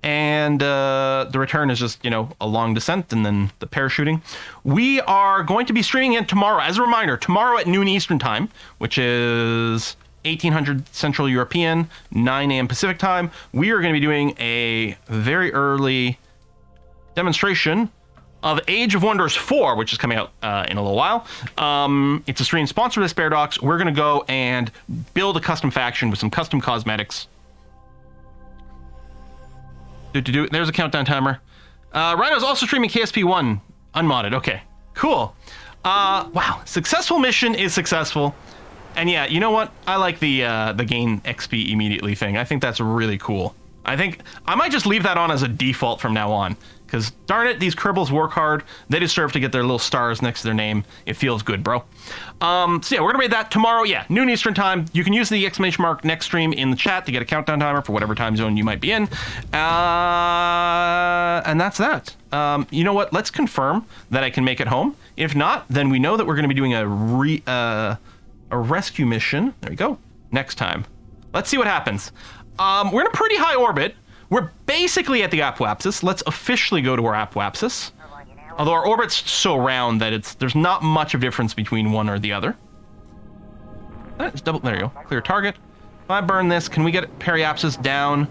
S1: And the return is just, you know, a long descent and then the parachuting. We are going to be streaming in tomorrow. As a reminder, tomorrow at noon Eastern time, which is 1800 Central European, 9 a.m. Pacific time. We are going to be doing a very early demonstration of Age of Wonders 4, which is coming out in a little while. It's a stream sponsored by Spare Docs. We're going to go and build a custom faction with some custom cosmetics. There's a countdown timer. Rhino's also streaming KSP1 unmodded. Okay, cool. Wow, successful mission is successful. And yeah, you know what? I like the gain XP immediately thing. I think that's really cool. I think I might just leave that on as a default from now on. Because, darn it, these Kerbals work hard. They deserve to get their little stars next to their name. It feels good, bro. So yeah, we're going to raid that tomorrow. Yeah, noon Eastern time. You can use the exclamation mark next stream in the chat to get a countdown timer for whatever time zone you might be in. And that's that. You know what? Let's confirm that I can make it home. If not, then we know that we're going to be doing a rescue mission. There we go. Next time. Let's see what happens. We're in a pretty high orbit. We're basically at the apoapsis. Let's officially go to our apoapsis. Although our orbit's so round that there's not much of a difference between one or the other. It's double. There you go. Clear target. If I burn this, can we get periapsis down?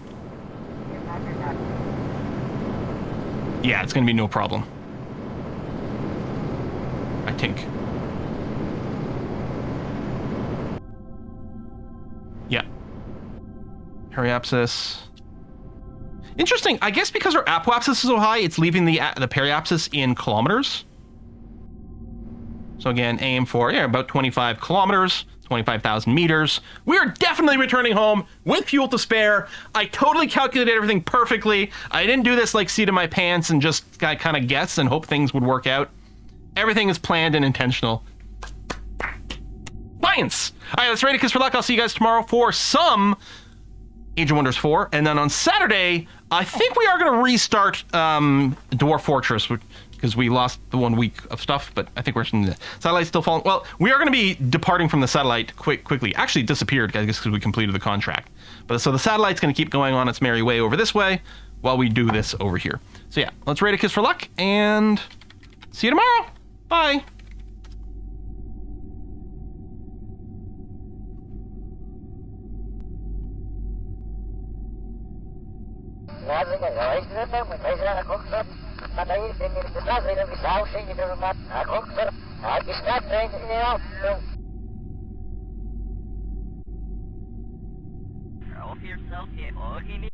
S1: Yeah, it's gonna be no problem. I think. Yeah. Periapsis. Interesting. I guess because our apoapsis is so high, it's leaving the periapsis in kilometers. So again, aim for about 25 kilometers, 25,000 meters. We are definitely returning home with fuel to spare. I totally calculated everything perfectly. I didn't do this like seat in my pants and just kind of guess and hope things would work out. Everything is planned and intentional. Science! All right, let's rate it because for luck, I'll see you guys tomorrow for some Age of Wonders 4. And then on Saturday, I think we are going to restart Dwarf Fortress because we lost the 1 week of stuff, but I think we're the satellite's still falling. Well, we are going to be departing from the satellite quickly. Actually, it disappeared, I guess, because we completed the contract. But so the satellite's going to keep going on its merry way over this way while we do this over here. So yeah, let's rate a kiss for luck and see you tomorrow. Bye.
S3: Help yourself,